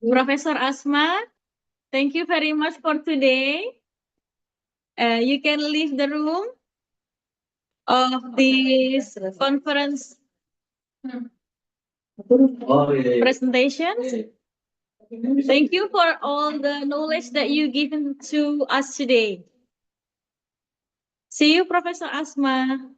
Professor Asma, thank you very much for today. You can leave the room of this conference presentation. Thank you for all the knowledge that you given to us today. See you, Professor Asma.